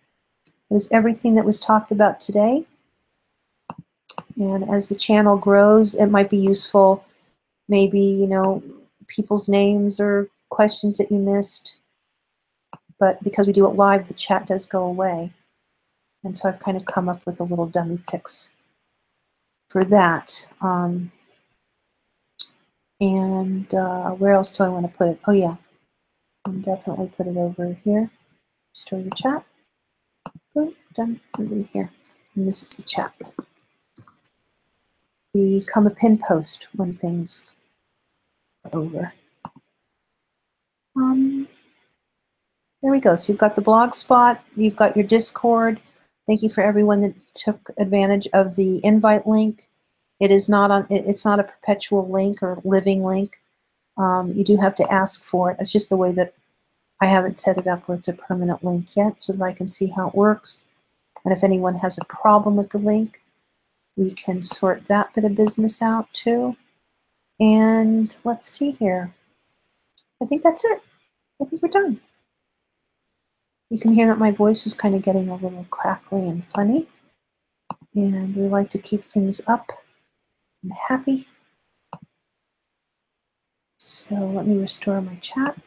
is everything that was talked about today. And as the channel grows, it might be useful, maybe, you know, people's names or questions that you missed. But because we do it live, the chat does go away. And so I've kind of come up with a little dummy fix for that. Where else do I want to put it? Oh yeah, I'll definitely put it over here. Restore your chat. Boom, done. And then here. And this is the chat. Become a pin post when things are over. There we go. So you've got the blog spot, you've got your Discord. Thank you for everyone that took advantage of the invite link. It is not on. It's not a perpetual link or living link. You do have to ask for it. It's just the way that I haven't set it up where it's a permanent link yet, so that I can see how it works. And if anyone has a problem with the link, we can sort that bit of business out too. And let's see here. I think that's it. I think we're done. You can hear that my voice is kind of getting a little crackly and funny. And we like to keep things up and happy. So let me restore my chat.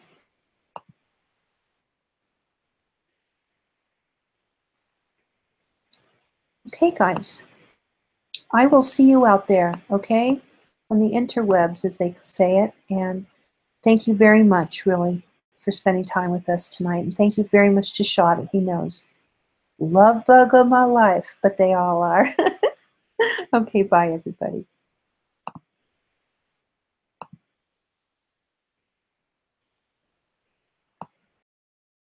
Okay, guys. I will see you out there, okay? on the interwebs, as they say it. And thank you very much, really, for spending time with us tonight. And thank you very much to Shot. He knows. Love bug of my life, but they all are. Okay, bye, everybody.